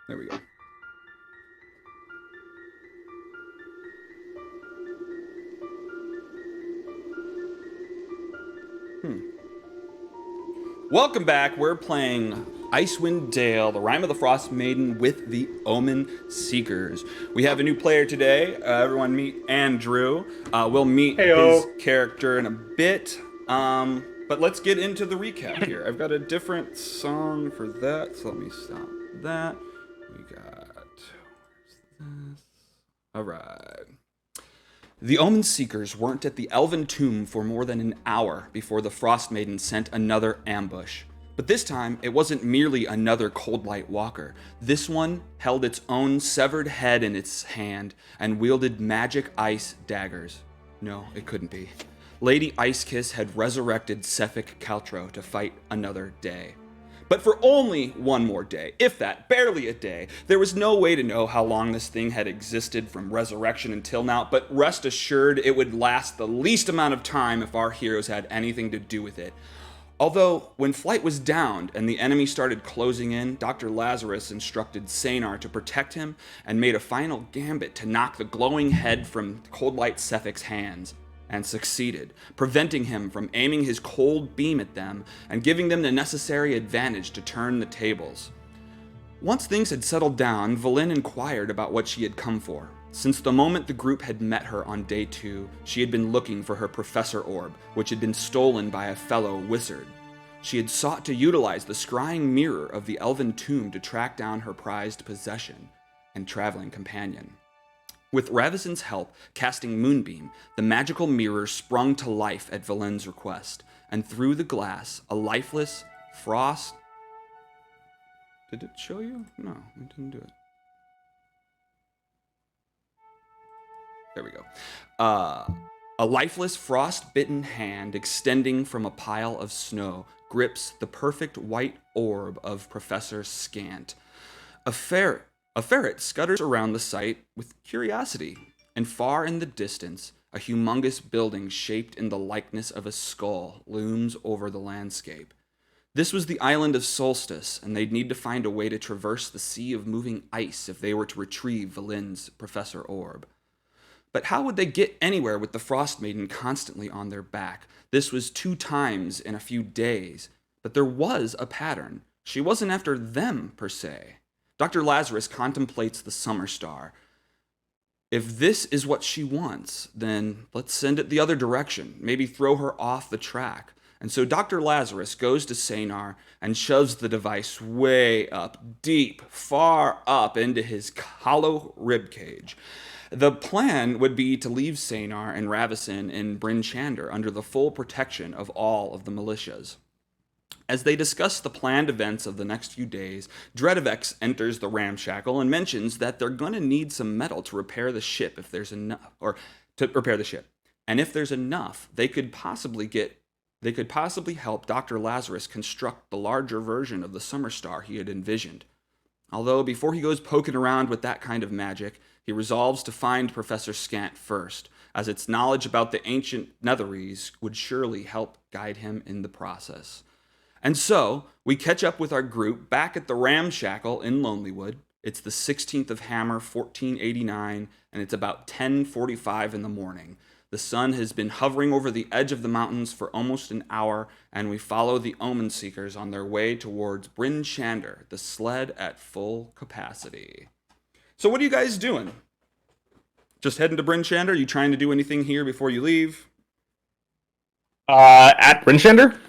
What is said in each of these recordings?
There we go. Welcome back. We're playing Icewind Dale, the Rime of the Frost Maiden with the Omen Seekers. We have a new player today. Everyone meet Andrew. We'll meet Heyo. his character in a bit. But let's get into the recap here. I've got a different song for that, so let me stop that. We got... Where's this? All right. The Omen Seekers weren't at the Elven Tomb for more than an hour before the Frost Maiden sent another ambush. But this time, it wasn't merely another Coldlight Walker. This one held its own severed head in its hand and wielded magic ice daggers. No, it couldn't be. Lady Icekiss had resurrected Sefik Caltro to fight another day. But for only one more day, if that, barely a day. There was no way to know how long this thing had existed from resurrection until now, but rest assured it would last the least amount of time if our heroes had anything to do with it. Although, when flight was downed and the enemy started closing in, Dr. Lazarus instructed Sanar to protect him and made a final gambit to knock the glowing head from Coldlight Sefik's hands. And succeeded, preventing him from aiming his cold beam at them and giving them the necessary advantage to turn the tables. Once things had settled down, Valen inquired about what she had come for. Since the moment the group had met her on day 2, she had been looking for her Professor Orb, which had been stolen by a fellow wizard. She had sought to utilize the scrying mirror of the Elven Tomb to track down her prized possession and traveling companion. With Ravisen's help, casting Moonbeam, the magical mirror sprung to life at Valen's request, and through the glass, a lifeless frost... Did it show you? No, it didn't do it. There we go. A lifeless frost-bitten hand extending from a pile of snow grips the perfect white orb of Professor Scant. A ferret scutters around the site with curiosity, and far in the distance, a humongous building shaped in the likeness of a skull looms over the landscape. This was the island of Solstice, and they'd need to find a way to traverse the sea of moving ice if they were to retrieve Valen's Professor Orb. But how would they get anywhere with the Frost Maiden constantly on their back? This was 2 times in a few days, but there was a pattern. She wasn't after them, per se. Dr. Lazarus contemplates the summer star. If this is what she wants, then let's send it the other direction, maybe throw her off the track. And so Dr. Lazarus goes to Sanar and shoves the device way up, deep, far up into his hollow ribcage. The plan would be to leave Sanar and Ravisen in Bryn Shander under the full protection of all of the militias. As they discuss the planned events of the next few days, Dredovex enters the ramshackle and mentions that they're going to need some metal to repair the ship if there's enough, or to repair the ship. And if there's enough, they could possibly help Dr. Lazarus construct the larger version of the summer star he had envisioned. Although before he goes poking around with that kind of magic, he resolves to find Professor Scant first, as its knowledge about the ancient Netherese would surely help guide him in the process. And so, we catch up with our group back at the Ramshackle in Lonelywood. It's the 16th of Hammer, 1489, and it's about 10:45 in the morning. The sun has been hovering over the edge of the mountains for almost an hour, and we follow the Omen Seekers on their way towards Bryn Shander, the sled at full capacity. So what are you guys doing? Just heading to Bryn Shander? Are you trying to do anything here before you leave? At Brinchender?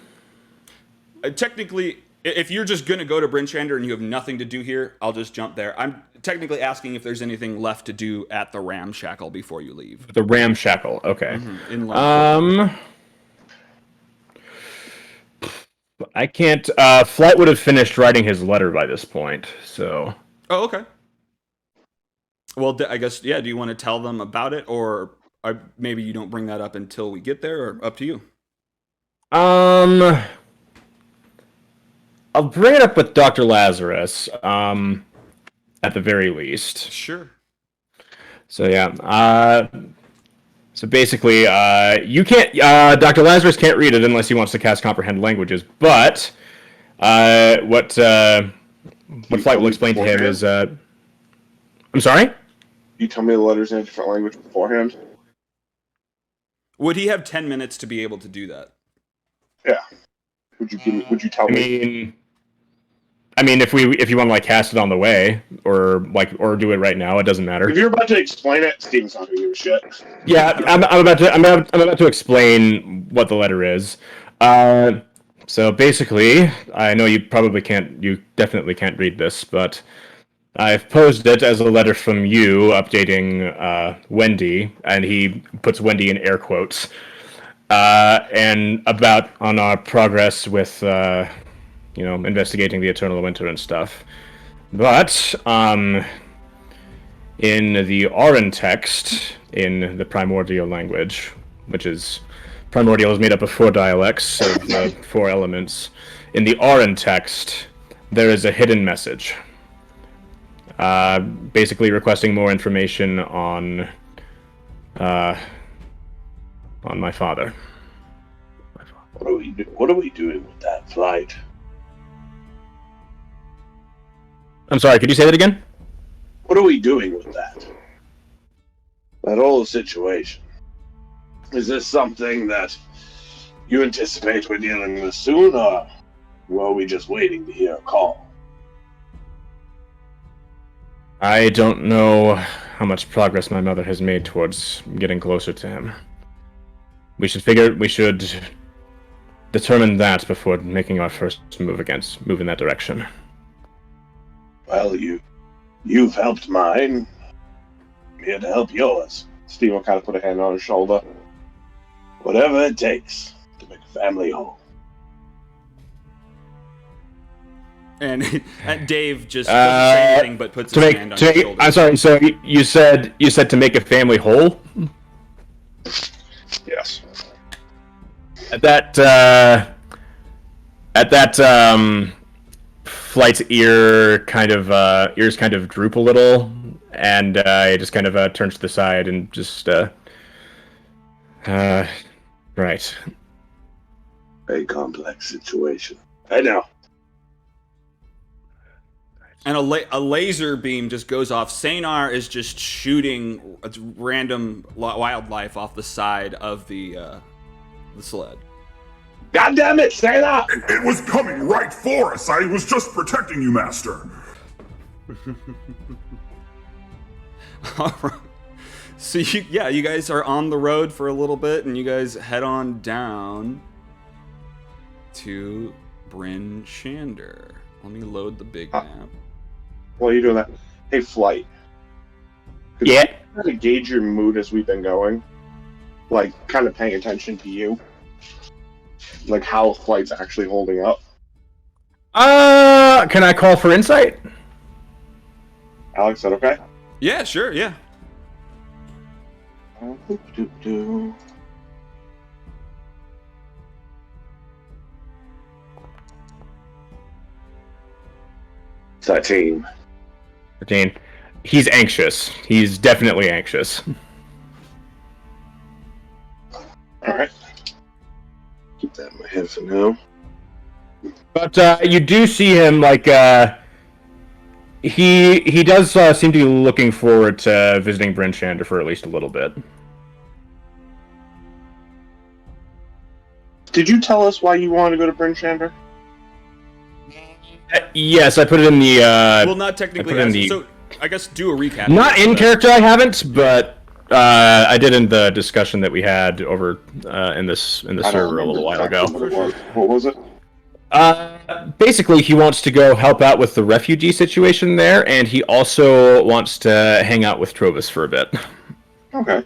Technically, if you're just going to go to Bryn Shander and you have nothing to do here, I'll just jump there. I'm technically asking if there's anything left to do at the Ramshackle before you leave. The Ramshackle, okay. In London. I can't, Flight would have finished writing his letter by this point, so... Oh, okay. Well, I guess, yeah, do you want to tell them about it, or maybe you don't bring that up until we get there, or up to you? I'll bring it up with Dr. Lazarus, at the very least. Sure. So, yeah, so basically, you can't, Dr. Lazarus can't read it unless he wants to cast Comprehend Languages, but, what what Flight will explain to him is, I'm sorry? You tell me the letters in a different language beforehand? Would he have 10 minutes to be able to do that? Yeah. Would you tell me? I mean, if you want to like cast it on the way, or do it right now, it doesn't matter. If you're about to explain it, Steven's not gonna give a shit. Yeah, I'm about to explain what the letter is. So basically, I know you definitely can't read this, but I've posed it as a letter from you updating Wendy, and he puts Wendy in air quotes, and about on our progress with investigating the Eternal Winter and stuff. But in the Auran text, in the primordial language, which is primordial is made up of 4 dialects of 4 elements. In the Auran text, there is a hidden message, basically requesting more information on my father. What are we doing with that flight? I'm sorry, could you say that again? What are we doing with that? That whole situation. Is this something that you anticipate we're dealing with soon, or are we just waiting to hear a call? I don't know how much progress my mother has made towards getting closer to him. We should determine that before making our first move in that direction. Well, you've helped mine. I'm here to help yours. Steve will kind of put a hand on his shoulder. Whatever it takes to make a family whole. And Dave just doesn't say anything but puts his hand on his shoulder. I'm sorry. So you said to make a family whole? Yes. At that, Flight's ears kind of droop a little, and he just kind of turns to the side and just right. Very complex situation. I know. And a laser beam just goes off. Saynar is just shooting random wildlife off the side of the sled. God damn it, say that! It was coming right for us. I was just protecting you, Master. All right. So you guys are on the road for a little bit, and you guys head on down to Bryn Shander. Let me load the big map. While you're doing that, hey, Flight. Could Yeah. you kind of gauge your mood as we've been going? Like, kind of paying attention to you? Like, how Flight's actually holding up? Can I call for insight? Alex said, okay? Yeah, sure, yeah. Doo-doo-doo. 13. 13. He's anxious. He's definitely anxious. Alright. Keep that in my head for now. But you do see him, like, he does seem to be looking forward to visiting Bryn Shander for at least a little bit. Did you tell us why you wanted to go to Bryn Shander? Yes, I put it in the... well, not technically. So, I guess do a recap. Not in character, I haven't, but I did in the discussion that we had over in the server a little while ago. What was it? Basically, he wants to go help out with the refugee situation there, and he also wants to hang out with Trovis for a bit. Okay.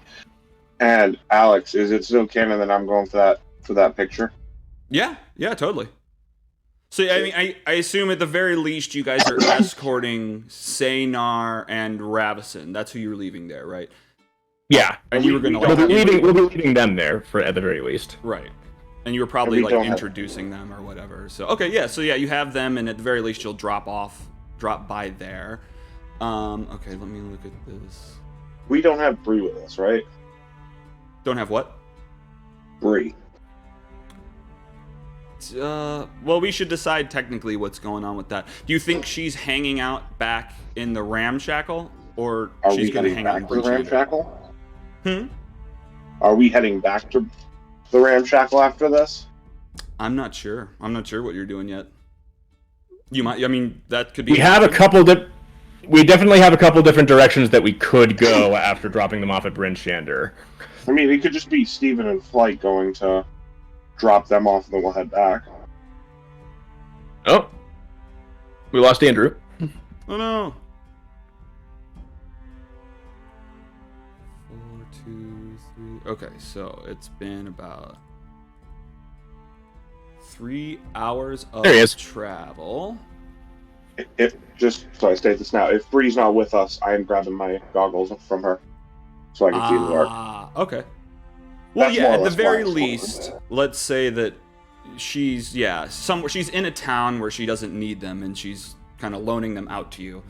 And Alex, is it still canon that I'm going for that picture? Yeah, totally. So, I mean, I assume at the very least you guys are escorting Saynar and Ravison. That's who you're leaving there, right? Yeah. And you were going to we'll be leaving them there at the very least. Right. And you were probably like introducing them or whatever. So, okay, yeah. So, yeah, you have them, and at the very least you'll drop by there. Okay, let me look at this. We don't have Bree with us, right? Don't have what? Bree. Well, we should decide technically what's going on with that. Do you think she's hanging out back in the ramshackle, or Are she's we going to heading hang out in back to the Bridgehander? ramshackle? Hmm? Are we heading back to the ramshackle after this? I'm not sure. I'm not sure what you're doing yet. You might. I mean, that could be. We have a couple that. We definitely have a couple different directions that we could go after dropping them off at Bryn Shander. I mean, it could just be Steven and Flight going to drop them off, and then we'll head back. Oh. We lost Andrew. Oh no. 4, 2, 3. Okay, so it's been about 3 hours of There he is. travel. If just so I state this now, if Bree's not with us, I am grabbing my goggles from her so I can see the dark. Okay. Well, That's yeah, more or at the less very why I'm least, let's say that she's somewhere. She's in a town where she doesn't need them, and she's kind of loaning them out to you.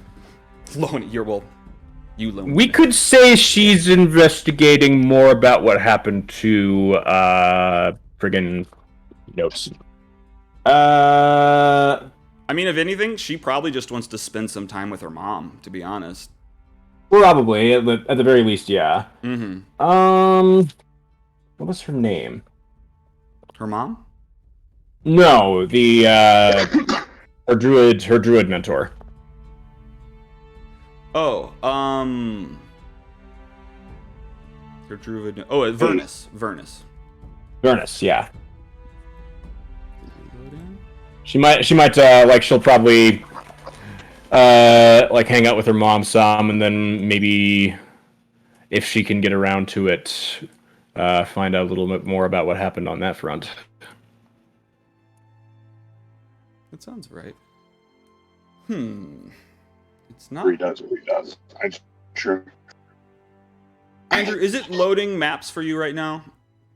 You loan. We could say she's investigating more about what happened to friggin' notes. I mean, if anything, she probably just wants to spend some time with her mom. To be honest. Probably at the very least, yeah. Mm-hmm. What was her name? Her mom? No, the her druid mentor. Oh, her druid. Oh, Vernus. Vernus, yeah. She might she'll probably hang out with her mom some, and then maybe if she can get around to it, find out a little bit more about what happened on that front. That sounds right. It's not. Bree does. Sure. Andrew, is it loading maps for you right now?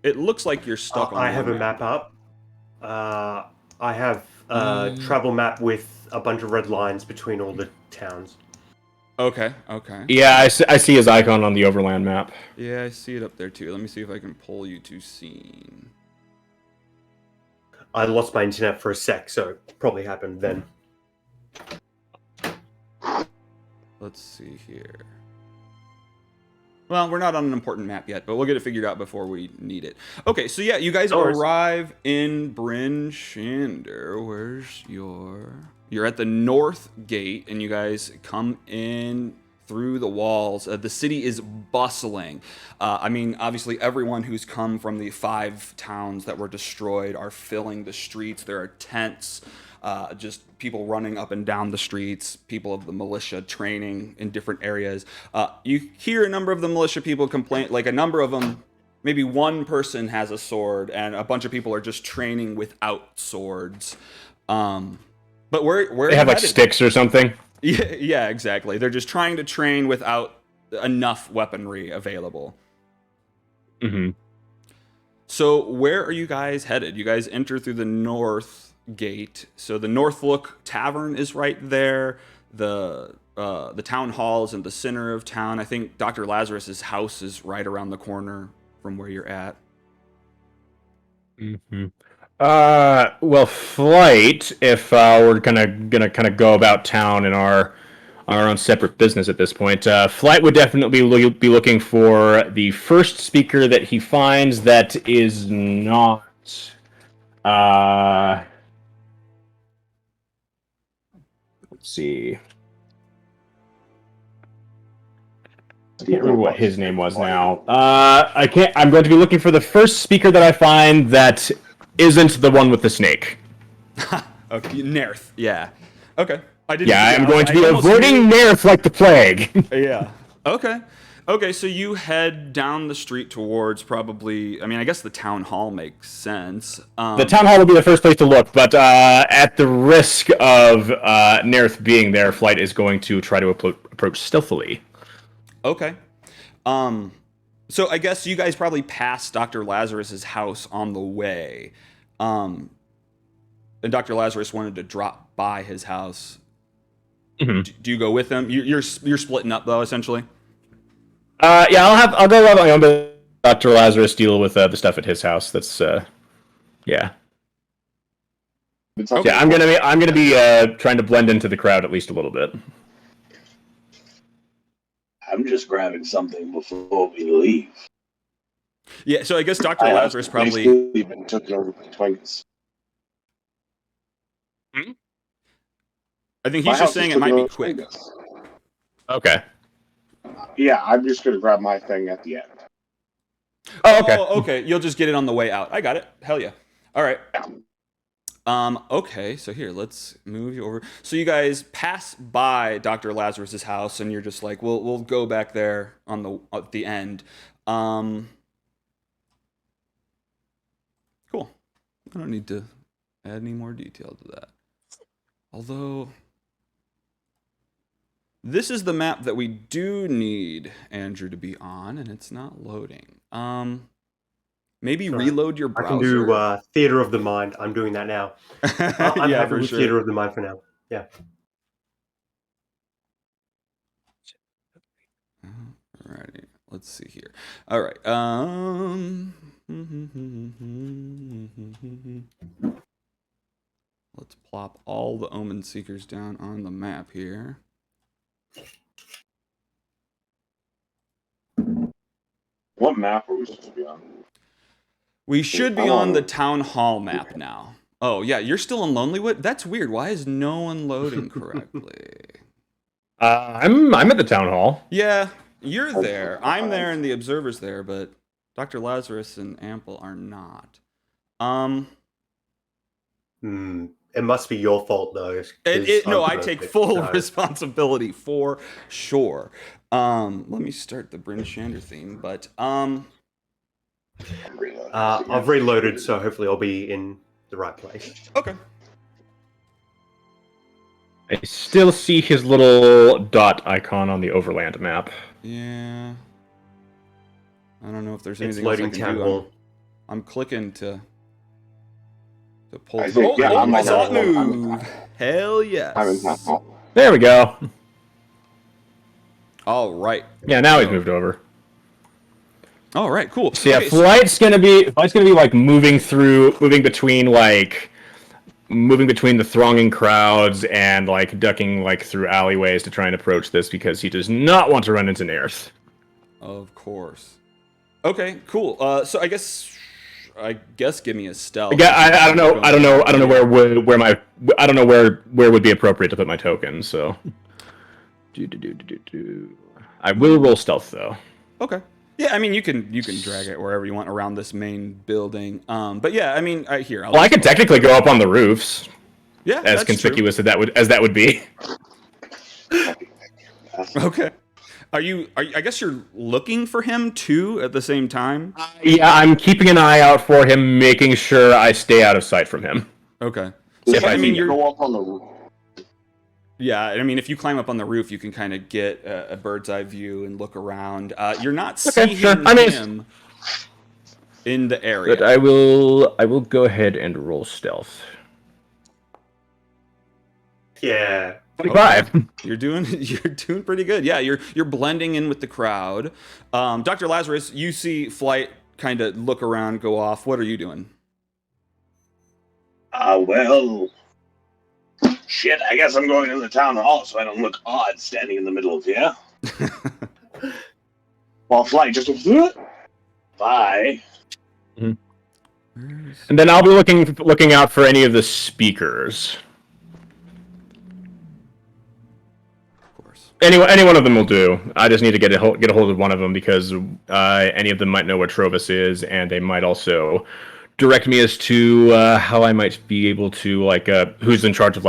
It looks like you're stuck on I have a map up. I have a travel map with a bunch of red lines between all the towns. Okay. Yeah, I see his icon on the overland map. Yeah, I see it up there too. Let me see if I can pull you to scene. I lost my internet for a sec, so it probably happened then. Let's see here. Well, we're not on an important map yet, but we'll get it figured out before we need it. Okay, so yeah, you guys arrive in Bryn Shander. Where's You're at the north gate, and you guys come in through the walls. The city is bustling. I mean, obviously, everyone who's come from the 5 towns that were destroyed are filling the streets. There are tents. Just people running up and down the streets, people of the militia training in different areas. You hear a number of the militia people complain, like a number of them, maybe one person has a sword and a bunch of people are just training without swords. But where they have like sticks or something? Yeah, exactly. They're just trying to train without enough weaponry available. Mm-hmm. So where are you guys headed? You guys enter through the north gate. So the Northlook Tavern is right there. The town hall is in the center of town. I think Dr. Lazarus's house is right around the corner from where you're at. Mm-hmm. Well, Flight, if we're gonna kind of go about town in our own separate business at this point, Flight would definitely be looking for the first speaker that he finds that is not let's see. I can't remember what his name was now. I'm going to be looking for the first speaker that I find that isn't the one with the snake. Okay, Nerth. Yeah. Okay. I'm going to be avoiding Nerth like the plague. Yeah. Okay, so you head down the street towards probably, I guess the town hall makes sense. The town hall will be the first place to look, but at the risk of Nerth being there, Flight is going to try to approach stealthily. Okay. So I guess you guys probably passed Dr. Lazarus's house on the way. And Dr. Lazarus wanted to drop by his house. Mm-hmm. Do you go with him? You're splitting up though, essentially. I'll go about my own, but Dr. Lazarus deal with the stuff at his house. That's yeah. Okay. Yeah, I'm gonna be trying to blend into the crowd at least a little bit. I'm just grabbing something before we leave. Yeah, so I guess Dr. I have Lazarus probably. basically been took over by twins. I think My he's just house saying is it might be taken quick. over by twins. Okay. Yeah, I'm just gonna grab my thing at the end. Oh, okay. Okay. You'll just get it on the way out. I got it. Hell yeah. All right. Okay, so here, let's move you over. So you guys pass by Dr. Lazarus's house, and you're just like, we'll go back there at the end. Cool. I don't need to add any more detail to that. Although, this is the map that we do need Andrew to be on, and it's not loading. Maybe Sorry. reload your I browser. can do Theater of the Mind. I'm doing that now. I'm Yeah, happy for with sure. Theater of the Mind for now. Yeah. Alrighty, let's see here. All right. Let's plop all the Omen Seekers down on the map here. What map are we supposed to be on? We should be on the Town Hall map now. Oh, yeah, you're still in Lonelywood? That's weird. Why is no one loading correctly? I'm at the town hall. Yeah, you're there. I'm there and the observer's there, but Dr. Lazarus and Ample are not. It must be your fault though. No, I take full responsibility for sure. Let me start the Bryn Shander theme, but I've reloaded, so hopefully I'll be in the right place. Okay. I still see his little dot icon on the overland map. Yeah. I don't know if there's It's anything else I loading can town do. hall. I'm clicking to pull. I think, yeah, I'm I on saw it that one. move. Hell yes. I'm in town hall. There we go. All right. Yeah, now he's moved over. All right. Cool. So yeah, Okay, flight's gonna be like moving between the thronging crowds and like ducking like through alleyways to try and approach this because he does not want to run into Nairth. Of course. Okay. Cool. So I guess give me a stealth. I don't know where would be appropriate to put my tokens. So, I will roll stealth though. Okay. Yeah, I mean you can drag it wherever you want around this main building. But yeah, I mean I could technically go up on the roofs. Yeah, as conspicuous as that would be. Okay. Are you? I guess you're looking for him too at the same time. Yeah, I'm keeping an eye out for him, making sure I stay out of sight from him. Okay. So I mean, you're. Go up on the roof. Yeah, I mean, if you climb up on the roof, you can kind of get a bird's eye view and look around. You're not seeing him in the area. But I will go ahead and roll stealth. Yeah. 25. Okay. You're doing pretty good. Yeah, you're blending in with the crowd. Dr. Lazarus, you see Flight kind of look around, go off. What are you doing? Well, shit, I guess I'm going to the town hall so I don't look odd standing in the middle of here. While Flight just bye. And then I'll be looking out for any of the speakers. Of course. Any one of them will do. I just need to get a hold of one of them because any of them might know where Trovis is, and they might also direct me as to how I might be able to who's in charge of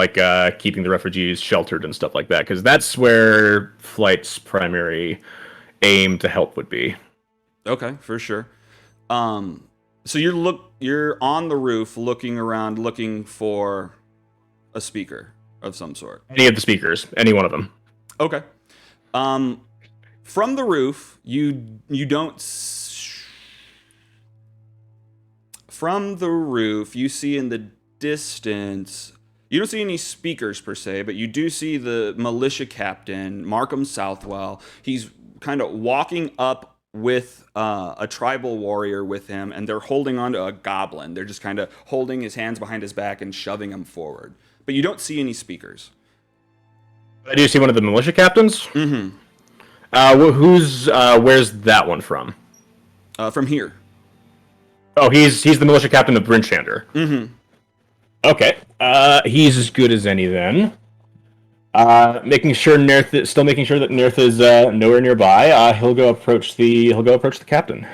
keeping the refugees sheltered and stuff like that. Because that's where Flight's primary aim to help would be. Okay, for sure. So you're on the roof looking around, looking for a speaker of some sort. Any of the speakers, any one of them. Okay. From the roof, you don't. From the roof, you see in the distance. You don't see any speakers per se, but you do see the militia captain, Markham Southwell. He's kind of walking up with a tribal warrior with him, and they're holding onto a goblin. They're just kind of holding his hands behind his back and shoving him forward. But you don't see any speakers. Do you see one of the militia captains? Mm-hmm. Where's that one from? From here. Oh, he's the militia captain of Brinchander. Mm-hmm. Okay. He's as good as any then. Making sure that Nirth is nowhere nearby. He'll go approach the captain.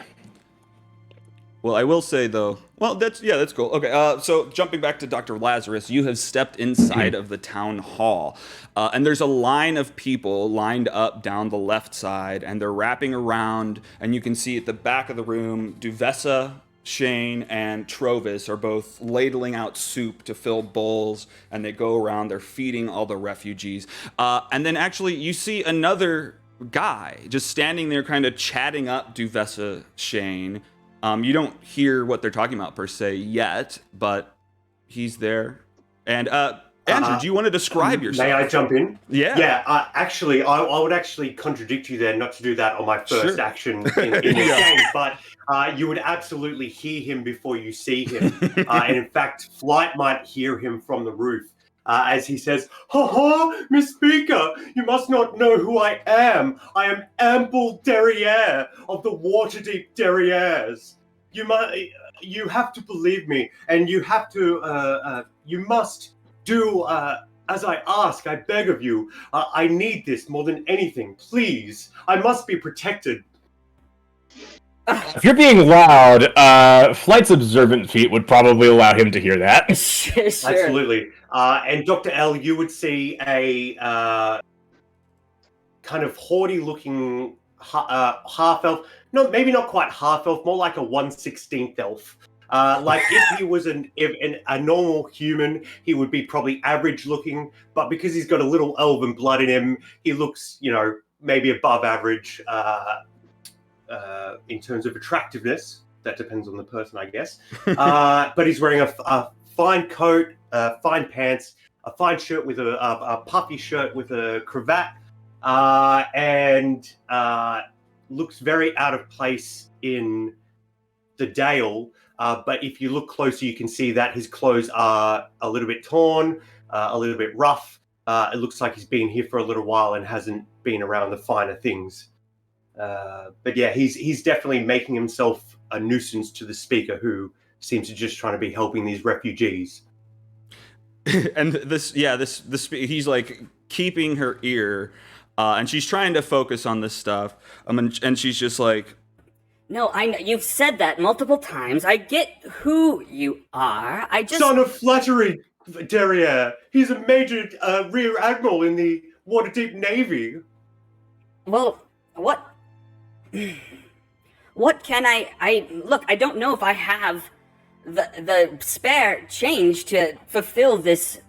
Well, I will say though. Well, that's cool. Okay, so jumping back to Dr. Lazarus, you have stepped inside of the town hall, and there's a line of people lined up down the left side, and they're wrapping around, and you can see at the back of the room, Duvessa, Shane, and Trovis are both ladling out soup to fill bowls, and they go around, they're feeding all the refugees. And then actually you see another guy just standing there kind of chatting up Duvessa, Shane. You don't hear what they're talking about per se yet, but he's there. And Andrew, do you want to describe yourself? May I jump in? Yeah. Yeah, actually, I would actually contradict you there, not to do that on my first action in the game, but you would absolutely hear him before you see him. And in fact, Flight might hear him from the roof as he says, "Ha ha, Miss Speaker, you must not know who I am. I am Ample Derriere of the Waterdeep Derrieres. You have to believe me, and you have to, you must do as I ask. I beg of you. I need this more than anything. Please, I must be protected." If you're being loud, Flight's observant feat would probably allow him to hear that. Sure. Absolutely. And Dr. L, you would see a kind of haughty-looking half-elf. No, maybe not quite half-elf, more like a 1/16th elf. Like if he was a normal human, he would be probably average-looking. But because he's got a little elven blood in him, he looks, maybe above average. In terms of attractiveness, that depends on the person, I guess. But he's wearing a fine coat, fine pants, a fine shirt with a puffy shirt with a cravat, and looks very out of place in the Dale. But if you look closer, you can see that his clothes are a little bit torn, a little bit rough. It looks like he's been here for a little while and hasn't been around the finer things. But yeah, he's definitely making himself a nuisance to the speaker, who seems to just trying to be helping these refugees. And he's like keeping her ear, and she's trying to focus on this stuff. And she's just like, "No, I know you've said that multiple times. I get who you are. I just Son of Flattery, Derriere. He's a major rear admiral in the Waterdeep Navy." Well, what can I look, I don't know if I have the spare change to fulfill this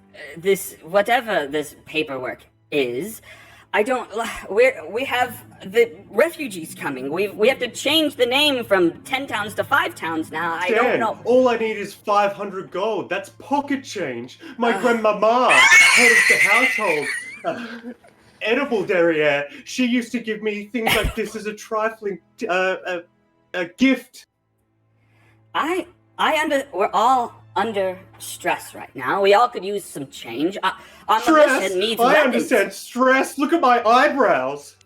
whatever this paperwork is. We have the refugees coming. We have to change the name from 10 towns to 5 towns now. I don't know. All I need is 500 gold. That's pocket change. My grandmama, head of the household, Edible Derriere, she used to give me things like this as a trifling a gift. We're all under stress right now. We all could use some change. Our Stress? militia needs I weapons. understand stress. Look at my eyebrows.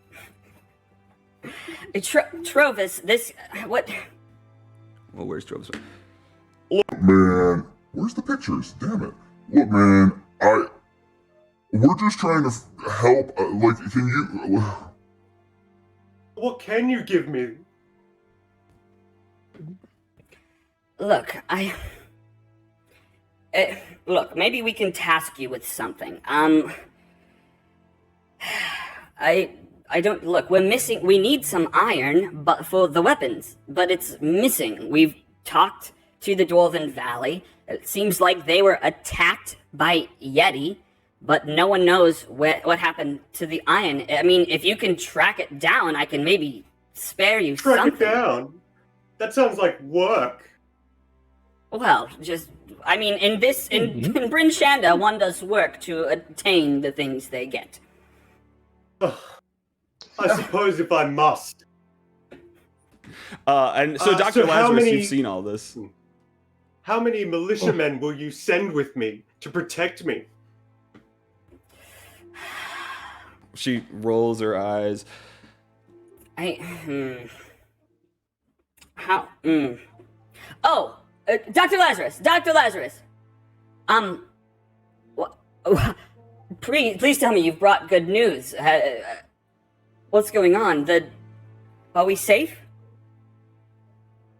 Trovis, what? well, where's Trovis? Man, where's the pictures? Damn it. Look, man, we're just trying to help. Can you? What can you give me? Look, look, maybe we can task you with something. I don't, look, we're missing, we need some iron but for the weapons, but it's missing. We've talked to the Dwarven Valley. It seems like they were attacked by Yeti, but no one knows what happened to the iron. I mean, if you can track it down, I can maybe spare you Track something. it down? That sounds like work. Well, in Bryn Shanda, one does work to attain the things they get. I suppose if I must. And so, Dr. so how Lazarus, many- you've seen all this. How many militiamen will you send with me to protect me? She rolls her eyes. How? Oh, Dr. Lazarus, Dr. Lazarus. Please tell me you've brought good news. What's going on? Are we safe?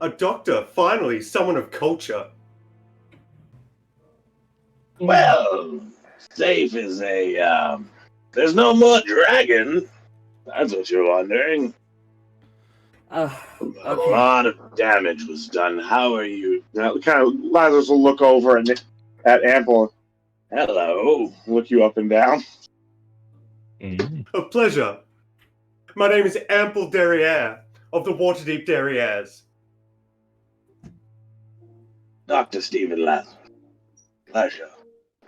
A doctor, finally, someone of culture. Well, safe is a, there's no more dragon. That's what you're wondering. A Okay. lot of damage was done. How are you? Now, kind of, Lazarus will look over at Ample. Hello. Look you up and down. A pleasure. My name is Ample Derriere of the Waterdeep Derrieres. Dr. Stephen Lazarus. Pleasure.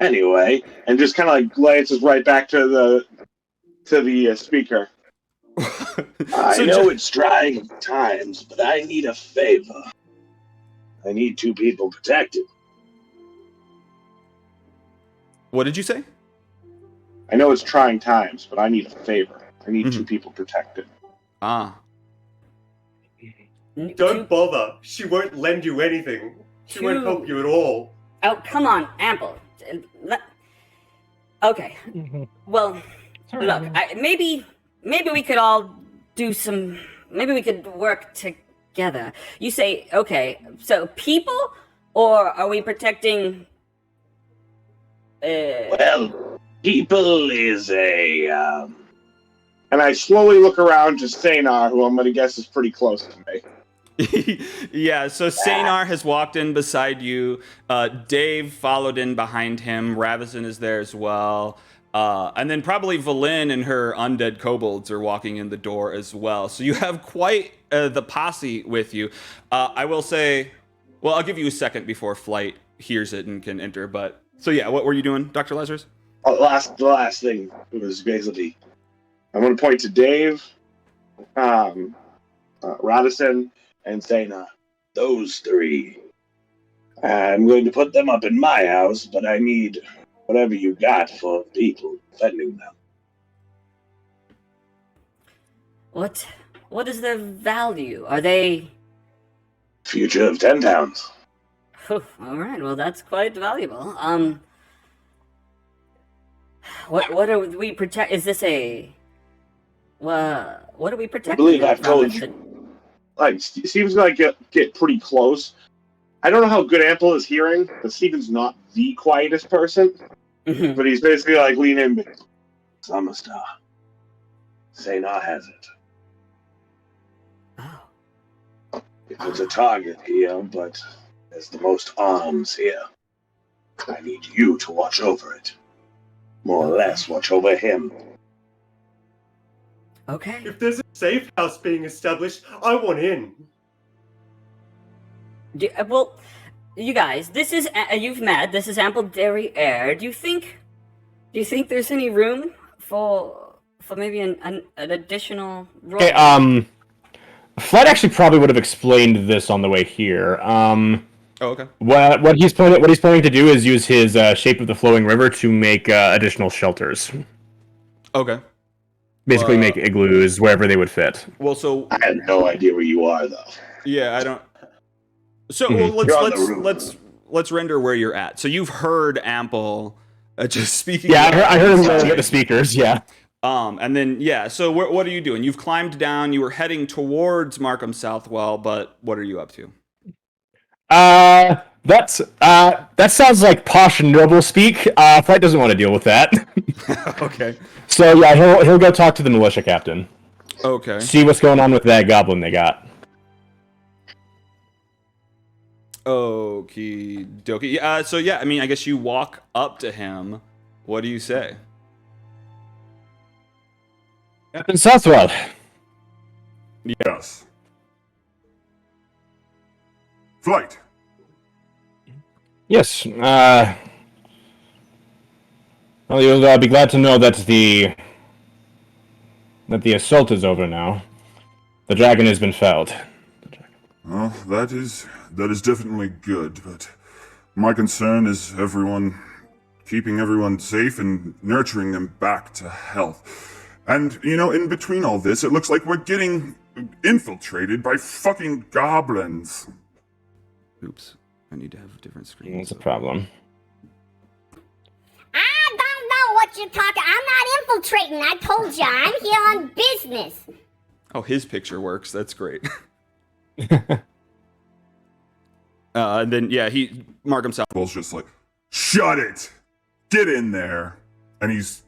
Anyway, and just kind of like glances right back to the speaker. I So know it's trying times, but I need a favor. I need 2 people protected. What did you say? I know it's trying times, but I need a favor. I need 2 people protected. Ah. Don't bother. She won't lend you anything. She won't help you at all. Oh, come on, Ample. Okay. Well, look, maybe we could all do some. Maybe we could work together. You say, okay, so people, or are we protecting? Well, people is a. And I slowly look around to Steinar, who I'm going to guess is pretty close to me. Yeah, so Steinar has walked in beside you. Dave followed in behind him. Ravison is there as well. And then probably Valin and her undead kobolds are walking in the door as well. So you have quite the posse with you. I will say, well, I'll give you a second before Flight hears it and can enter. But so yeah, what were you doing, Dr. Lazarus? The last thing was basically, I'm going to point to Dave, Radisson, and Steinar. Those 3. I'm going to put them up in my house, but I need whatever you got for people defending them. What is their value? Are they? Future of 10 towns. All right. Well, that's quite valuable. What are we protect? Is this a? What are we protecting? I believe them I've from? told you. Like, it seems like get pretty close. I don't know how good Ample is hearing, but Steven's not the quietest person. Mhm. But he's basically like leaning in. Summerstar. Steinar has it. Oh. It's a target here, but there's the most arms here. I need you to watch over it. More or less, watch over him. Okay. If there's a safe house being established, I want in. Well, you guys, this is you've met. This is Ample Derriere. Do you think there's any room for maybe an additional role? Okay, Flight actually probably would have explained this on the way here. Oh, okay. What he's planning to do is use his Shape of the Flowing River to make additional shelters. Okay. Basically, make igloos wherever they would fit. Well, so I have no idea where you are, though. yeah, I don't. So well, You're on the roof. let's render where you're at. So you've heard Ample just speaking. Yeah, I heard him at the speakers. Yeah. And then yeah. So what are you doing? You've climbed down. You were heading towards Markham Southwell, but what are you up to? That sounds like posh and noble speak. Flight doesn't want to deal with that. Okay. So yeah, he'll go talk to the militia captain. Okay. See what's going on with that goblin they got. Okie dokie. So yeah, I mean, I guess you walk up to him. What do you say? Captain Southwell. Yes. Flight. Yes. Well, you'll be glad to know that the assault is over now. The dragon has been felled. Well, that is definitely good, but my concern is keeping everyone safe and nurturing them back to health. And, in between all this, it looks like we're getting infiltrated by fucking goblins. Oops. I need to have a different screen. That's a problem. I don't know what you're talking. I'm not infiltrating. I told you, I'm here on business. Oh, his picture works. That's great. And then, yeah, Markham Ball's just like, shut it! Get in there! And he's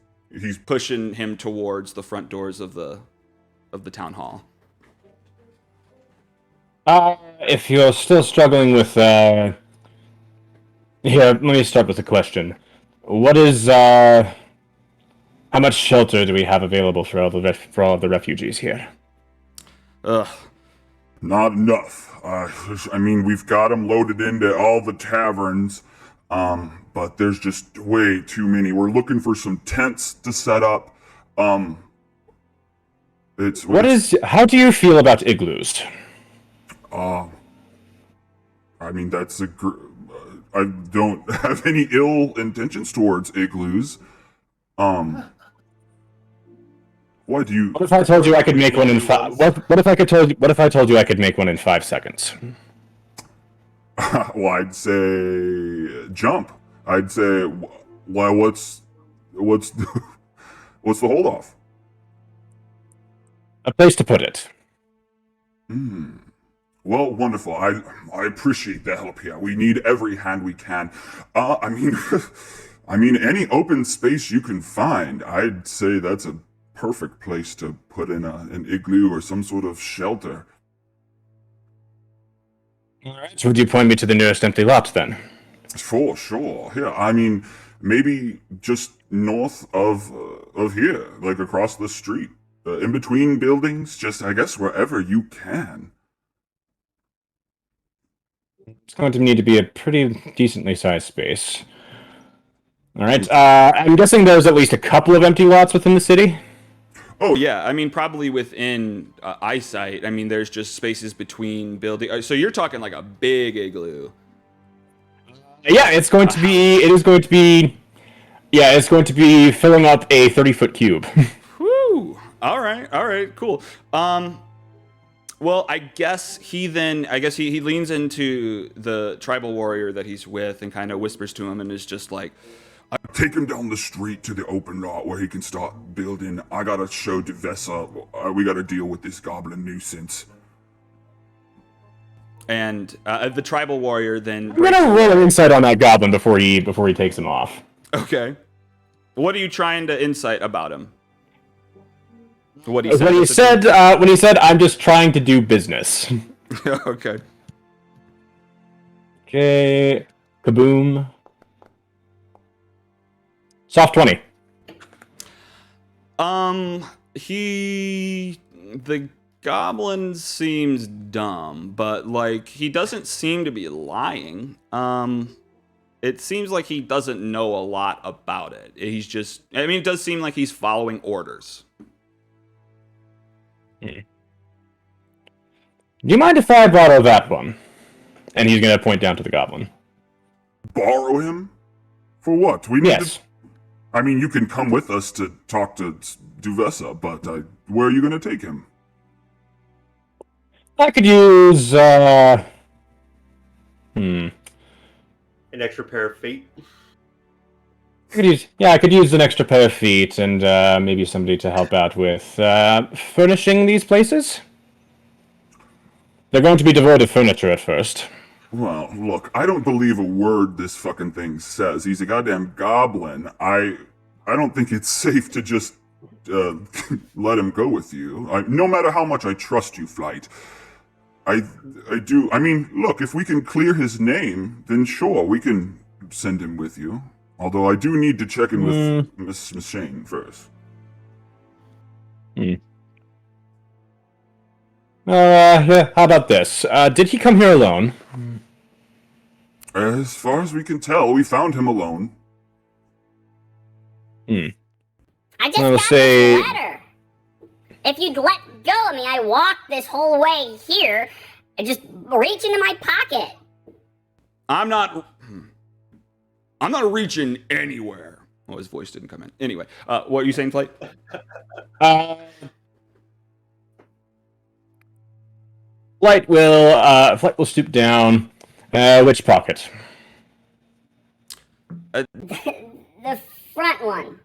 pushing him towards the front doors of the town hall. If you're still struggling with, here, let me start with a question. What is, how much shelter do we have available for all the refugees here? Ugh. not enough. I mean, we've got them loaded into all the taverns, but there's just way too many. We're looking for some tents to set up. How do you feel about igloos? I mean, I don't have any ill intentions towards igloos. What do you? What if I told you I could make one in five? What if I told you I could make one in 5 seconds? Well, I'd say jump. I'd say, well, what's the holdoff? A place to put it. Well, wonderful. I appreciate the help here. We need every hand we can. I mean, any open space you can find, I'd say that's a perfect place to put in an igloo or some sort of shelter. All right. So would you point me to the nearest empty lot then? For sure. Yeah, I mean, maybe just north of here, like across the street, in between buildings, just I guess wherever you can. It's going to need to be a pretty decently sized space. All right. I'm guessing there's at least a couple of empty lots within the city. Oh yeah, I mean probably within eyesight. I mean there's just spaces between buildings. So you're talking like a big igloo. Yeah, it's going to be. It is going to be. Yeah, it's going to be filling up a 30-foot cube. Whew. All right, cool. Well, I guess he leans into the tribal warrior that he's with and kind of whispers to him and is just like, take him down the street to the open lot where he can start building. I gotta show Devessa. We gotta deal with this goblin nuisance. And the tribal warrior then. I'm gonna roll an insight on that goblin before he takes him off. Okay. What are you trying to insight about him? What he said. When he said, "I'm just trying to do business." Okay. Okay. Kaboom. Soft 20. The goblin seems dumb, but like he doesn't seem to be lying. It seems like he doesn't know a lot about it. It does seem like he's following orders. Do you mind if I borrow that one? And he's gonna point down to the goblin. Borrow him? For what? We need Yes. I mean, you can come with us to talk to Duvessa, but where are you going to take him? I could use, An extra pair of feet. I could use an extra pair of feet and maybe somebody to help out with furnishing these places. They're going to be devoid of furniture at first. Well, look, I don't believe a word this fucking thing says. He's a goddamn goblin. I don't think it's safe to just let him go with you. No matter how much I trust you, Flight. I do. I mean, look, if we can clear his name, then sure, we can send him with you. Although I do need to check in with Miss Shane first. Yeah, how about this? Did he come here alone? As far as we can tell, we found him alone. I just got this letter. If you'd let go of me, I walked this whole way here. and just reach into my pocket. I'm not reaching anywhere. Oh, his voice didn't come in. Anyway, what are you saying, Flight? Flight will stoop down. Which pocket? The front one.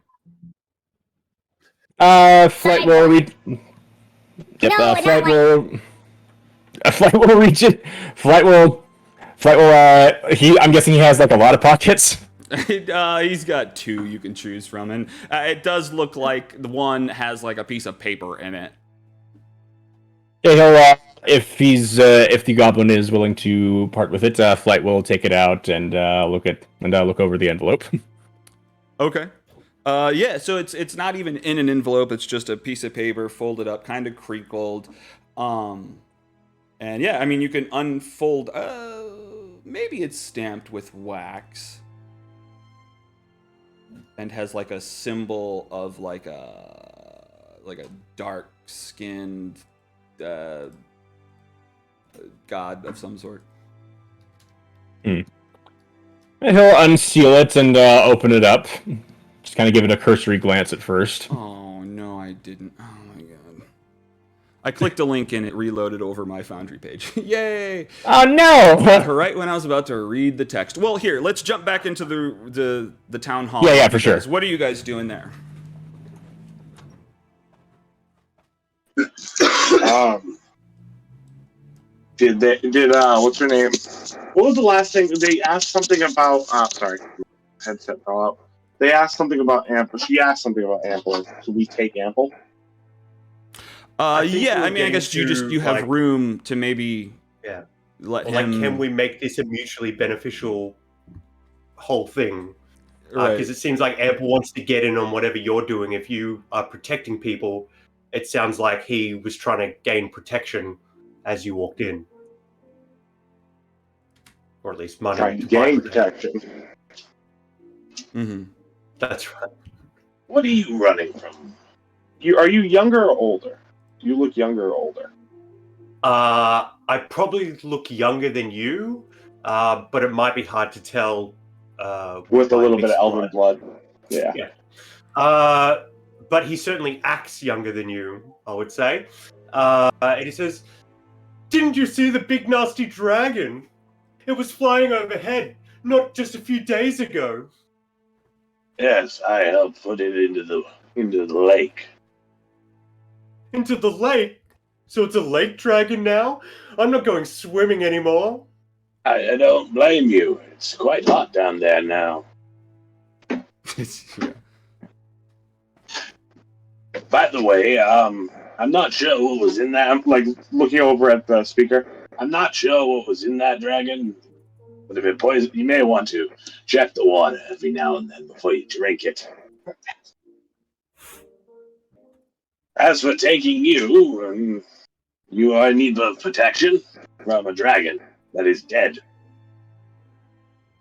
Flight will reach. Yep, No, Flight not will. Flight will reach it. Flight will. I'm guessing he has like a lot of pockets. He's got 2 you can choose from, and it does look like the one has like a piece of paper in it. Yeah, he'll. If the goblin is willing to part with it, Flight will take it out and look over the envelope. Okay. Yeah, so it's not even in an envelope. It's just a piece of paper folded up, kind of crinkled. And yeah, I mean, you can unfold. Maybe it's stamped with wax and has like a symbol of like a dark skinned god of some sort. And he'll unseal it and open it up. Just kind of give it a cursory glance at first. Oh no, I didn't. Oh my god. I clicked a link and it reloaded over my Foundry page. Yay! Oh no! Right when I was about to read the text. Well, here, let's jump back into the town hall. Yeah, for sure. What are you guys doing there? Did what's her name? What was the last thing? They asked something about, sorry, headset fell out. They asked something about Ample. She asked something about Ample. Should we take Ample? Yeah, I mean, I guess you have like, room to maybe let or him... like, can we make this a mutually beneficial whole thing? Right. Because it seems like Ample wants to get in on whatever you're doing. If you are protecting people, it sounds like he was trying to gain protection as you walked in. Or at least money. Trying to gain protection. Mm-hmm. That's right. What are you running from? Are you younger or older? Do you look younger or older? I probably look younger than you, but it might be hard to tell. With a little bit of elven blood. Yeah. But he certainly acts younger than you, I would say. And he says, "Didn't you see the big nasty dragon? It was flying overhead not just a few days ago." Yes, I helped put it into the lake. Into the lake? So it's a lake dragon now? I'm not going swimming anymore. I don't blame you. It's quite hot down there now. Yeah. By the way, I'm not sure what was in that. I'm like looking over at the speaker. I'm not sure what was in that dragon. But if it poisoned, you may want to check the water every now and then before you drink it. As for taking you, you are in need of protection from a dragon that is dead.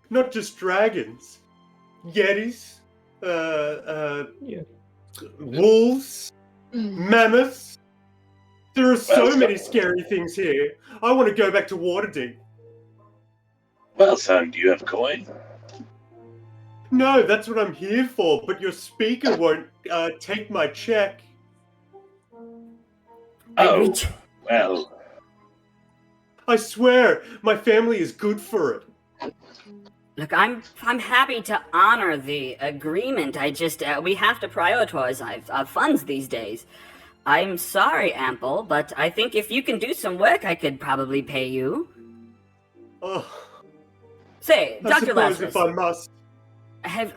Not just dragons. Yetis. Wolves. Mammoths. There are so many scary things here. I want to go back to Waterdeep. Well, son, do you have coin? No, that's what I'm here for, but your speaker won't take my check. Oh, well. I swear, my family is good for it. Look, I'm happy to honor the agreement. I just we have to prioritize our funds these days. I'm sorry, Ample, but I think if you can do some work, I could probably pay you. Oh, Say, I Dr. suppose Lazarus, if I must. Have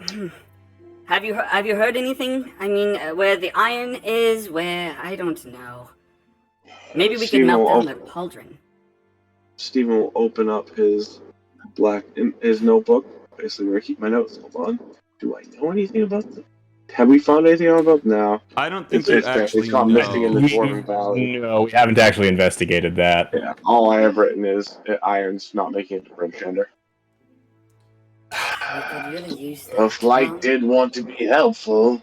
you heard anything? I mean, where the iron is? Where I don't know. Maybe we can melt down the pauldron. Stephen will open up his notebook, basically where I keep my notes. Hold on. Do I know anything about them? Have we found anything about them? No. I don't think you actually it's gone know. missing in the Dwarven Valley. No, we haven't actually investigated that. Yeah. All I have written is iron's not making it to Brim Gender. We could really use that. The flight did want to be helpful.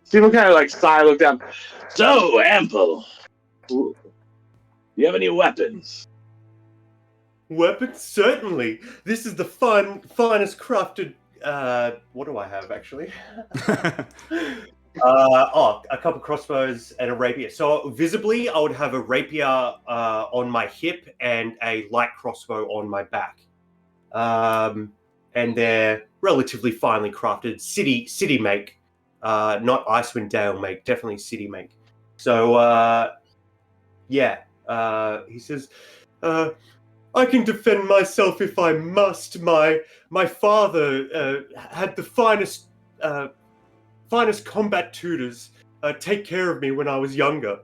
Stephen kind of like sigh, looked down. So, Ample, do you have any weapons? Weapons? Certainly. This is the finest crafted. What do I have actually? A couple crossbows and a rapier. So visibly, I would have a rapier on my hip and a light crossbow on my back. And they're relatively finely crafted, city make, not Icewind Dale make, definitely city make. So he says, I can defend myself if I must. My father had the finest combat tutors take care of me when I was younger.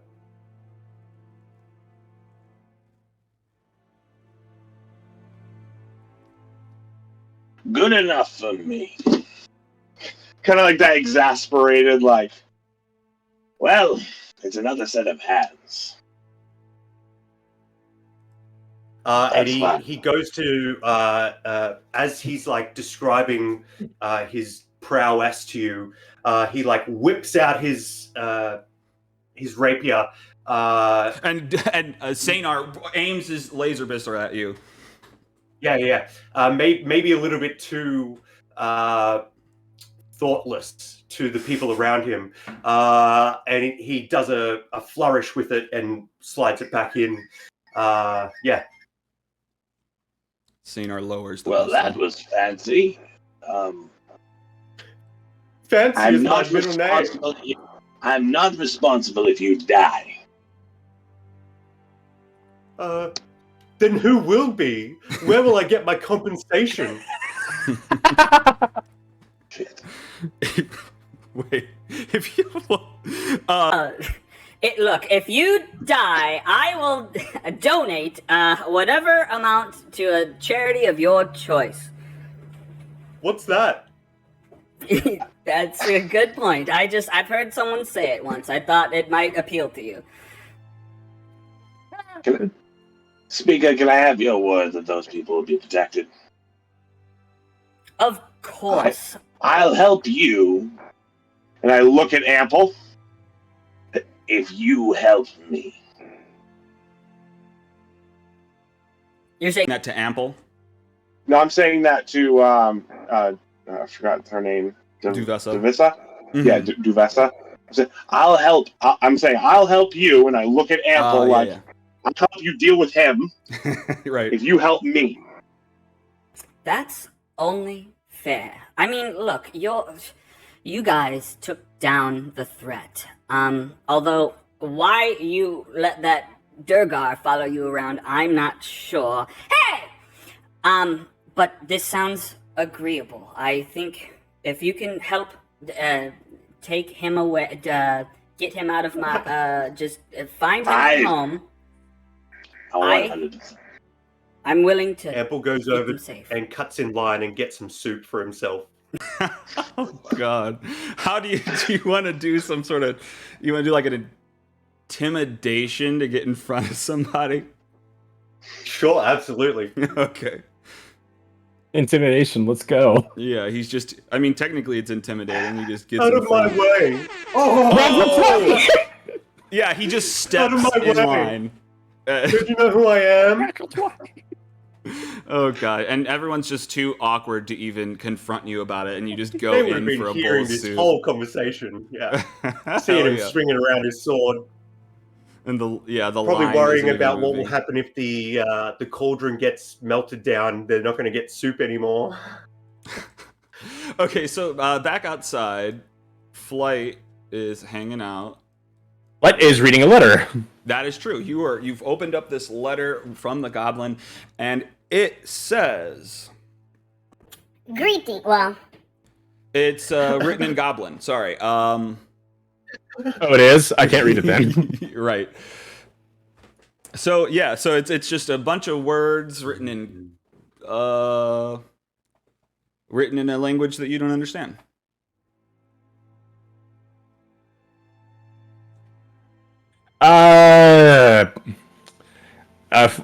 Good enough for me. Kind of like that exasperated, like, well, it's another set of hands. And fine. he goes to as he's like describing his prowess to you, he like whips out his rapier and Sanar aims his laser pistol at you. Maybe a little bit too thoughtless to the people around him, and he does a flourish with it and slides it back in. Sanar lowers the Well, pistol. that was fancy. Fancy I'm is my not middle name. responsible. I'm not responsible if you die. Then who will be? Where will I get my compensation? Wait, if you Look, if you die, I will donate whatever amount to a charity of your choice. What's that? That's a good point. I've heard someone say it once. I thought it might appeal to you. Speaker, can I have your word that those people will be protected? Of course. I'll help you. And I look at Ample. If you help me. You're saying that to Ample? No, I'm saying that to I forgot her name. Duvessa. Duvessa? Mhm. Yeah, Duvessa. I'll help. I'm saying I'll help you, and I look at Ample I'll help you deal with him. Right. If you help me. That's only fair. I mean, look, you guys took down the threat. Although why you let that Durgar follow you around, I'm not sure. Hey! But this sounds agreeable. I think if you can help take him away, get him out of my, just find him a home. I'm willing to. Ample goes keep over him safe. and cuts in line and gets some soup for himself. Oh God! How do you want to do some sort of? You want to do like an intimidation to get in front of somebody? Sure, absolutely. Okay. Intimidation, let's go. Yeah, he's just. I mean, technically, it's intimidating. He just gets Out in of my front. way. Oh! Yeah, he just steps Out of my in way. line. Don't you know who I am? Oh God! And everyone's just too awkward to even confront you about it, and you just go They would have in been for a bowl hearing of this soup. whole conversation. Yeah, Hell seeing him yeah. swinging around his sword. And the Probably line worrying isn't even about what will moving. happen if the cauldron gets melted down. They're not going to get soup anymore. Okay, so back outside, Flight is hanging out. What is reading a letter? That is true. You've opened up this letter from the goblin, and it says Greeting. Well, it's written in goblin. Sorry. Oh, it is? I can't read it then. Right. So yeah, so it's just a bunch of words written in a language that you don't understand.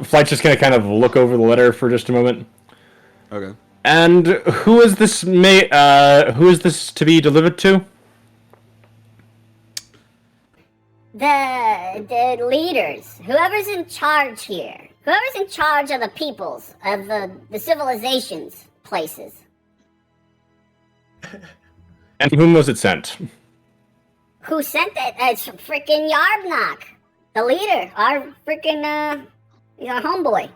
Flight's just gonna kind of look over the letter for just a moment. Okay. And who is this to be delivered to? the leaders, whoever's in charge here. Whoever's in charge of the peoples, of the civilizations, places. And to whom was it sent? Who sent it? It's freaking Yarbnock, the leader. Our freaking, he's our homeboy.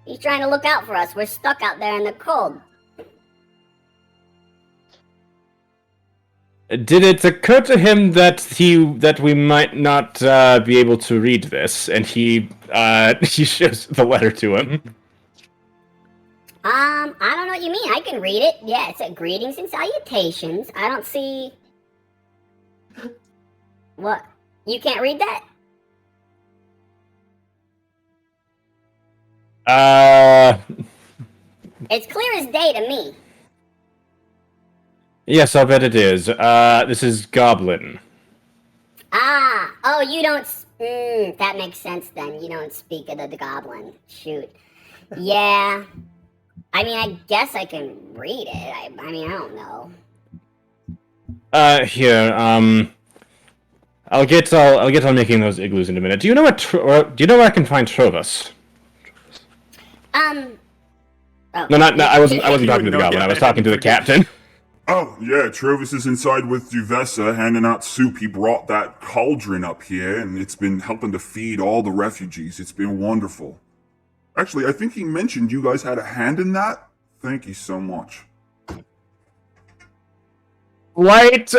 He's trying to look out for us. We're stuck out there in the cold. Did it occur to him that we might not be able to read this, and he shows the letter to him? I don't know what you mean. I can read it. Yeah, it's a greetings and salutations. I don't see... What? You can't read that? It's clear as day to me. Yes, I'll bet it is. This is Goblin. Oh, you don't... that makes sense then. You don't speak of the goblin. Shoot. Yeah. I mean, I guess I can read it. I mean, I don't know. Here, I'll get on making those igloos in a minute. Do you know where I can find Trovus? Oh. No, I wasn't talking to the goblin. I was talking to the captain. Oh, yeah, Trovis is inside with Duvessa handing out soup. He brought that cauldron up here, and it's been helping to feed all the refugees. It's been wonderful. Actually, I think he mentioned you guys had a hand in that. Thank you so much. Flight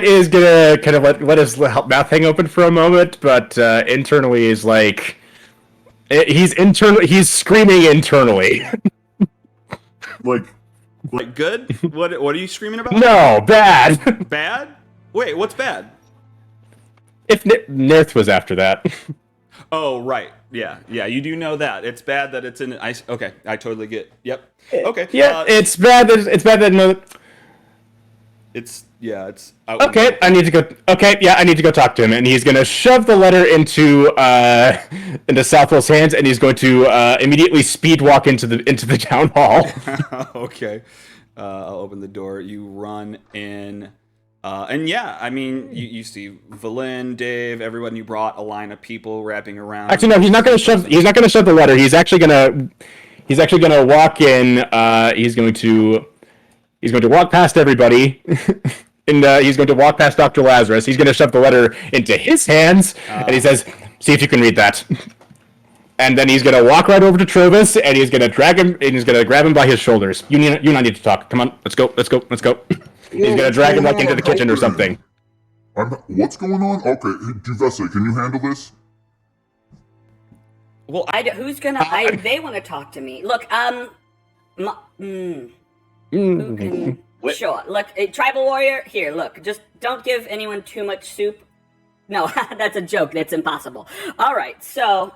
is gonna kind of let his mouth hang open for a moment, but internally is like... He's screaming internally. Like good? What are you screaming about? No, bad. Bad? Wait, what's bad? If Nirth was after that. Oh, right. Yeah, you do know that. It's bad that it's in ice. Okay, I totally get. Yep. Okay. Yeah, it's bad that no. It's Okay, I need to go. Okay, yeah, I need to go talk to him, and he's gonna shove the letter into Southwell's hands, and he's going to immediately speed walk into the town hall. Okay, I'll open the door. You run in, and yeah, I mean, you see Valen, Dave, everyone you brought, a line of people wrapping around. Actually, no, he's not gonna shove the letter. He's actually gonna walk in. He's going to walk past everybody. And he's going to walk past Dr. Lazarus. He's going to shove the letter into his hands, and he says, "See if you can read that." And then he's going to walk right over to Trovis, and he's going to drag him, and he's going to grab him by his shoulders. You and I need to talk. Come on, let's go. He's going to drag him like into the kitchen or something. What's going on? Okay, Duvessa, can you handle this? Well, who's gonna? They want to talk to me. Look, who can? Sure. Look, tribal warrior. Here, look. Just don't give anyone too much soup. No, that's a joke. That's impossible. All right. So,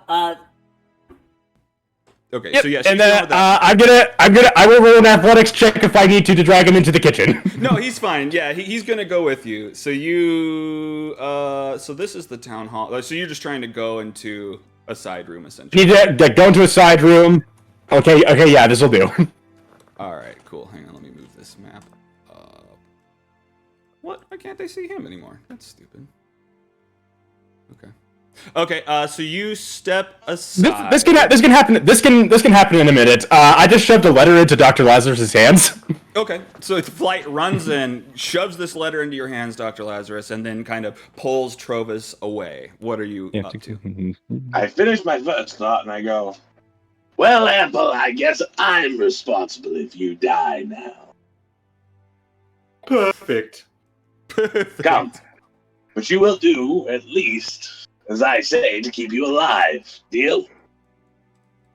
Okay. Yep. So yes. And then I will roll an athletics check if I need to drag him into the kitchen. No, he's fine. Yeah, he's gonna go with you. So so this is the town hall. So you're just trying to go into a side room, essentially. Need to go into a side room. Okay. Yeah, this will do. All right. Cool. Hang on. Let me move this map. What? Why can't they see him anymore? That's stupid. Okay. So you step aside. This can happen. This can happen in a minute. I just shoved a letter into Dr. Lazarus's hands. Okay. So Flight runs in, shoves this letter into your hands, Dr. Lazarus, and then kind of pulls Trovis away. What are you up to? I finish my first thought and I go, "Well, Apple, I guess I'm responsible if you die now." Perfect. Come. But you will do, at least, as I say, to keep you alive. Deal?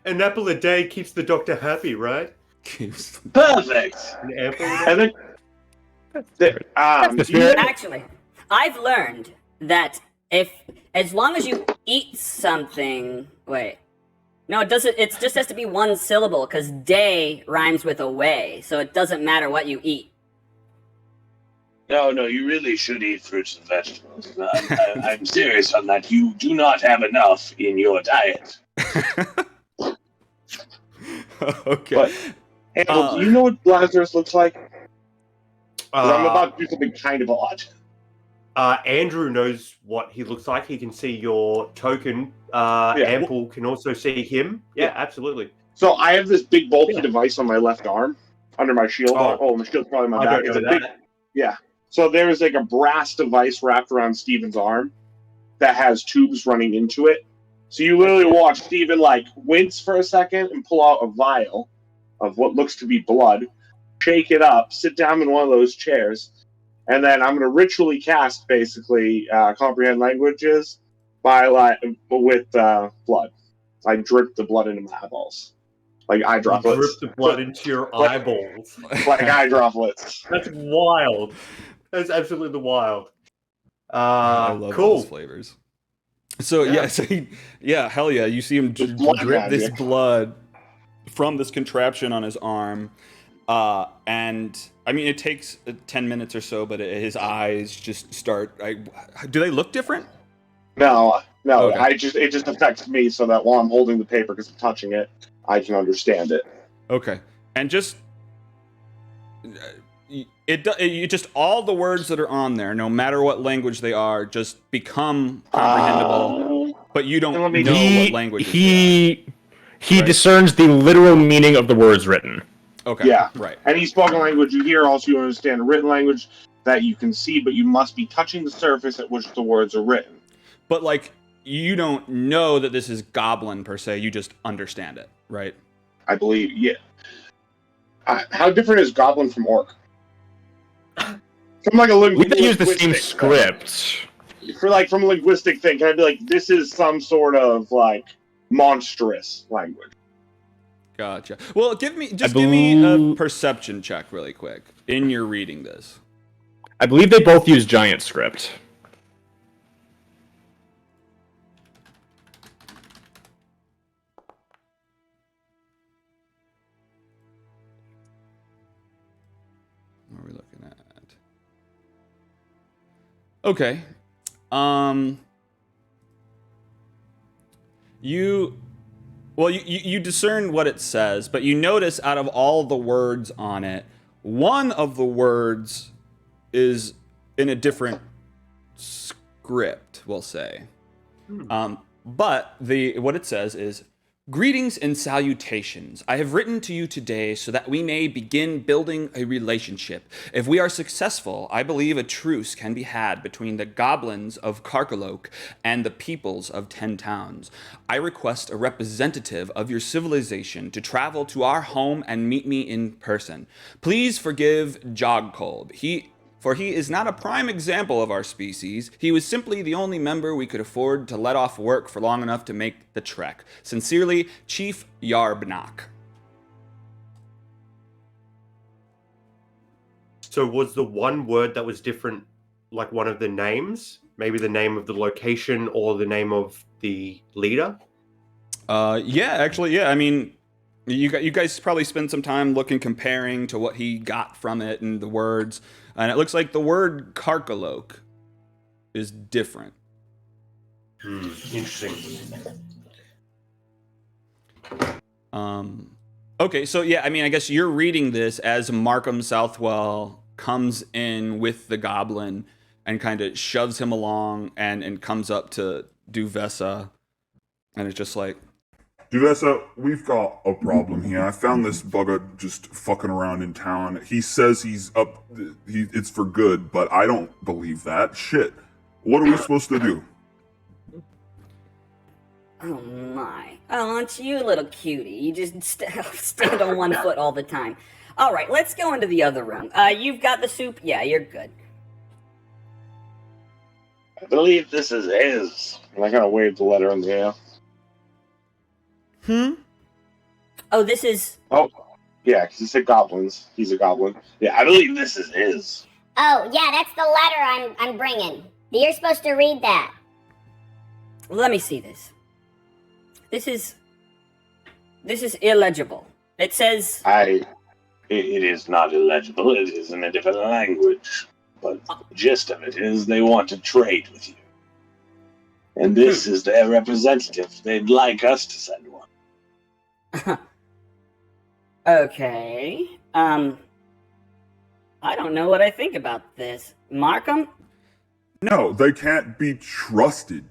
An apple a day keeps the doctor happy, right? Perfect. An apple a day? And then, actually, I've learned that as long as you eat something, wait. No, it doesn't. It just has to be one syllable because day rhymes with away, so it doesn't matter what you eat. No, you really should eat fruits and vegetables. I'm serious on that. You do not have enough in your diet. Okay. But, Handel, do you know what Lazarus looks like? 'Cause I'm about to do something kind of odd. Andrew knows what he looks like. He can see your token. Ample can also see him. Yeah, absolutely. So I have this big bulky device on my left arm, under my shield. My shield's probably my back. Don't know that. Yeah. So there's like a brass device wrapped around Steven's arm that has tubes running into it. So you literally watch Steven like wince for a second and pull out a vial of what looks to be blood, shake it up, sit down in one of those chairs, and then I'm going to ritually cast basically comprehend languages with blood. I drip the blood into my eyeballs, like eye droplets. Drip the blood into your eyeballs, like eye droplets. That's wild. That's absolutely wild. I love those flavors. So hell yeah! You see him drip this blood from this contraption on his arm, and I mean it takes 10 minutes or so, but his eyes just start. Do they look different? No. Okay. It just affects me, so that while I'm holding the paper because I'm touching it, I can understand it. Okay, and just. You just all the words that are on there, no matter what language they are, just become comprehensible. But you don't know what language. He discerns the literal meaning of the words written. Okay. Yeah. Right. Any spoken language you hear, also you understand a written language that you can see, but you must be touching the surface at which the words are written. But like you don't know that this is Goblin per se. You just understand it, right? I believe. Yeah. How different is Goblin from Orc? From like a we can use the same script. From a linguistic thing, can I be like, this is some sort of like monstrous language? Gotcha. Well, give me a perception check really quick in your reading this. I believe they both use giant script. What are we looking at? Okay. You discern what it says, but you notice out of all the words on it, one of the words is in a different script, we'll say. But what it says is, "Greetings and salutations. I have written to you today so that we may begin building a relationship. If we are successful, I believe a truce can be had between the goblins of Karkalok and the peoples of 10 towns. I request a representative of your civilization to travel to our home and meet me in person. Please forgive Jogkolb. For he is not a prime example of our species. He was simply the only member we could afford to let off work for long enough to make the trek. Sincerely, Chief Yarbnak." So was the one word that was different, like one of the names? Maybe the name of the location or the name of the leader? Yeah. I mean, you guys probably spent some time comparing to what he got from it and the words. And it looks like the word Karkalok is different. Interesting. Okay, so yeah, I mean, I guess you're reading this as Markham Southwell comes in with the goblin and kind of shoves him along and comes up to Duvessa. And it's just like, Duvessa, we've got a problem here. I found this bugger just fucking around in town. He says he's up, it's for good, but I don't believe that. Shit. What are we supposed to do? Oh my. Oh, aren't you a little cutie? You just stand on one foot all the time. Alright, let's go into the other room. You've got the soup? Yeah, you're good. I believe this is his. And I kind of waved the letter in the air. Oh, this is... Oh, yeah, because he said goblins. He's a goblin. Yeah, I believe this is his. Oh, yeah, that's the letter I'm bringing. You're supposed to read that. Let me see this. This is illegible. It says... It is not illegible. It is in a different language. But the gist of it is they want to trade with you. And this is their representative. They'd like us to send one. Okay. I don't know what I think about this. Markham? No, they can't be trusted.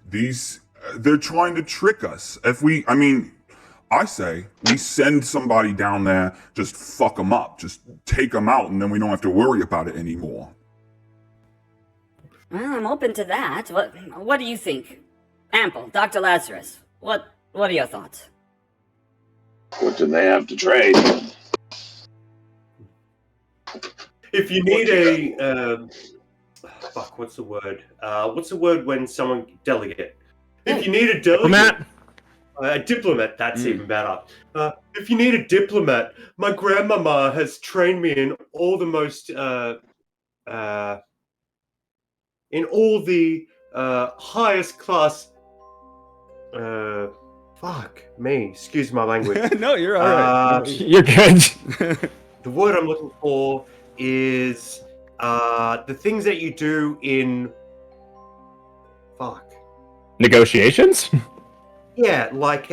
They're trying to trick us. I say we send somebody down there, just fuck them up, just take them out, and then we don't have to worry about it anymore. Well, I'm open to that. What do you think? Ample, Dr. Lazarus, what are your thoughts? What do they have to trade? If you need what's the word? What's the word when someone delegate? If you need a delegate, a diplomat. That's even better. If you need a diplomat, my grandmama has trained me in all the most, in all the highest class. Fuck me. Excuse my language. No, you're all right. You're good. The word I'm looking for is the things that you do in Negotiations? Yeah, like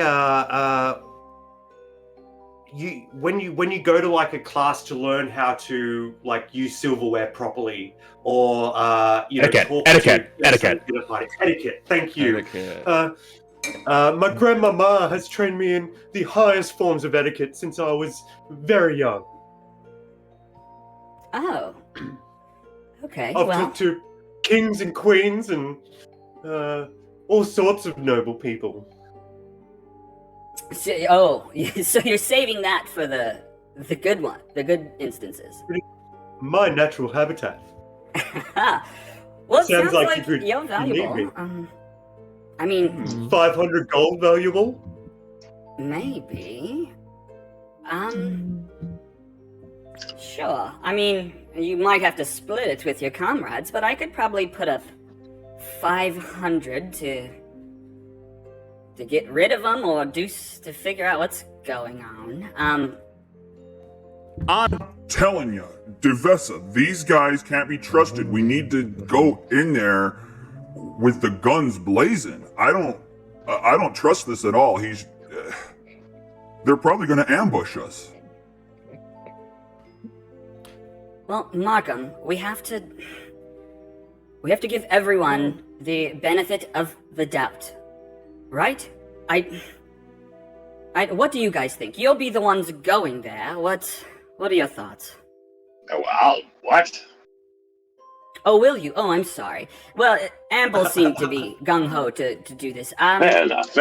when you go to like a class to learn how to like use silverware properly, or Etiquette. Etiquette. Thank you. Etiquette. My grandmama has trained me in the highest forms of etiquette since I was very young. Oh. Okay, I've well... talked to kings and queens and all sorts of noble people. So you're saving that for the good one, the good instances. My natural habitat. Well, it Sounds sounds like like you could you're need valuable. me. I mean... 500 gold valuable? Maybe. Sure. I mean, you might have to split it with your comrades, but I could probably put up 500 to get rid of them, or to figure out what's going on. I'm telling you, Devessa, these guys can't be trusted. We need to go in there with the guns blazing. I don't trust this at all. They're probably going to ambush us. Well, Markham, we have to give everyone the benefit of the doubt. Right? What do you guys think? You'll be the ones going there. What are your thoughts? What? Oh, will you? Oh, I'm sorry. Well, Amble seemed to be gung-ho to do this. Fair enough.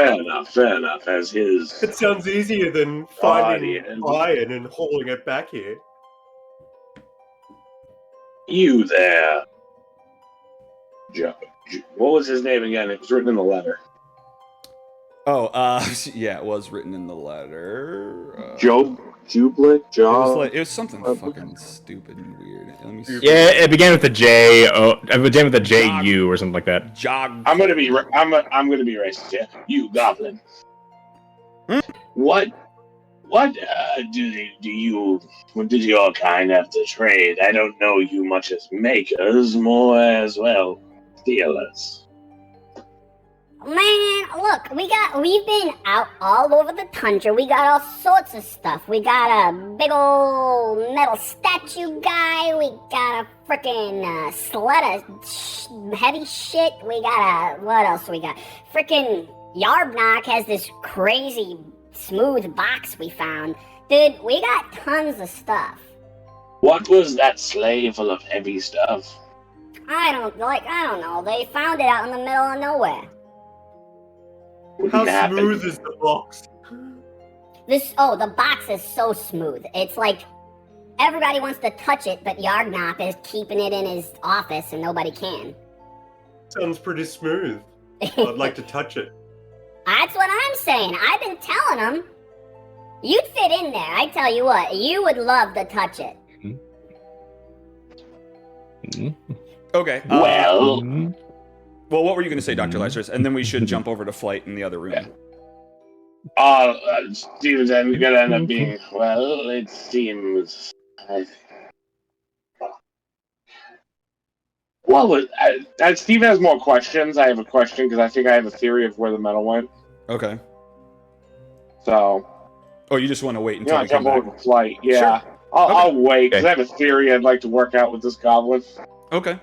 As his... It sounds easier than finding iron and hauling it back here. You there. What was his name again? It was written in the letter. Oh, yeah, it was written in the letter. Jublik? It was something fucking stupid and weird. Let me see. Yeah, it began with the J. It began with the J-U or something like that. Jog. I'm gonna be racist here. You goblin. What did your kind have to trade? I don't know you much as makers, more as well stealers. Man, look, we've been out all over the tundra. We got all sorts of stuff. We got a big old metal statue guy. We got a frickin' sled of heavy shit. We got what else we got? Frickin' Yarbnock has this crazy smooth box we found. Dude, we got tons of stuff. What was that sleigh full of heavy stuff? I don't know. They found it out in the middle of nowhere. How smooth is the box? The box is so smooth. It's like everybody wants to touch it, but Yarbnock is keeping it in his office and nobody can. Sounds pretty smooth. I'd like to touch it. That's what I'm saying. I've been telling him. You'd fit in there. I tell you what, you would love to touch it. Okay. Well, what were you going to say, Dr. Lazarus? And then we should jump over to Flight in the other room. Steven's going to end up being, well, it seems... Steve has more questions. I have a question, because I think I have a theory of where the metal went. Okay. So... Oh, you just want to wait until we jump come over back? to Flight, yeah. Sure. I'll wait, because I have a theory I'd like to work out with this goblin. Okay.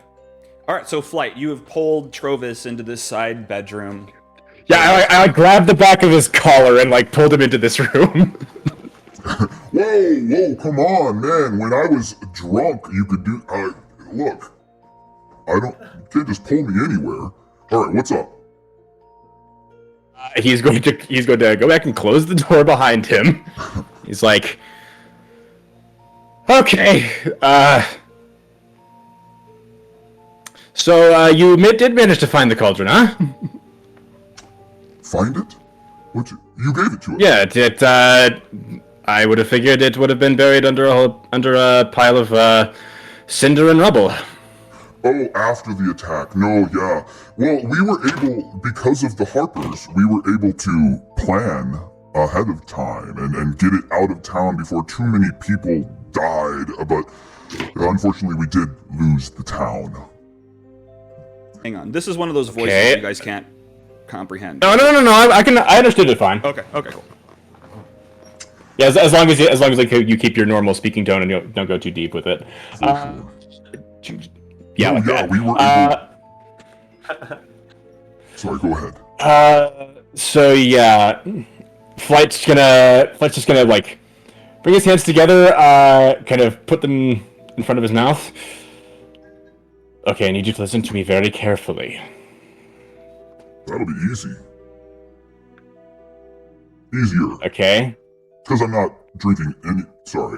All right, so Flight, you have pulled Trovis into this side bedroom. Yeah, I grabbed the back of his collar and like pulled him into this room. Whoa, come on, man. When I was drunk, you could do. Look, you can't just pull me anywhere. All right, what's up? He's going to go back and close the door behind him. He's like, okay, so you did manage to find the cauldron, huh? Find it? You gave it to us. Yeah, I would have figured it would have been buried under a pile of cinder and rubble. Oh, after the attack. No, yeah. Well, we were able, because of the Harpers, we were able to plan ahead of time and get it out of town before too many people died. But unfortunately, we did lose the town. Hang on. This is one of those voices Okay. you guys can't comprehend. No. I understood it fine. Okay, cool. Yeah, as long as you keep your normal speaking tone and you don't go too deep with it. Yeah, like that. We were able. Sorry, go ahead. So yeah, Flight's just gonna like bring his hands together, kind of put them in front of his mouth. Okay, I need you to listen to me very carefully. That'll be easy. Easier. Okay. Because I'm not drinking any. Sorry,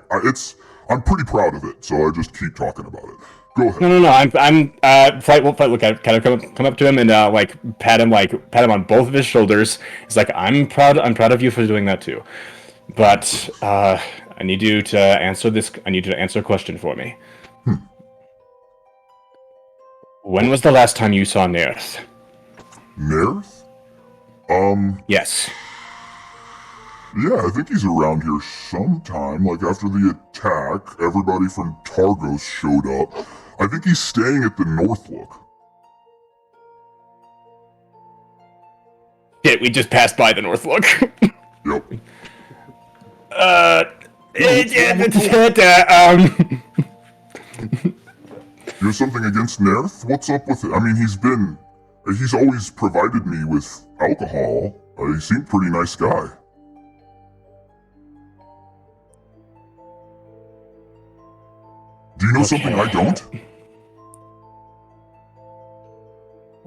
I'm pretty proud of it, so I just keep talking about it. Go ahead. No. Flight will look at kind of come up to him and like pat him on both of his shoulders. It's like I'm proud of you for doing that too. But I need you to answer this. I need you to answer a question for me. When was the last time you saw Nerth? Nerth? Yes. Yeah, I think he's around here sometime. Like after the attack, everybody from Targos showed up. I think he's staying at the Northlook. Shit, we just passed by the Northlook. Yep. You have something against Nerth? What's up with it? I mean, he's always provided me with alcohol. He seemed pretty nice guy. Do you know something I don't?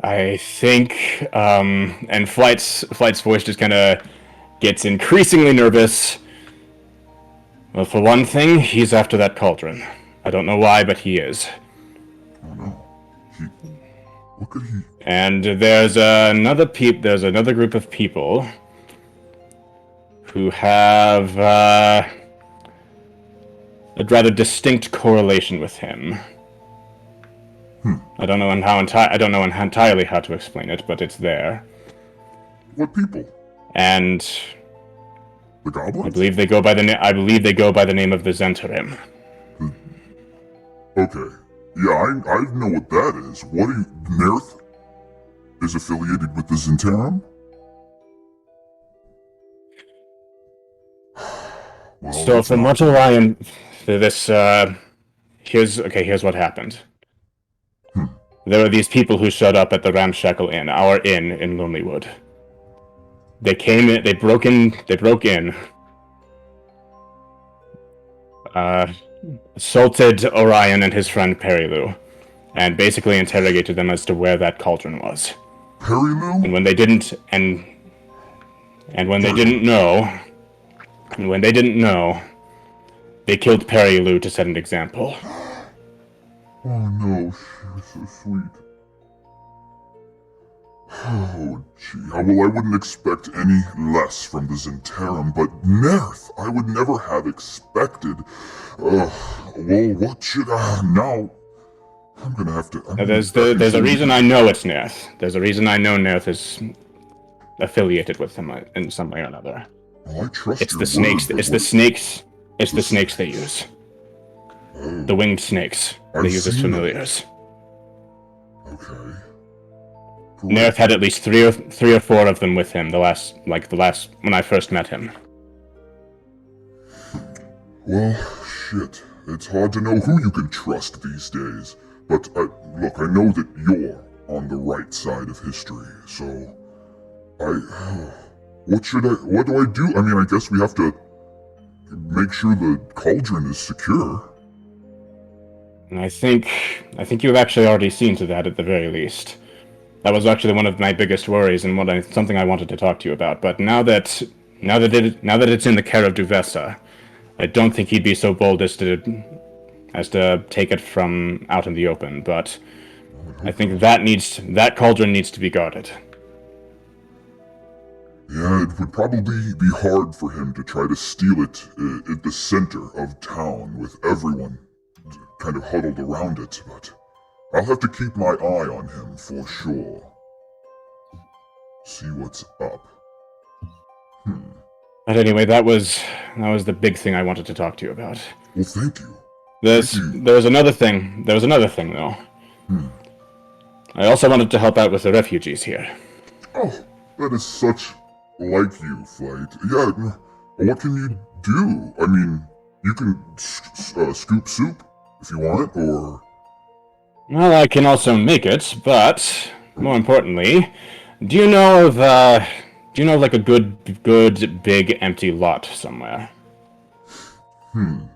I think, and Flight's voice just kind of gets increasingly nervous. Well, for one thing, he's after that cauldron. I don't know why, but he is. Oh no. What could he... And there's another group of people who have a rather distinct correlation with him. I don't know entirely how to explain it, but it's there. What people? And The goblins? I believe they go by the name of the Zentarim. Okay. Yeah, I know what that is. Nerth is affiliated with the Zentarum? Well, So it's from not- what Orion, here's what happened. There were these people who showed up at the Ramshackle Inn, our inn in Lonelywood. They came in, they broke in, assaulted Orion and his friend Perilu, and basically interrogated them as to where that cauldron was. Perilu? And when they didn't know, they killed Perilu to set an example. Oh no, she was so sweet. Oh gee, well I wouldn't expect any less from the Zentarum, but Nerth, I would never have expected. Well, what should I now? I'm gonna have to. Now, there's a reason I know it's Nerth. There's a reason I know Nerth is affiliated with him in some way or another. Well, I trust It's your the snakes. word, It's but the snakes. It's the snakes they use. The winged snakes. They I've use as seen them. familiars. Okay. Nerth had at least three or four of them with him. The last when I first met him. Well, shit. It's hard to know who you can trust these days. But look, I know that you're on the right side of history, so what do I do? I mean, I guess we have to make sure the cauldron is secure. And I think you've actually already seen to that at the very least. That was actually one of my biggest worries and something I wanted to talk to you about. But now that it's in the care of Duvessa, I don't think he'd be so bold as to take it from out in the open. But I think that cauldron needs to be guarded. Yeah, it would probably be hard for him to try to steal it at the center of town with everyone kind of huddled around it, but I'll have to keep my eye on him for sure. See what's up. But anyway, that was the big thing I wanted to talk to you about. Well, thank you. There was another thing. There was another thing, though. I also wanted to help out with the refugees here. Oh, that is such like you, Flight. Yeah, what can you do? I mean, you can scoop soup if you want, or... Well, I can also make it, but more importantly, do you know of like a good big empty lot somewhere? I mean,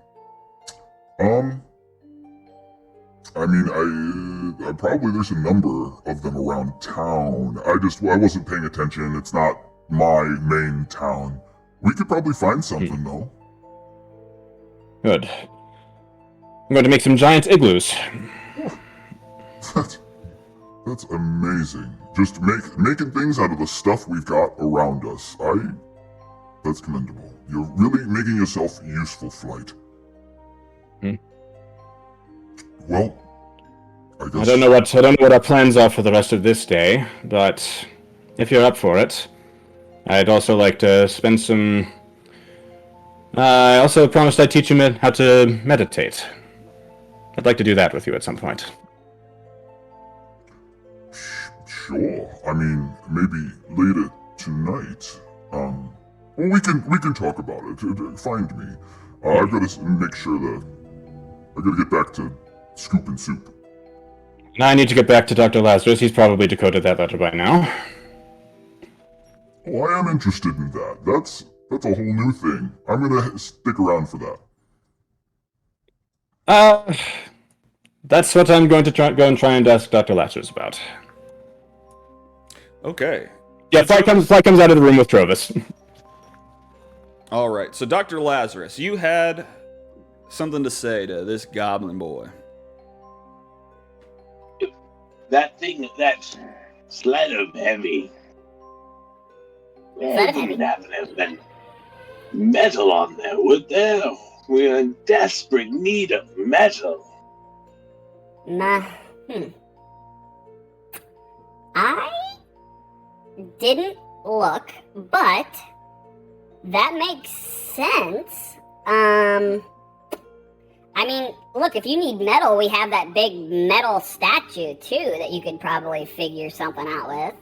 I probably there's a number of them around town. I wasn't paying attention. It's not my main town. We could probably find something though. Good. I'm going to make some giant igloos. That's amazing. Just making things out of the stuff we've got around us. That's commendable. You're really making yourself useful, Flight. Well, I guess... I don't know what our plans are for the rest of this day, but if you're up for it, I'd also like to spend some... I also promised I'd teach you how to meditate. I'd like to do that with you at some point. Sure. I mean, maybe later tonight. Well, we can talk about it. Find me. I've got to make sure that I got to get back to scooping soup. Now I need to get back to Dr. Lazarus. He's probably decoded that letter by now. Oh, I am interested in that. That's a whole new thing. I'm gonna stick around for that. That's what I'm going to go and try and ask Dr. Lazarus about. Okay. Yeah, Flight comes out of the room with Trovis. All right. So, Dr. Lazarus, you had something to say to this goblin boy. That thing, that sled of heavy. There didn't have been metal on there, would there? We're in desperate need of metal. Nah. I didn't look, but that makes sense. I mean, look, if you need metal, we have that big metal statue, too, that you could probably figure something out with.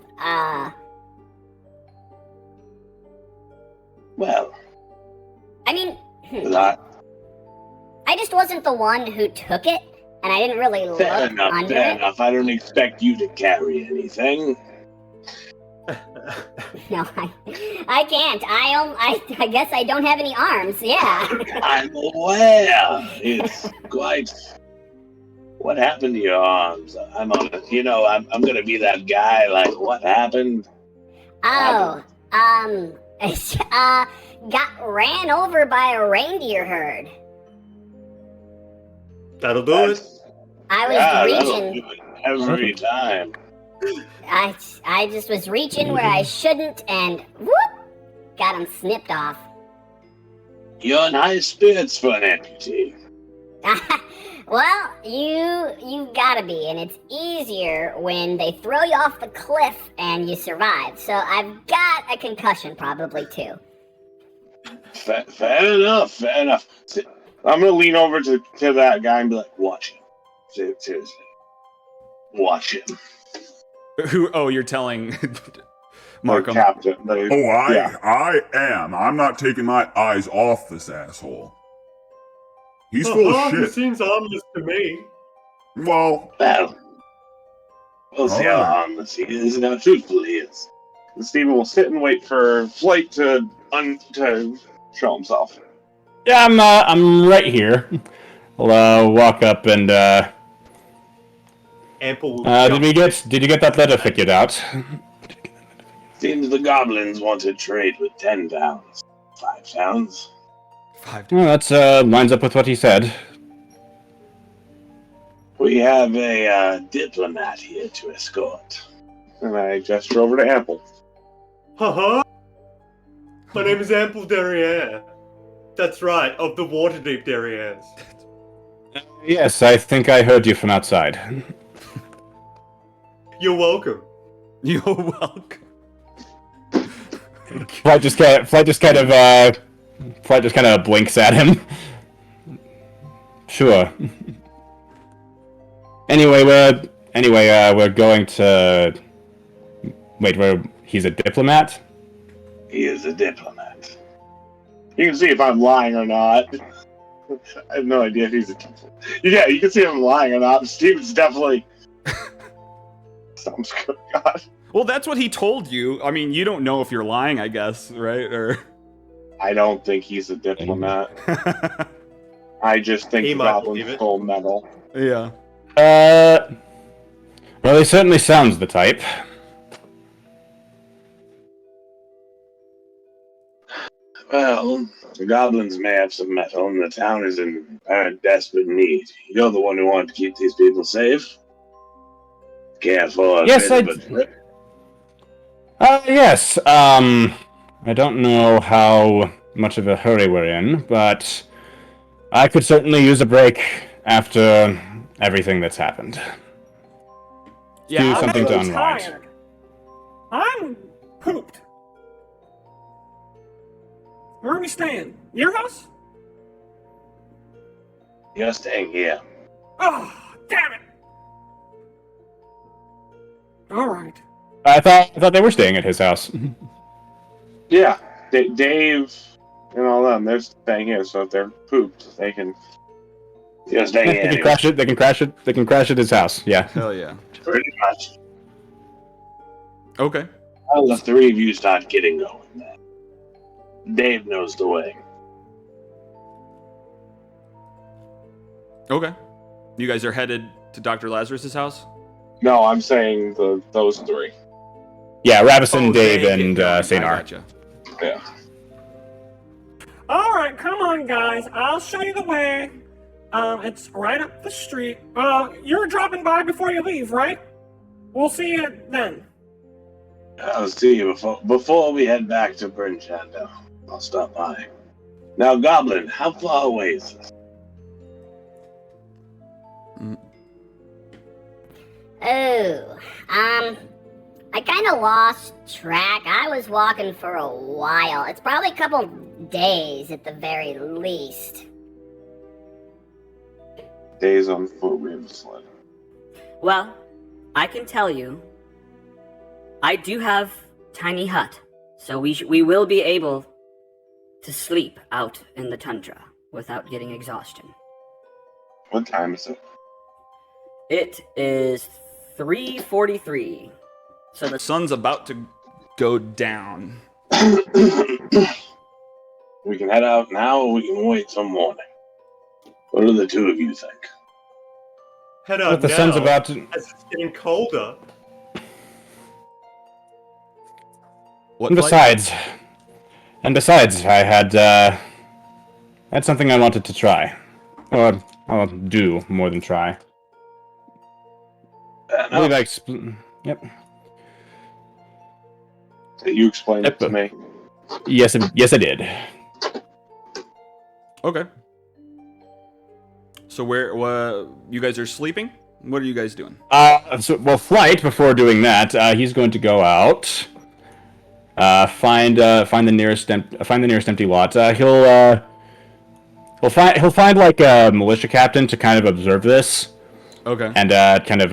Well, I mean, I I just wasn't the one who took it, and I didn't really look fair under it. enough. I don't expect you to carry anything. No, I can't. I guess I don't have any arms. Yeah. I'm aware. It's quite. What happened to your arms? I'm gonna be that guy. Like, what happened? Oh, got ran over by a reindeer herd. That'll do it. I was that'll reaching. do it every time. I just was reaching where I shouldn't, and whoop, got him snipped off. You're in high spirits for an amputee. Well, you've gotta be, and it's easier when they throw you off the cliff and you survive. So I've got a concussion probably too. Fair enough. I'm gonna lean over to that guy and be like, watch him. Seriously. Watch him. Who? Oh, you're telling Markham. Captain. I am. I'm not taking my eyes off this asshole. He's full of He shit. seems harmless to me. Well, Well, we'll see how Alright. harmless he is and how truthful he is. And Stephen will sit and wait for Flight to show himself. Yeah, I'm right here. I'll walk up and Ample will did you get that letter figured out? Seems the goblins want to trade with 10 pounds. 5 pounds? 5 Well, that's lines up with what he said. We have a diplomat here to escort. And I gesture over to Ample. Haha! My name is Ample Derriere. That's right, of the Waterdeep Derrieres. Yes, I think I heard you from outside. You're welcome. You're welcome. Flight just kind of blinks at him. Sure. Anyway, we're going to. Wait, he's a diplomat? He is a diplomat. You can see if I'm lying or not. I have no idea if he's a diplomat. Yeah, you can see if I'm lying or not. Steven's definitely. Sounds good, God. Well, that's what he told you. I mean, you don't know if you're lying, I guess, right? Or I don't think he's a diplomat. I just think He the might goblins believe it. stole metal. yeah. Well, he certainly sounds the type. Well, the goblins may have some metal, and the town is in apparent desperate need. You're the one who wanted to keep these people safe. Care for a Yes, bit of a trip. Yes. I don't know how much of a hurry we're in, but I could certainly use a break after everything that's happened. Yeah, Do something to I'm unwind. tired. I'm pooped. Where are we staying? Your house? You're staying here. Oh, damn it! All right. I thought they were staying at his house. Yeah, Dave and all them, they're staying here, so if they're pooped, they can. You're staying They here. can Anyway. crash it. They can crash it. They can crash at his house. Yeah. hell yeah. Pretty much. Okay. Well, the three of you start getting going then. Dave knows the way. Okay. You guys are headed to Dr. Lazarus's house? No, I'm saying those three. Yeah. Ravison, Oh, Dave, Dave, and yeah, I Sanar. gotcha. Yeah. All right, come on, guys. I'll show you the way. It's right up the street. You're dropping by before you leave, right? We'll see you then. I'll see you before we head back to Burnchando. I'll stop by. Now, Goblin, how far away is this? Oh, I kind of lost track. I was walking for a while. It's probably a couple days at the very least. Days on foot, we have sled. Well, I can tell you, I do have tiny hut, so we will be able to sleep out in the tundra without getting exhaustion. What time is it? It is 3:43. So The the sun's about to go down. We can head out now, or we can wait till morning. What do the two of you think? Head out But the now, sun's about to. as it's getting colder. What And flight? besides, I had something I wanted to try, or I'll do more than try. I believe I Yep. You explained it to me. Yes, I did. Okay. So where you guys are sleeping? What are you guys doing? Flight. Before doing that, he's going to go out, find the nearest empty lot. He'll find like a militia captain to kind of observe this Okay. and kind of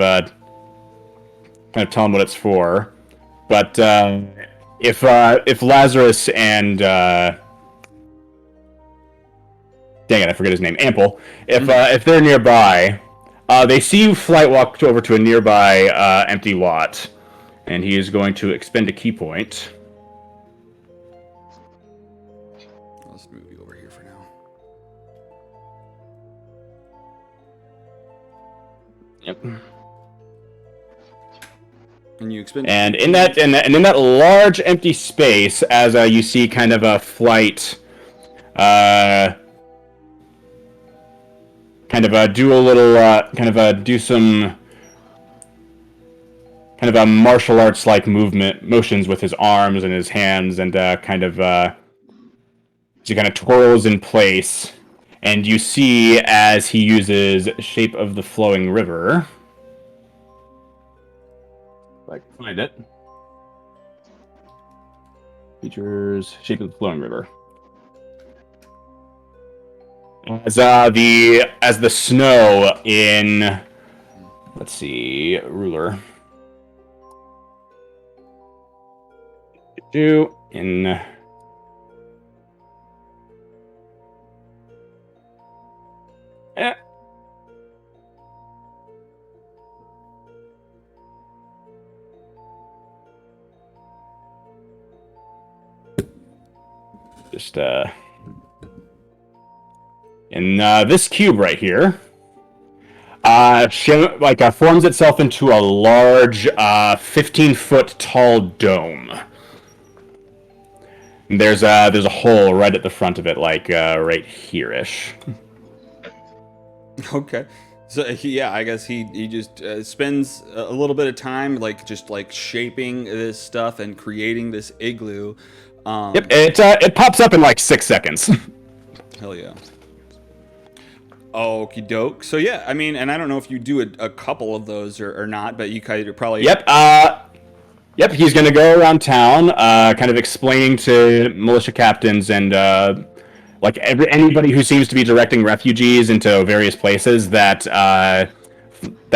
tell him what it's for. But if Lazarus and dang it, I forget his name, Ample. If they're nearby, They see Flight walk over to a nearby empty lot, and he is going to expend a key point. Let's move you over here for now. Yep. And you expend. And in that large empty space, as you see, kind of a Flight, do a little, do some kind of a martial arts like motions with his arms and his hands, and he kind of twirls in place, and you see as he uses Shape of the Flowing River. If I can find it. Features Shape of the Flowing River. As the snow in, let's see, ruler. In just in this cube right here, forms itself into a large 15-foot tall dome. And there's a hole right at the front of it, right here-ish. Okay. So I guess he just spends a little bit of time just shaping this stuff and creating this igloo. Yep, it pops up in 6 seconds. Hell yeah. Okie doke. So yeah, I mean, and I don't know if you do a couple of those or not, but you kind of probably. Yep, he's going to go around town, kind of explaining to militia captains and anybody who seems to be directing refugees into various places that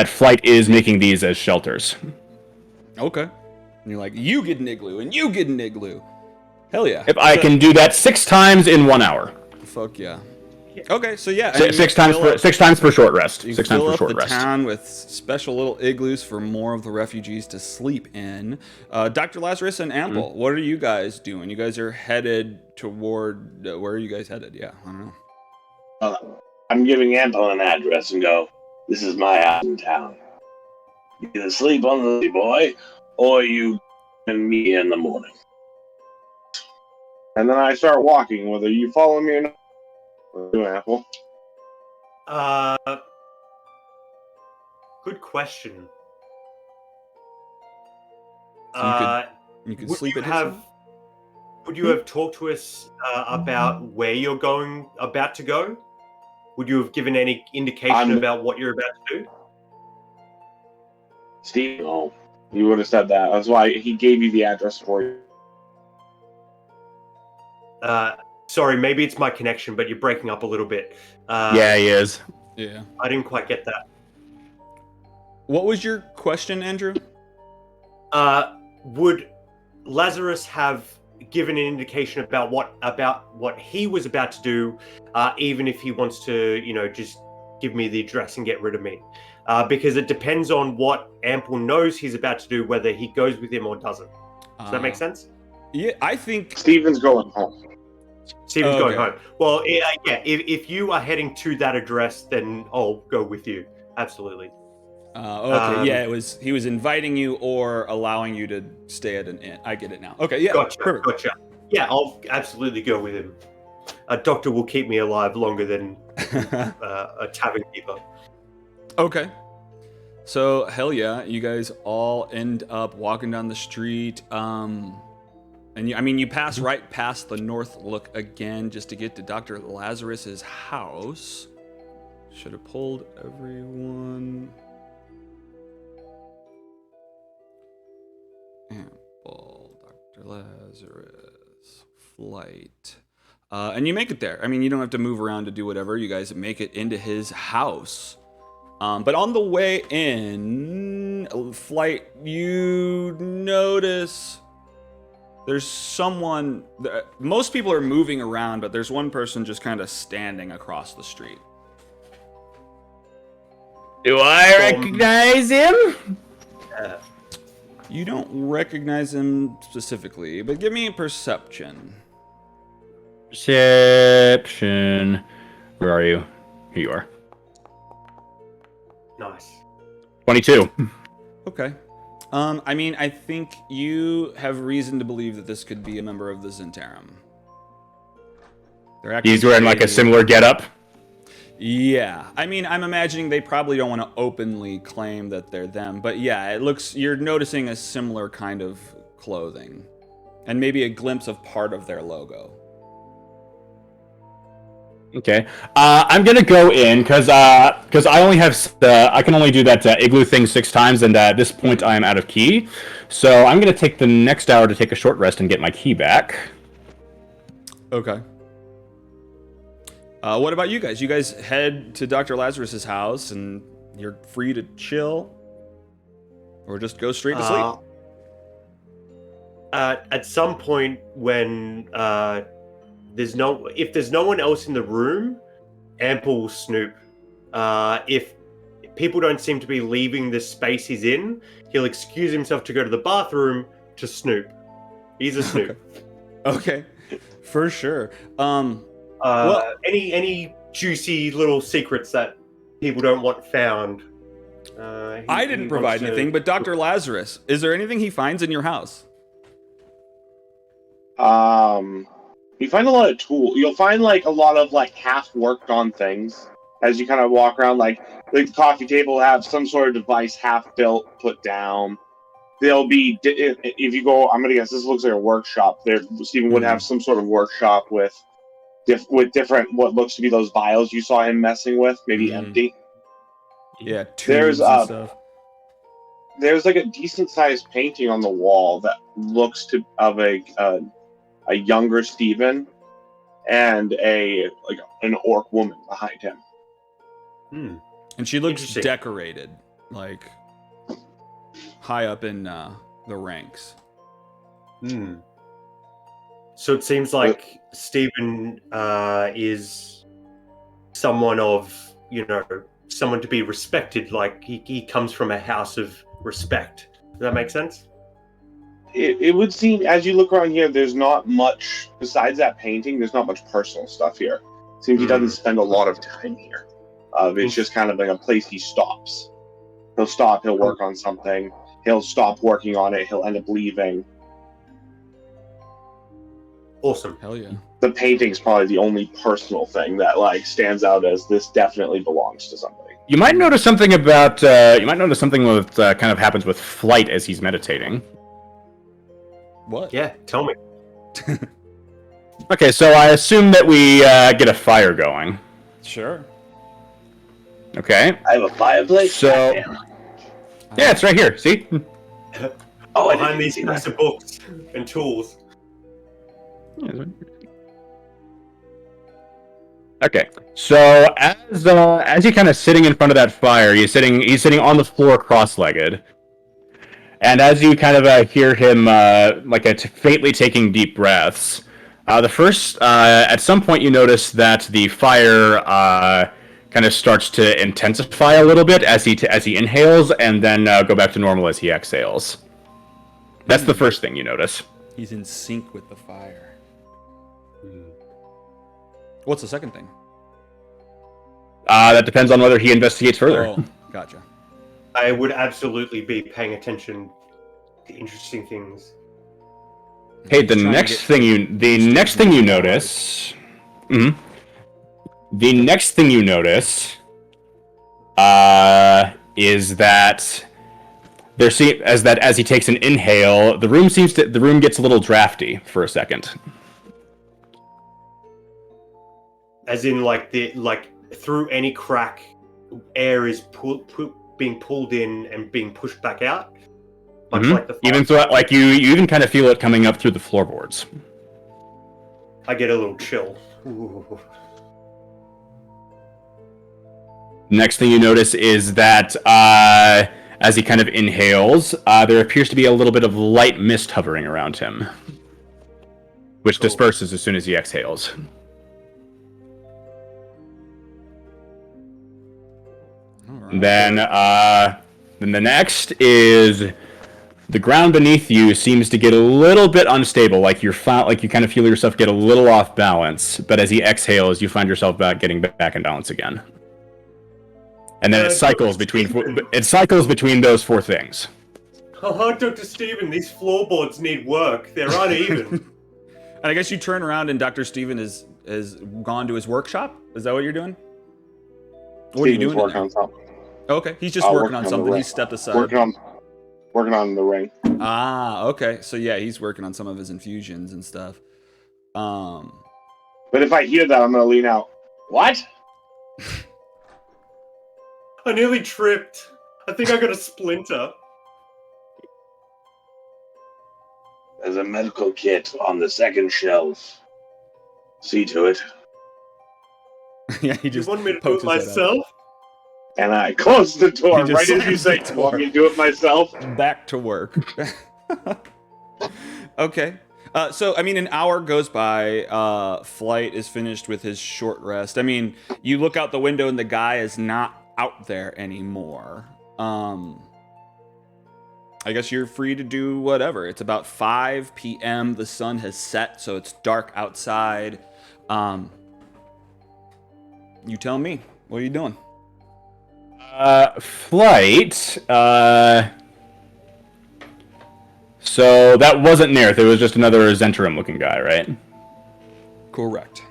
Flight is making these as shelters. Okay. And you're like, you get an igloo, and you get an igloo. Hell yeah. If I can do that 6 times in 1 hour. Fuck yeah. Okay, so yeah, six times for short rest. You 6 times fill for up short the rest. town with special little igloos for more of the refugees to sleep in. Dr. Lazarus and Ample, what are you guys doing? You guys are headed toward where are you guys headed? Yeah, I don't know. I'm giving Ample an address and go, this is my house in town. You either sleep on the boy, or you can meet me in the morning. And then I start walking, whether you follow me or not. Apple. Good question. You could sleep at his house? Would you have talked to us about where you're about to go? Would you have given any indication about what you're about to do? Steve, no. You would have said that. That's why he gave you the address for you. Sorry, maybe it's my connection, but you're breaking up a little bit. Yeah, he is. Yeah. I didn't quite get that. What was your question, Andrew? Would Lazarus have given an indication about what he was about to do, even if he wants to, just give me the address and get rid of me? Because it depends on what Ample knows he's about to do, whether he goes with him or doesn't. Does that make sense? Yeah, I think Steven's going home. Steven's going home. Well, yeah. If you are heading to that address, then I'll go with you. Absolutely. Okay. Yeah, he was inviting you or allowing you to stay at an inn. I get it now. Okay. Yeah. Gotcha. Yeah, I'll absolutely go with him. A doctor will keep me alive longer than a tavern keeper. Okay. So hell yeah, you guys all end up walking down the street. And you pass right past the North Look again just to get to Dr. Lazarus's house. Should have pulled everyone. Ample, Dr. Lazarus, Flight. And you make it there. You don't have to move around to do whatever. You guys make it into his house. But on the way in, Flight, you notice there's someone. Most people are moving around, but there's one person just kind of standing across the street. Do I recognize him? You don't recognize him specifically, but give me a perception. Perception. Where are you? Here you are. Nice. 22. Okay. I mean, I think you have reason to believe that this could be a member of the Zentarum. He's wearing like a similar getup. Yeah. I mean, I'm imagining they probably don't want to openly claim that they're them, but yeah, you're noticing a similar kind of clothing. And maybe a glimpse of part of their logo. Okay. I'm gonna go in because I only have I can only do that igloo thing 6 times, and at this point I am out of key. So I'm gonna take the next hour to take a short rest and get my key back. Okay. What about you guys? You guys head to Dr. Lazarus's house, and you're free to chill, or just go straight to sleep. At some point, when if there's no one else in the room, Ample will snoop. If people don't seem to be leaving the space he's in, he'll excuse himself to go to the bathroom to snoop. He's a snoop. Okay, for sure. Any juicy little secrets that people don't want found? I didn't provide anything, but Dr. Lazarus, is there anything he finds in your house? You find a lot of tools. You'll find like a lot of like half worked on things as you kind of walk around. Like the coffee table will have some sort of device half built, put down. There'll be, if you go, I'm gonna guess this looks like a workshop. There, Stephen would have some sort of workshop with different what looks to be those vials you saw him messing with, maybe empty. Yeah, tubes and stuff. There's like a decent sized painting on the wall that looks to of a younger Stephen and an orc woman behind him. And she looks decorated, like high up in the ranks. So it seems like Stephen is someone of, someone to be respected. Like he comes from a house of respect. Does that make sense? It would seem, as you look around here, there's not much, besides that painting, there's not much personal stuff here. It seems he doesn't spend a lot of time here. It's just kind of like a place he stops. He'll stop, he'll work on something, he'll stop working on it, he'll end up leaving. Awesome. Hell yeah. The painting's probably the only personal thing that stands out as this definitely belongs to somebody. You might notice something about, with kind of happens with Flight as he's meditating. What? Yeah, tell me. Okay, so I assume that we get a fire going. Sure. Okay. I have a fireplace. So, yeah, it's right here. See? Behind these kinds of books and tools. Okay, so as you're kind of sitting in front of that fire, he's sitting on the floor cross-legged. And as you kind of hear him faintly taking deep breaths, at some point you notice that the fire kind of starts to intensify a little bit as he inhales, and then go back to normal as he exhales. That's the first thing you notice. He's in sync with the fire. What's the second thing? That depends on whether he investigates further. Oh, gotcha. I would absolutely be paying attention to interesting things. Hey, the next thing you notice is that as he takes an inhale, the room gets a little drafty for a second. As in, through any crack, air is being pulled in and being pushed back out. Much like the fire. Even through, you even kind of feel it coming up through the floorboards. I get a little chill. Ooh. Next thing you notice is that as he kind of inhales, there appears to be a little bit of light mist hovering around him, which disperses as soon as he exhales. All Alright. Then the next is the ground beneath you seems to get a little bit unstable, like you kind of feel yourself get a little off balance. But as he exhales, you find yourself getting back in balance again. And then it cycles between those four things. Oh, Dr. Stephen, these floorboards need work. They're uneven. And I guess you turn around and Dr. Stephen is gone to his workshop. Is that what you're doing? What are you doing? Working on something. Okay, he's just working on something. He stepped aside. Working on the ring. Ah, okay. So yeah, he's working on some of his infusions and stuff. But if I hear that, I'm gonna lean out. What? I nearly tripped. I think I got a splinter. There's a medical kit on the second shelf. See to it. Yeah, he just You want me to do pokes it his head myself? And I close the door He just right as you say, slams the want me to do it myself? out. Back to work. Okay. So, I mean, an hour goes by. Flight is finished with his short rest. I mean, you look out the window and the guy is not out there anymore. I guess you're free to do whatever. It's about 5 p.m. The sun has set, so it's dark outside. You tell me. What are you doing? Flight. So that wasn't Nerth. It was just another Zentrum-looking guy, right? Correct.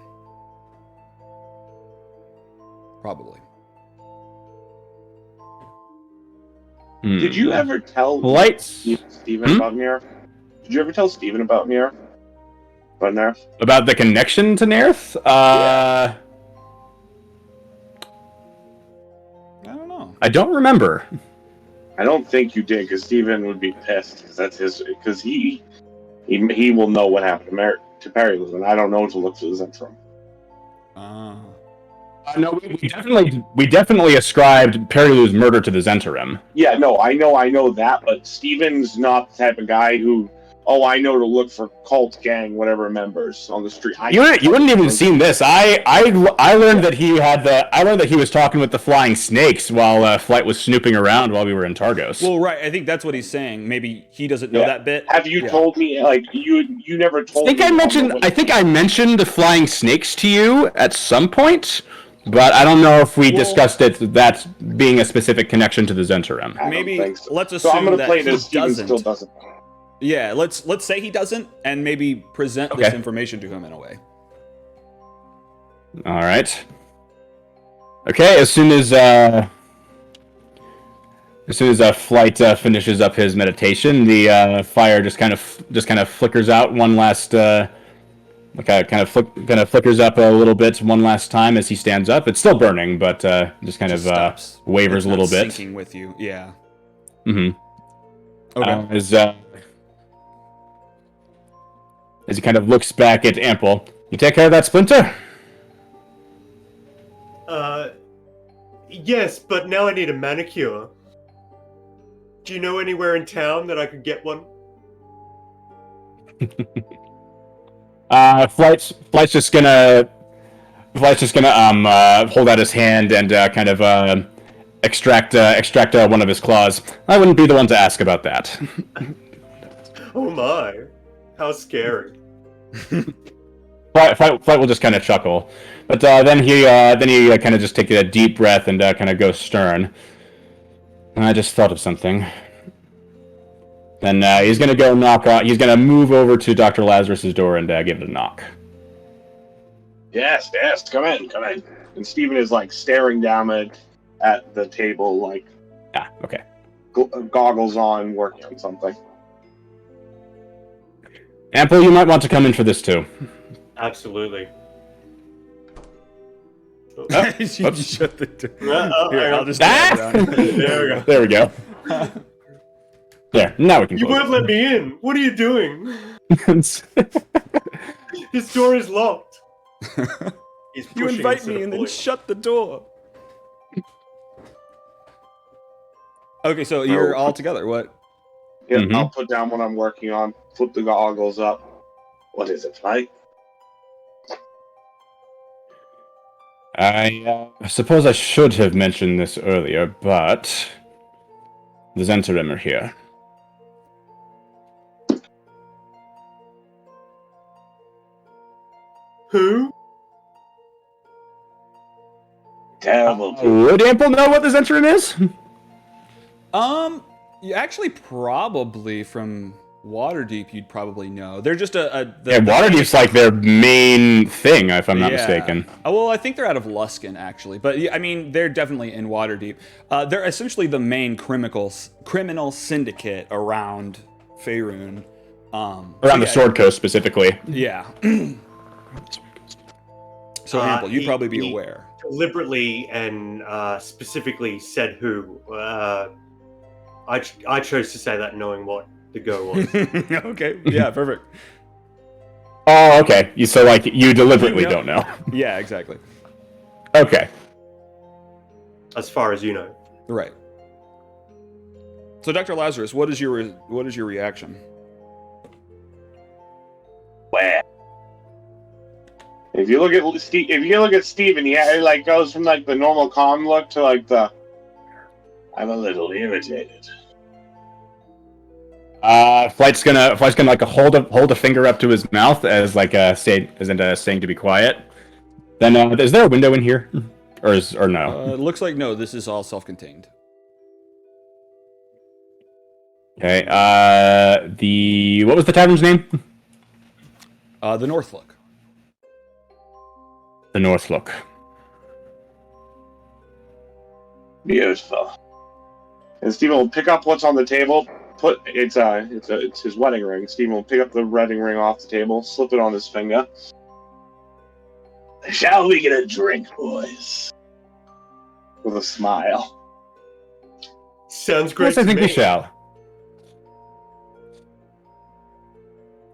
Probably. Did you ever tell Steven about Nerf? Did you ever tell Steven about Nerf? About Nerf? About the connection to Nerth? I don't know. I don't remember. I don't think you did, because Steven would be pissed, because that's his. Because he will know what happened to Perry, and I don't know to look for the Zentrum. No, we definitely ascribed Perilou's murder to the Zentrum. Yeah, no, I know that, but Steven's not the type of guy who, I know to look for cult gang, whatever members on the street. You wouldn't even seen this. I learned that he was talking with the flying snakes while Flight was snooping around while we were in Targos. Well, right. I think that's what he's saying. Maybe he doesn't know that bit. Have you told me, like, you never told me? I think I mentioned the flying snakes to you at some point. But I don't know if we discussed that being a specific connection to the Zentrum. Maybe so. Let's assume I'm gonna that play he this. Steven doesn't. still doesn't. Yeah, let's say he doesn't, and maybe present this information to him in a way. All right. Okay. As soon as Flight finishes up his meditation, the fire just kind of flickers out one last. Kind of flickers up a little bit one last time as he stands up. It's still burning, but just kind of wavers a little bit. Syncing with you, yeah. Mm-hmm. Okay. As he kind of looks back at Ample, you take care of that splinter? Yes, but now I need a manicure. Do you know anywhere in town that I could get one? Flight's just gonna hold out his hand and kind of extract one of his claws. I wouldn't be the one to ask about that. Oh my, how scary! Flight will just kind of chuckle, but then he kind of just take a deep breath and kind of go stern. I just thought of something. Then he's gonna go knock on. He's gonna move over to Dr. Lazarus's door and give it a knock. Yes, come in. And Steven is like staring down at the table, like okay. Goggles on, working on something. Ample, you might want to come in for this too. Absolutely. You shut the door. Here, I'll just There we go. There, now we can. You won't let me in. What are you doing? His door is locked. You invite me and then shut the door. Okay, so you're all together. What? Yeah, Mm-hmm. I'll put down what I'm working on. Flip the goggles up. What is it, right? I suppose I should have mentioned this earlier, but the Zentarim are here. Who? Terrible people. Would Ample know what the Zentarim is? You actually probably from Waterdeep, you'd probably know. They're just Waterdeep's like their main thing, if I'm not mistaken. Well, I think they're out of Luskan, actually. But, I mean, they're definitely in Waterdeep. They're essentially the main criminal syndicate around Faerun. Around the Sword Coast, specifically. Yeah. So, Ample, you'd probably be aware. Deliberately and specifically said who. I chose to say that knowing what the go was. Okay, yeah, perfect. Oh, okay. So, like, you deliberately don't know. Yeah, exactly. Okay. As far as you know. Right. So, Dr. Lazarus, what is your reaction? Where? If you look at Steven, he like goes from like the normal calm look to like the I'm a little irritated. Flight's gonna like hold a finger up to his mouth as like saying to be quiet. Then is there a window in here, or no? It looks like no. This is all self-contained. Okay. What was the tavern's name? The Northlook. The Northlook. Beautiful. And Steven will pick up what's on the table. It's his wedding ring. Steven will pick up the wedding ring off the table, slip it on his finger. Shall we get a drink, boys? With a smile. Sounds great. Yes, I think we shall.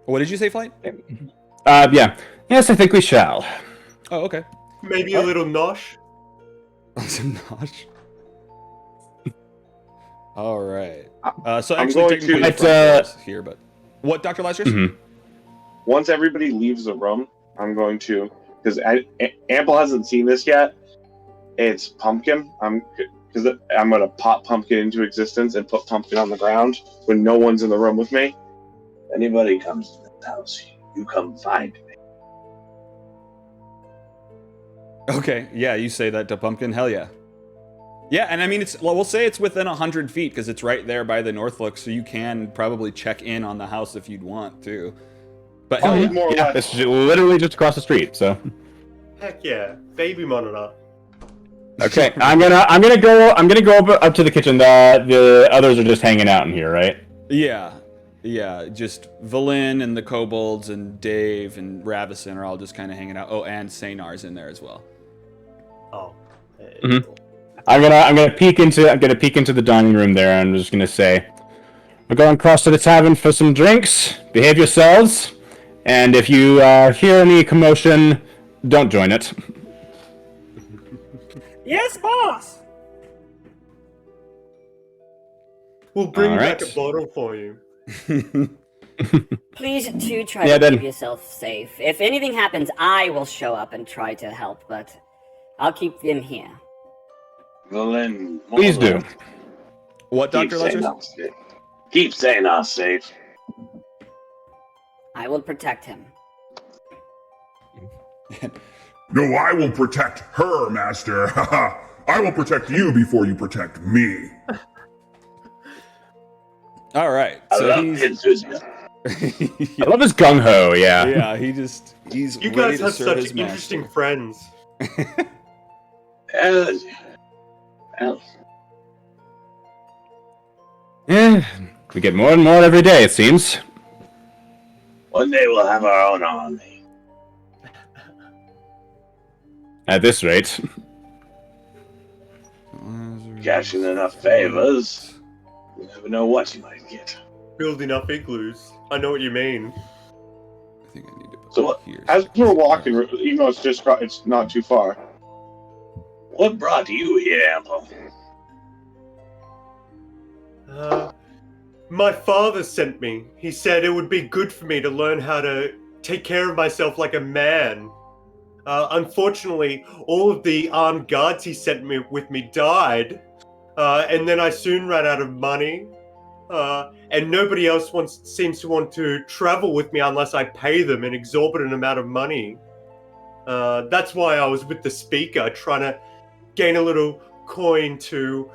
What did you say, Flight? Yeah. Yes, I think we shall. Oh, okay. Maybe a little nosh. Some nosh. All right. So I'm actually, going technically, here, but what, Dr. Lazarus? Mm-hmm. Once everybody leaves the room, I'm going to, because Ample hasn't seen this yet. It's Pumpkin. I'm going to pop Pumpkin into existence and put Pumpkin on the ground when no one's in the room with me. Anybody comes to this house, you come find me. Okay, yeah, you say that to Pumpkin. Hell yeah. Yeah, and I mean, we'll say it's within 100 feet because it's right there by the Northlook, so you can probably check in on the house if you'd want to. But hell yeah. More or less. It's literally just across the street. So. Heck yeah, baby monitor. Okay, I'm gonna go up to the kitchen. The others are just hanging out in here, right? Yeah, just Valin and the kobolds and Dave and Ravison are all just kind of hanging out. Oh, and Saynar's in there as well. Oh. Mm-hmm. I'm gonna peek into the dining room there. And I'm just gonna say, we're going across to the tavern for some drinks. Behave yourselves, and if you hear any commotion, don't join it. Yes, boss. We'll bring All back right. a bottle for you. Please do try to keep yourself safe. If anything happens, I will show up and try to help, but I'll keep them here. Valin, Please do. What, Dr. Lazarus? Keep saying us safe. I will protect him. No, I will protect her, Master. I will protect you before you protect me. All right. I So love he's. enthusiasm. I love his gung ho. Yeah. Yeah, he's You ready guys to have serve such his master. interesting friends. Well, Yeah. We get more and more every day, it seems. one day we'll have our own army. At this rate. Cashing enough favors, you never know what you might get. Building up igloos. I know what you mean. I think I need to put So it here. as we're walking, even though it's not too far, what brought you here, Ample? My father sent me. He said it would be good for me to learn how to take care of myself like a man. Unfortunately, all of the armed guards he sent me with me died, and then I soon ran out of money. And nobody else seems to want to travel with me unless I pay them an exorbitant amount of money. That's why I was with the speaker, trying to gain a little coin to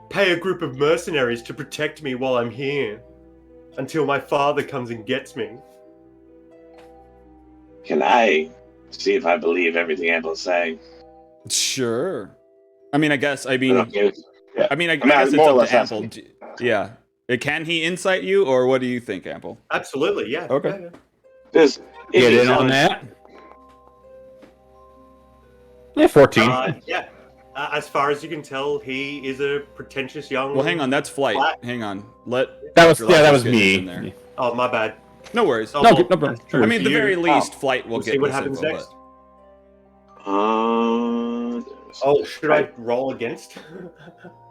pay a group of mercenaries to protect me while I'm here, until my father comes and gets me. Can I see if I believe everything Amble's saying? Sure. I mean, I guess. I Yeah. guess it's more or up less to Ample. asking. Yeah. Can he insight you, or what do you think, Ample? Absolutely, yeah. Okay. Yeah. This Get in on that. Yeah, 14. Yeah. As far as you can tell, he is a pretentious young. Well, hang on. That's flight. Flat. Hang on. That was get me. in there. Oh, my bad. No worries. Oh, No, well, no problem. that's true I mean, at for the you. very least, flight will We'll get see what this happens info, next. Oh, Should I roll against?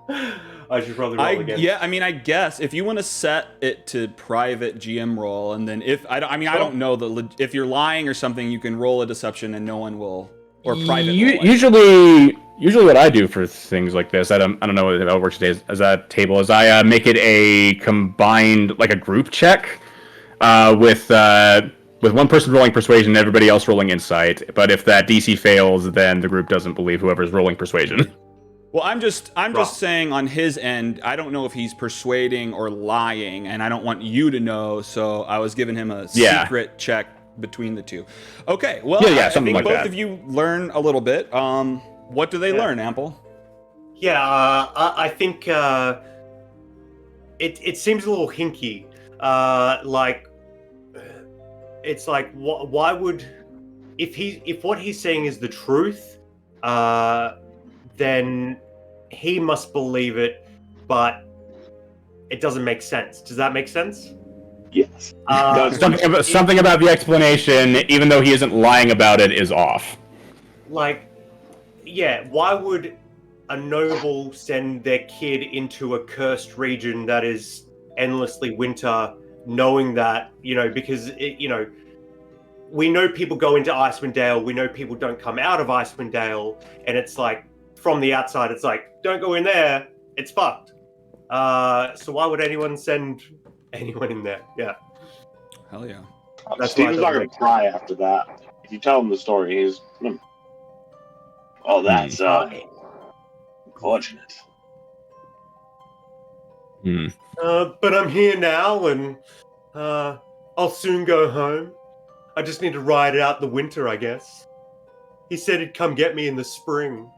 I should probably roll against. Yeah, I mean, I guess if you want to set it to private GM roll, and then if I don't know if you're lying or something, you can roll a deception and no one will, or private. Usually what I do for things like this, I don't know how it works today as a table, is I make it a combined, like a group check, with one person rolling persuasion and everybody else rolling insight. But if that DC fails, then the group doesn't believe whoever's rolling persuasion. Well, I'm just saying on his end, I don't know if he's persuading or lying, and I don't want you to know, so I was giving him a secret check between the two. Okay, well, I think like both that. of you learn a little bit. What do they learn, Ample? Yeah, I think it seems a little hinky. It's like, why would, if what he's saying is the truth, then he must believe it, but it doesn't make sense. Does that make sense? yes. Something about the explanation, even though he isn't lying about it, is off. Like, yeah, why would a noble send their kid into a cursed region that is endlessly winter, knowing that, because, we know people go into Icewind Dale, we know people don't come out of Icewind Dale, and it's like, from the outside, it's like, don't go in there, it's fucked. So why would anyone send anyone in there? Yeah. Hell yeah. Steven's not going to cry after that. If you tell him the story, he's... Oh, that's unfortunate. But I'm here now, and I'll soon go home. I just need to ride out the winter, I guess. He said he'd come get me in the spring.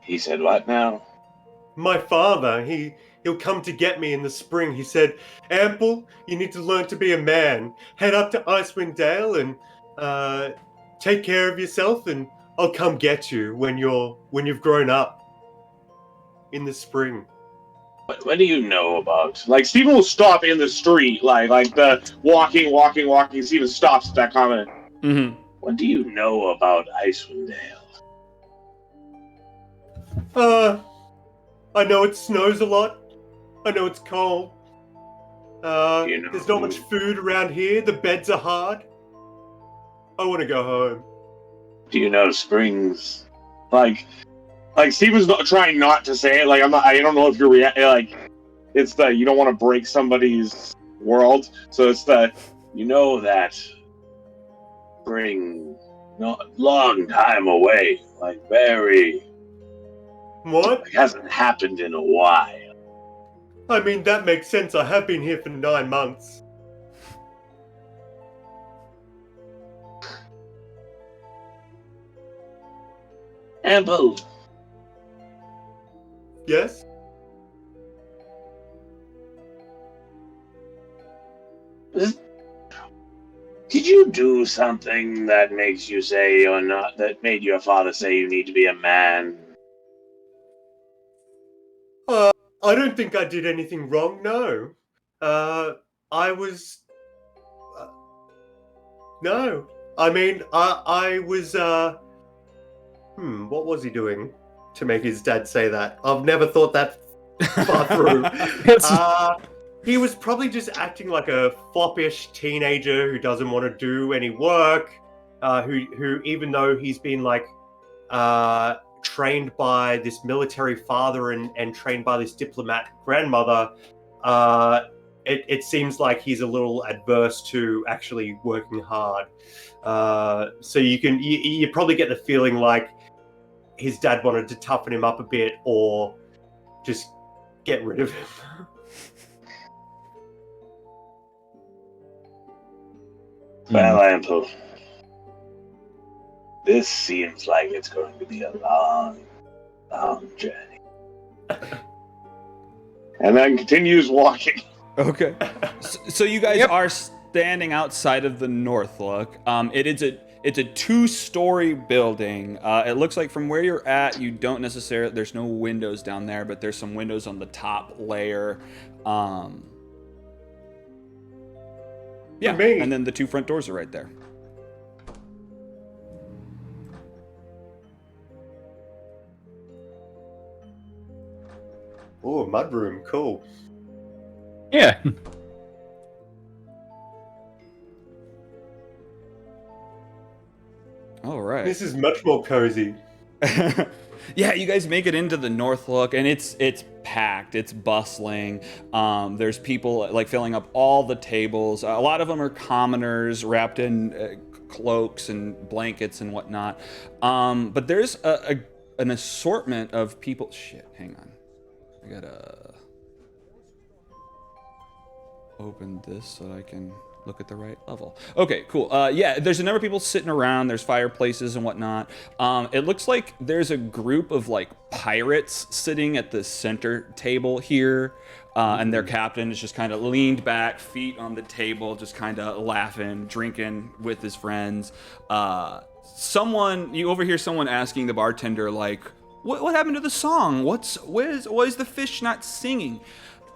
He said what now? My father, he'll come to get me in the spring. He said, Ample, you need to learn to be a man. Head up to Icewind Dale and take care of yourself, and I'll come get you when you've grown up in the spring. What do you know about? Like, Steven will stop in the street, like the walking. Steven stops at that comment. Mm-hmm. What do you know about Icewind Dale? I know it snows a lot. I know it's cold. There's not much food around here. The beds are hard. I want to go home. Do you know springs? Like Steven's not trying not to say it. Like, I don't know if you're it's the, you don't want to break somebody's world. So it's the, that spring, not long time away. Like, very... What? It hasn't happened in a while. I mean, that makes sense. I have been here for 9 months. Amble. Yes? Did you do something that makes you say you're not, that made your father say you need to be a man? I don't think I did anything wrong, no. I was... no. I mean, I was, what was he doing to make his dad say that? I've never thought that far through. He was probably just acting like a foppish teenager who doesn't want to do any work. who even though he's been like trained by this military father and trained by this diplomat grandmother, it seems like he's a little adverse to actually working hard. So you probably get the feeling like his dad wanted to toughen him up a bit or just get rid of him. Well, Ample, this seems like it's going to be a long, long journey. And then continues walking. Okay. So you guys are standing outside of the Northlook. It's a 2-story building. It looks like from where you're at, you don't necessarily. There's no windows down there, but there's some windows on the top layer. Yeah, and then the 2 front doors are right there. Oh, mudroom, cool. Yeah. All right. This is much more cozy. Yeah, you guys make it into the Northlook, and it's packed. It's bustling. There's people like filling up all the tables. A lot of them are commoners wrapped in cloaks and blankets and whatnot. But there's an assortment of people. Shit, hang on. I gotta open this so that I can look at the right level. Okay, cool. Yeah, there's a number of people sitting around. There's fireplaces and whatnot. It looks like there's a group of like pirates sitting at the center table here. And their captain is just kind of leaned back, feet on the table, just kind of laughing, drinking with his friends. You overhear someone asking the bartender, like, what happened to the song? Why is the fish not singing?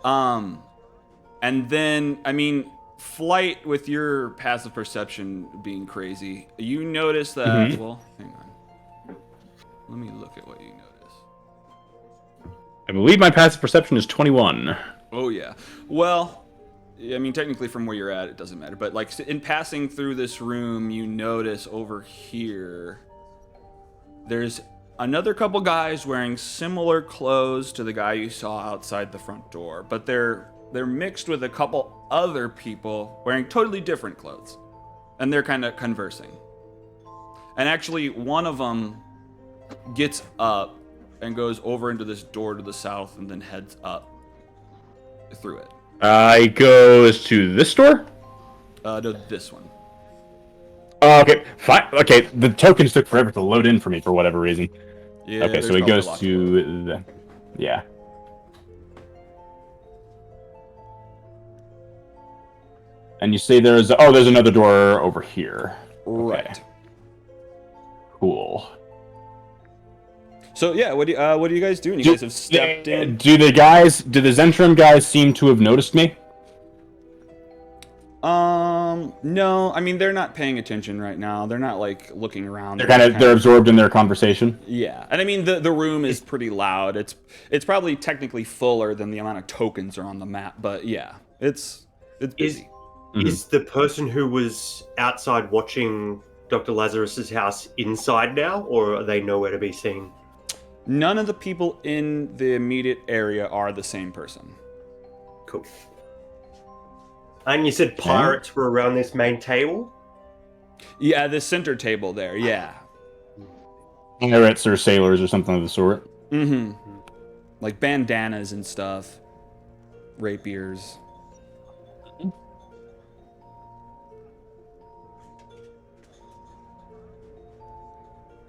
And then, I mean, Flight, with your passive perception being crazy, you notice that, well, hang on. Let me look at what you notice. I believe my passive perception is 21. Oh, yeah. Well, I mean, technically from where you're at, it doesn't matter. But, like, in passing through this room, you notice over here, there's another couple guys wearing similar clothes to the guy you saw outside the front door. But they're mixed with a couple other people wearing totally different clothes. And they're kind of conversing. And actually, one of them gets up and goes over into this door to the south and then heads up through it. It goes to this door? No, this one. Oh, okay. Fine. Okay, the tokens took forever to load in for me for whatever reason. Yeah, okay, so it goes to the... Yeah. And you say there's another door over here. Right. Okay. Cool. So yeah, what are you guys doing? You guys have stepped in. Do the Zentrum guys seem to have noticed me? No. I mean, they're not paying attention right now. They're not like looking around. They're absorbed in their conversation. Yeah, and I mean the room is pretty loud. It's probably technically fuller than the amount of tokens are on the map, but yeah, it's busy. Is the person who was outside watching Dr. Lazarus's house inside now, or are they nowhere to be seen? None of the people in the immediate area are the same person. Cool. And you said pirates were around this main table? Yeah, the center table there, yeah. Pirates or sailors or something of the sort. Mm-hmm. Like bandanas and stuff. Rapiers.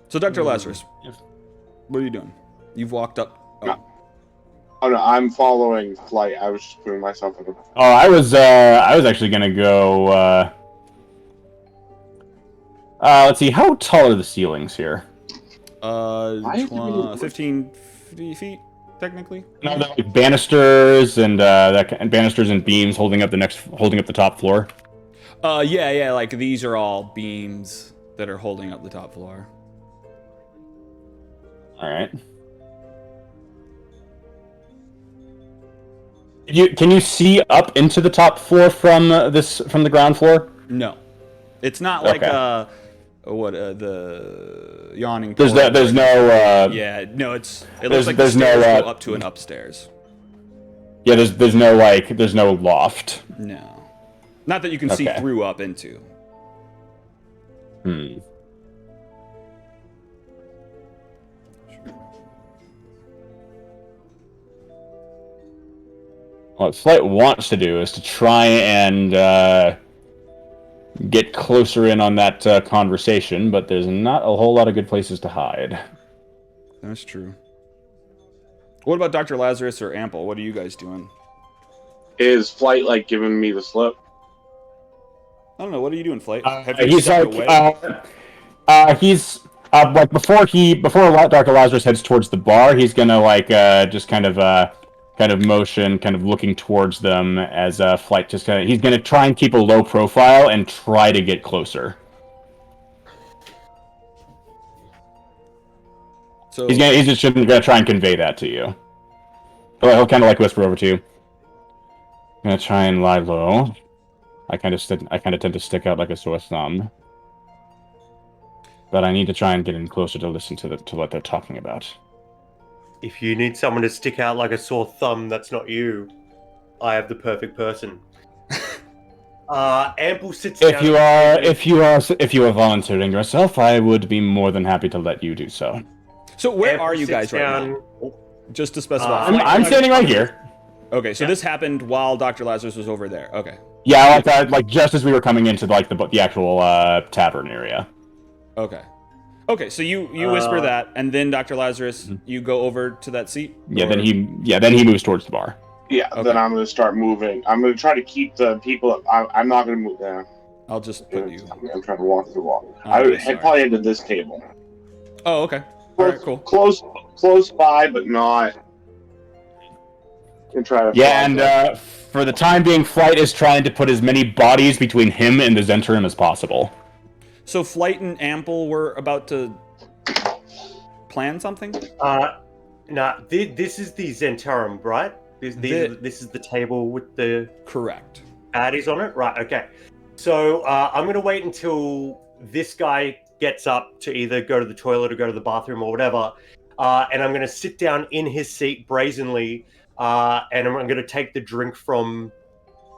So, Dr. Lazarus, what are you doing? You've walked up. Oh no, I'm following Flight. I was just putting myself in the... Oh, I was actually gonna go, let's see, how tall are the ceilings here? 15 feet, technically. No, they're like banisters and banisters and beams holding up the top floor. Yeah, like these are all beams that are holding up the top floor. All right. Can you see up into the top floor from the ground floor? No, it's not like the yawning. There's portal. there's no. Yeah, no, it There's- looks like the there's no, stairs go up to an upstairs. Yeah, there's no loft. No, not that you can see Okay. through up into. Hmm. What Flight wants to do is to try and get closer in on that conversation, but there's not a whole lot of good places to hide. That's true. What about Dr. Lazarus or Ample? What are you guys doing? Is Flight like giving me the slip? I don't know. What are you doing, Flight? Have you He's stepped like, away? he's like before Dr. Lazarus heads towards the bar, he's gonna like just kind of motion, kind of looking towards them as Flight just he's gonna try and keep a low profile and try to get closer. So He's just gonna try and convey that to you. He'll kind of like whisper over to you. I'm gonna try and lie low. I kind of tend to stick out like a sore thumb. But I need to try and get in closer to listen to what they're talking about. If you need someone to stick out like a sore thumb, that's not you. I have the perfect person. Ample sits down. If you are volunteering yourself, I would be more than happy to let you do so. So where Ample are you guys sits right down. now? Just to specify. I'm standing right here. Okay, so this happened while Dr. Lazarus was over there. Okay. Yeah, like just as we were coming into like the actual tavern area. Okay. Okay, so you whisper that, and then Dr. Lazarus, you go over to that seat? Yeah, Or- then he moves towards the bar. Yeah, Okay. then I'm gonna start moving. I'm gonna try to keep the people. I'm not gonna move there. I'll just put you. I'm trying to walk the wall. Oh, I would sorry. head probably into this table. Oh, okay. All right, cool. Close by, but not. And try to. Yeah, find and for the time being, Flight is trying to put as many bodies between him and the Zentrum as possible. So Flight and Ample were about to plan something? This is the Zentarum, right? This is the table with the Correct. baddies on it? Right, okay. So I'm going to wait until this guy gets up to either go to the toilet or go to the bathroom or whatever, and I'm going to sit down in his seat brazenly, and I'm going to take the drink from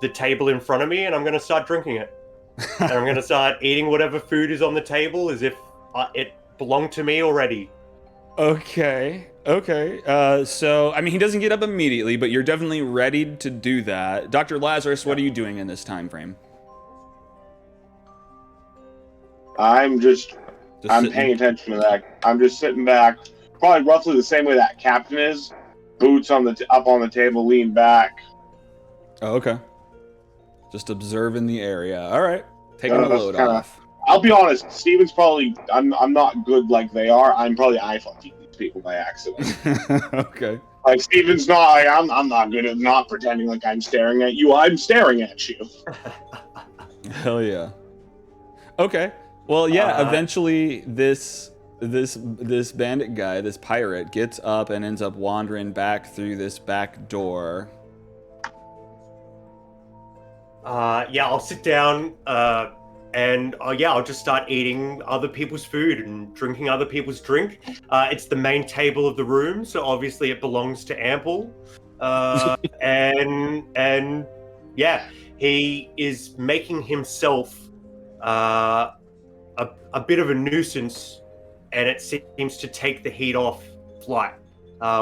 the table in front of me, and I'm going to start drinking it. And I'm going to start eating whatever food is on the table as if it belonged to me already. Okay. So, I mean, he doesn't get up immediately, but you're definitely ready to do that. Dr. Lazarus, what are you doing in this time frame? I'm sitting- paying attention to that. I'm just sitting back, probably roughly the same way that captain is. Boots on up on the table, lean back. Oh, okay. Just observing the area. All right. Taking the That's load kinda- off. I'll be honest, Steven's probably. I'm not good like they are. I'm probably fucking these people by accident. Okay. Like Steven's not. Like, I'm not good at not pretending like I'm staring at you. I'm staring at you. Hell yeah. Okay. Well, yeah. Eventually, this bandit guy, this pirate, gets up and ends up wandering back through this back door. I'll sit down, and I'll just start eating other people's food and drinking other people's drink. It's the main table of the room, so obviously it belongs to Ample. And he is making himself a bit of a nuisance, and it seems to take the heat off Flight,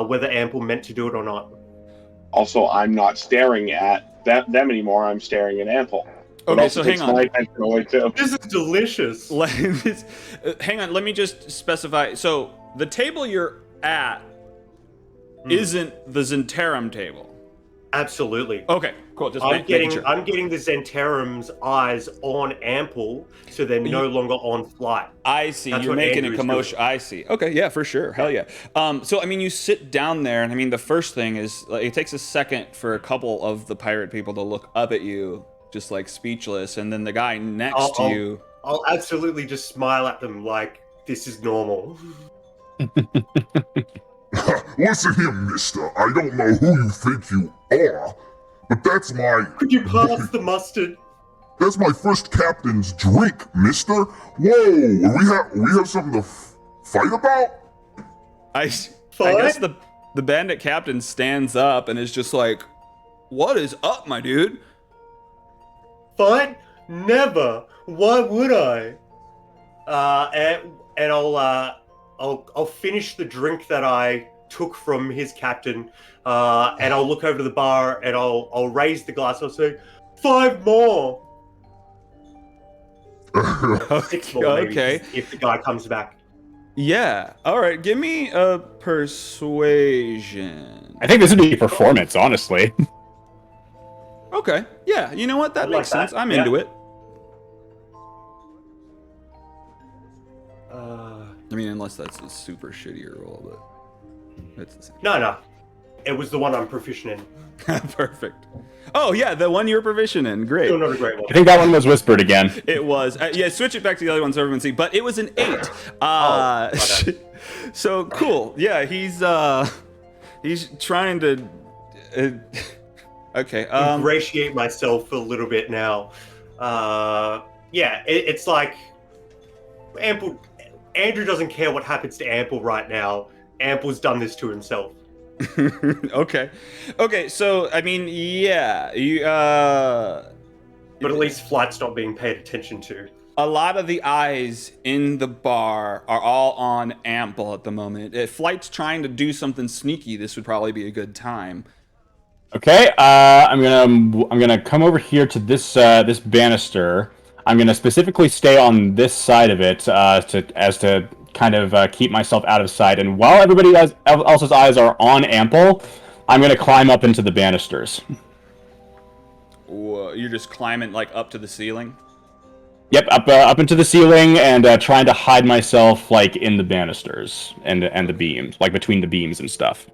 whether Ample meant to do it or not. Also, I'm not staring at them anymore. I'm staring at Ample. It Okay, also so hang takes on. my attention away, too. This is delicious. Hang on, let me just specify. So the table you're at isn't the Zentarum table. Absolutely. Okay, cool. Just I'm making sure. getting the Zentarum's eyes on Ample, so they're no longer on Flight. I see. That's You're what making a Andrew's commotion. I see. Okay, yeah, for sure. Hell yeah. So I mean, you sit down there, and I mean, the first thing is like, it takes a second for a couple of the pirate people to look up at you, just like speechless, and then the guy next to you. I'll absolutely just smile at them like this is normal. Listen here, mister. I don't know who you think you are, but that's my... Could you pass the mustard? That's my first captain's drink, mister. Whoa, we have something to fight about? I guess the bandit captain stands up and is just like, "What is up, my dude?" Fight? Never. Why would I? And I'll finish the drink that I took from his captain, and I'll look over to the bar and I'll raise the glass. I'll say, 5 more. 6 more, maybe, Okay. if the guy comes back. Yeah. All right. Give me a persuasion. I think this would be performance, honestly. Okay. Yeah. You know what? That I like makes sense. that. I'm Yeah. into it. I mean, unless that's a super shitty roll, but it's the same. No. It was the one I'm proficient in. Perfect. Oh yeah, the one you're proficient in. Great. Still not a great one. I think that one was whispered again. It was. Yeah, switch it back to the other one so everyone see. But it was an 8. So cool. Yeah, he's trying to. Okay. Ingratiate myself a little bit now. Yeah, it's like Ample. Andrew doesn't care what happens to Ample right now. Ample's done this to himself. Okay. So I mean, yeah, you. But at least Flight's not being paid attention to. A lot of the eyes in the bar are all on Ample at the moment. If Flight's trying to do something sneaky, this would probably be a good time. Okay, I'm gonna come over here to this this banister. I'm gonna specifically stay on this side of it to kind of keep myself out of sight. And while everybody else's eyes are on Ample, I'm gonna climb up into the banisters. Whoa, you're just climbing like up to the ceiling. Yep, up into the ceiling and trying to hide myself like in the banisters and the beams, like between the beams and stuff.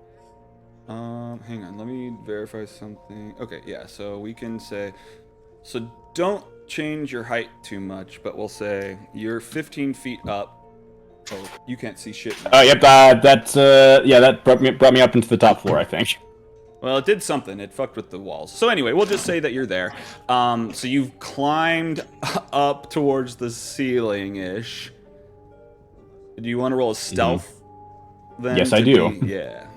Hang on, let me verify something. Okay, yeah, so we can say, so don't change your height too much, but we'll say you're 15 feet up. Oh, you can't see shit now. Yep, that brought me up into the top floor, I think. Well, it did something. It fucked with the walls. So anyway, we'll just say that you're there. So you've climbed up towards the ceiling-ish. Do you want to roll a stealth? Then Yes, I do. Yeah.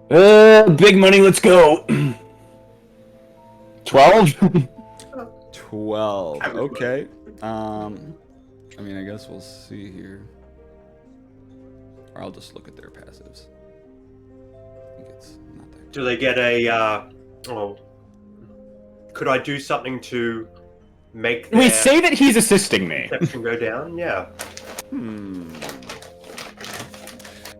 Big money, let's go. 12? 12. Okay. I mean, I guess we'll see here. Or I'll just look at their passives. I think it's not that. Do they get a? Could I do something to make We their say that he's assisting me. perception go down? Yeah.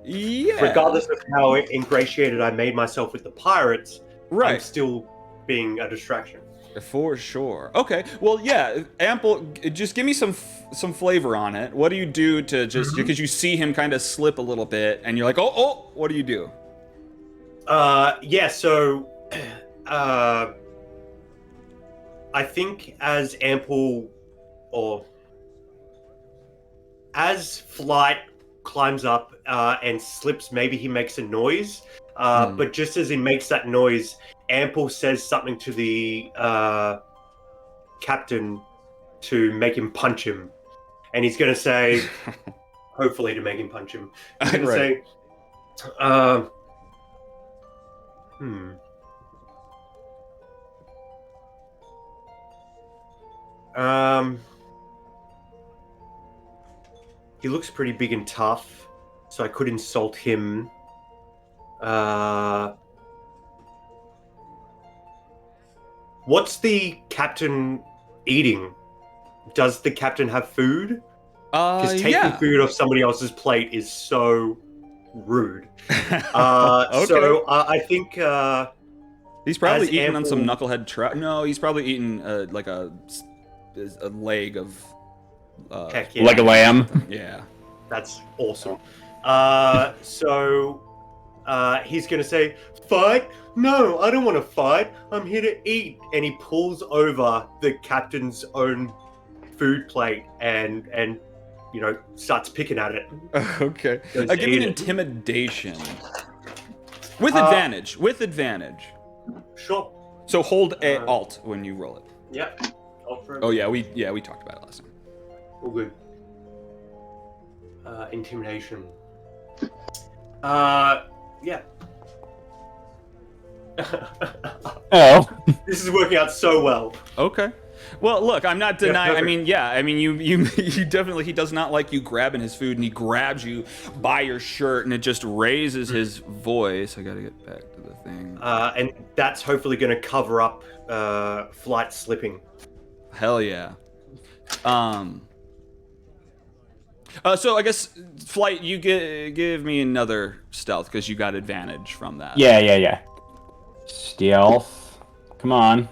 Yeah. Regardless of how ingratiated I made myself with the pirates, I'm Right. still being a distraction. For sure. Okay. Well, yeah. Ample. Just give me some flavor on it. What do you do to just because you see him kind of slip a little bit, and you're like, oh. What do you do? Yeah. So, I think as Ample or as Flight climbs up and slips, maybe he makes a noise. But just as he makes that noise, Ample says something to the captain to make him punch him. And he's going to say, hopefully to make him punch him, he's going to say, he looks pretty big and tough, so I could insult him. What's the captain eating? Does the captain have food? Because taking Yeah. food off somebody else's plate is so rude. Okay. So I think He's probably as eating on some Ample- knucklehead trout. No, he's probably eating like a leg of. heck yeah, Like a lamb. Yeah. that's awesome. So he's gonna say, "Fight? No, I don't want to fight. I'm here to eat." And he pulls over the captain's own food plate and starts picking at it. Okay. Goes Give me eat an it. intimidation. With advantage. With advantage. Sure. So hold Alt when you roll it. Yep. Oh yeah, we talked about it last time. All good. Intimidation. Yeah. Oh. This is working out so well. Okay. Well, look, I'm not denying. You definitely. He does not like you grabbing his food, and he grabs you by your shirt, and it just raises his voice. I gotta get back to the thing. And that's hopefully going to cover up Flight slipping. Hell yeah. So I guess Flight, you give me another stealth because you got advantage from that. Yeah. Stealth. Come on.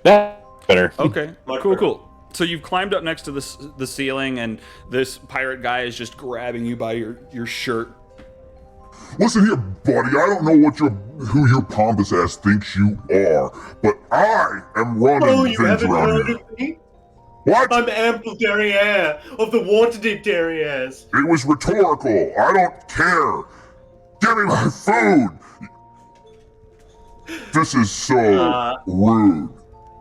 That's better. Okay. Cool. So you've climbed up next to the ceiling, and this pirate guy is just grabbing you by your shirt. Listen here, buddy, I don't know who your pompous ass thinks you are, but I am running you things haven't around heard here. of me? What? I'm Ample Derriere of the Wanted Derrieres. It was rhetorical. I don't care. Give me my food. This is so rude.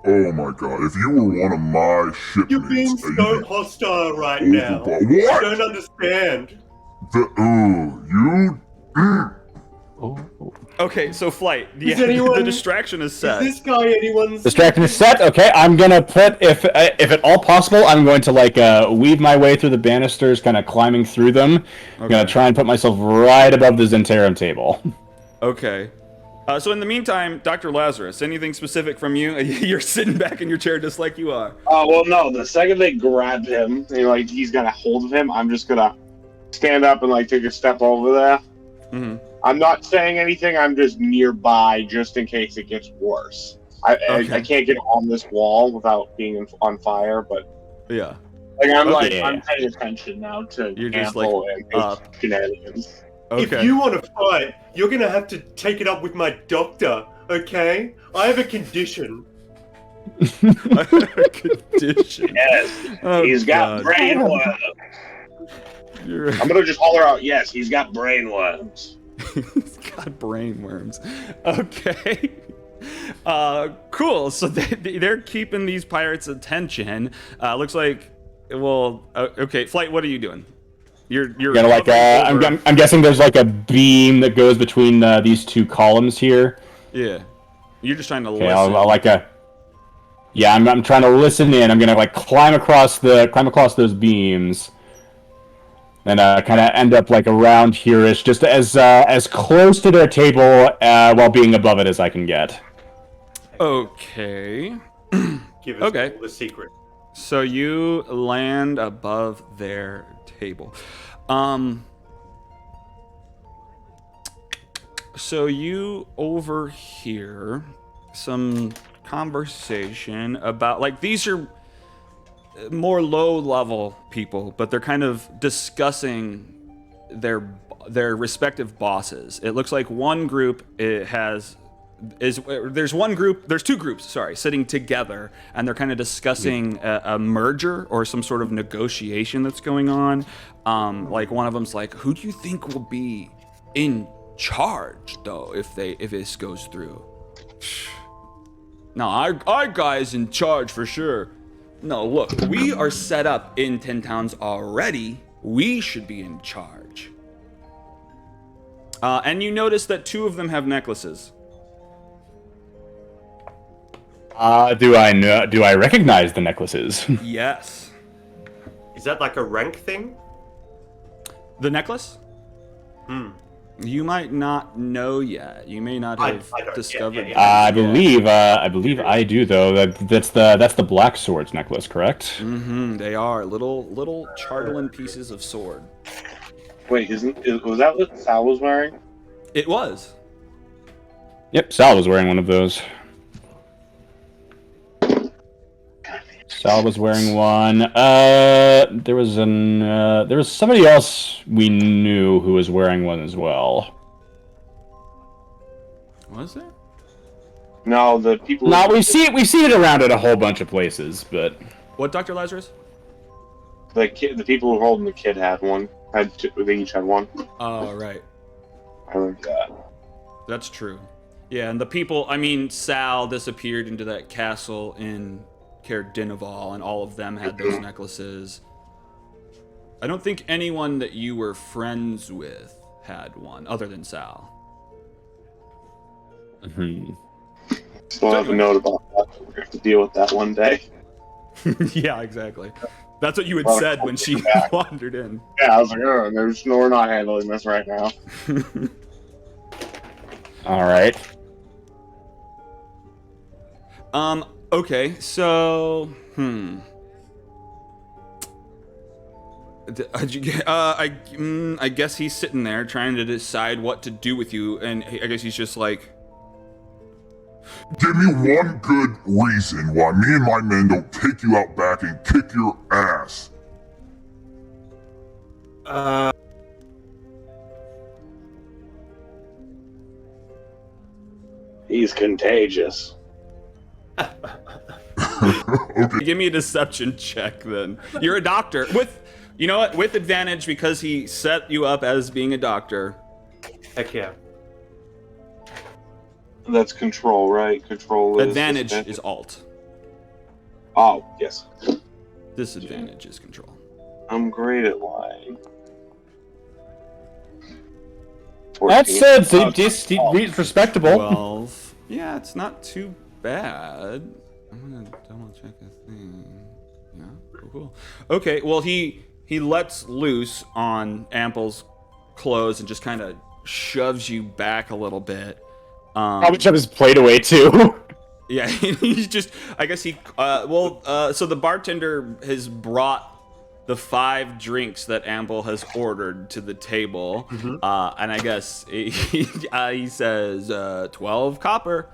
Oh my god, if you were one of my shipmates... You're being so hostile right now. What? I don't understand. Okay, so Flight, the distraction is set. Is this guy anyone's... Distraction is set. Okay, I'm gonna put, if at all possible, I'm going to weave my way through the banisters, kind of climbing through them. I'm gonna try and put myself right above the Zentarum table. Okay. So in the meantime, Dr. Lazarus, anything specific from you? You're sitting back in your chair just like you are. Well, no. The second they grab him, he's got a hold of him, I'm just gonna stand up and take a step over there. Mm-hmm. I'm not saying anything. I'm just nearby, just in case it gets worse. I can't get on this wall without being on fire, but yeah, I'm paying attention now to you're just Ample and his shenanigans. Okay. If you want to fight, you're gonna have to take it up with my doctor, okay? I have a condition. Condition. Yes, he's got brainworms. I'm gonna just holler out, yes, he's got brainworms. He's got brainworms. Okay. Cool. So they're keeping these pirates' attention. Looks like, okay, Flight, what are you doing? You're gonna I'm guessing there's a beam that goes between these two columns here. Yeah. You're just trying to listen. I'm trying to listen in. I'm gonna climb across those beams. And kind of end up around here-ish, just as close to their table while being above it as I can get. Okay. Give us all the secret. So you land above their table. So you overhear some conversation about these are more low-level people, but they're kind of discussing their respective bosses. It looks like one group there's two groups, sitting together, and they're kind of discussing a merger or some sort of negotiation that's going on. One of them's like, who do you think will be in charge though if this goes through? No, our guy's in charge for sure. No, look, we are set up in 10 towns already. We should be in charge. And you notice that two of them have necklaces. Do I recognize the necklaces? Yes. Is that a rank thing? The necklace? You might not know yet. You may not have discovered. I believe I do though. That's the Black Sword's necklace, correct? Mm-hmm. They are little Chardolin pieces of sword. Wait, was that what Sal was wearing? It was. Yep, Sal was wearing one of those. Sal was wearing one. There was somebody else we knew who was wearing one as well. Was there? No, the people. No, we've seen it around at a whole bunch of places, but. What, Dr. Lazarus? The people who were holding the kid had one. They each had one. Oh, right. I remember that. That's true. Yeah, and the people, I mean, Sal disappeared into that castle in Caer Dineval, and all of them had those necklaces. I don't think anyone that you were friends with had one, other than Sal. Still have a note about that. We're going to have to deal with that one day. Yeah, exactly. That's what you had Well, said when she wandered in. Yeah, I was like, oh, we're not handling this right now. All right. Okay, so, I guess he's sitting there trying to decide what to do with you, and I guess he's just like, Give me one good reason why me and my men don't take you out back and kick your ass. He's contagious. Okay. give me a deception check then. You're a doctor. You know what? With advantage because he set you up as being a doctor. Heck yeah. That's control, right? Control is Advantage is alt. Oh, yes. Disadvantage is control. I'm great at lying. That's 14. he's respectable. 12. Yeah, it's not too bad. I'm gonna double check a thing. Yeah, cool. Okay, well he lets loose on Ample's clothes and just kind of shoves you back a little bit. Probably shove his plate away too. Yeah, he's just. I guess he. So the bartender has brought the 5 drinks that Ample has ordered to the table, and I guess he says 12 copper.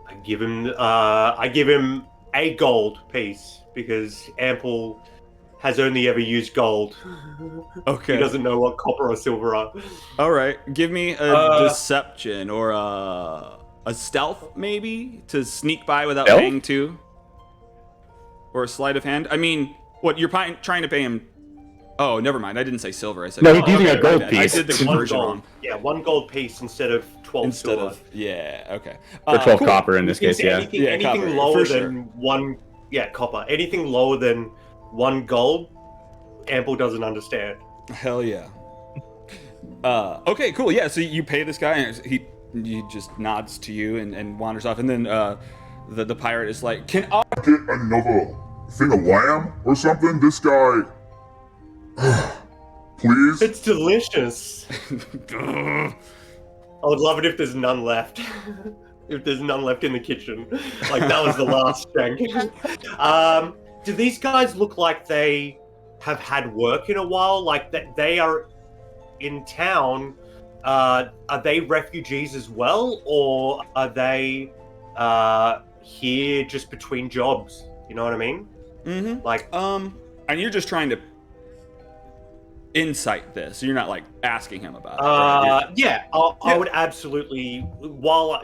I give him a gold piece because Ample has only ever used gold. Okay. He doesn't know what copper or silver are. All right, give me a deception or a stealth maybe to sneak by without Stealth? paying 2, or a sleight of hand. I mean, what you're trying to pay him? Oh, never mind. I didn't say silver. I said No, he's using a gold I piece. did the One conversion gold. wrong. Yeah, 1 gold piece instead of 12 Instead silver. of okay. Or 12 cool. copper in this case, yeah. Anything copper, lower for sure. than 1, copper. Anything lower than 1 gold, Ample doesn't understand. Hell yeah. Okay, cool. Yeah, so you pay this guy, and he just nods to you and wanders off, and then the pirate is like, "Can I?" Get another thing of lamb or something? This guy. Please? It's delicious. I would love it if there's none left. If there's none left in the kitchen. Like, that was the last drink. Do these guys look like they have had work in a while? Like, that they are in town? Are they refugees as well? Or are they here just between jobs? You know what I mean? Mm-hmm. Like, and you're just trying to insight this. You're not like asking him about it. Right? yeah, I would absolutely. Well,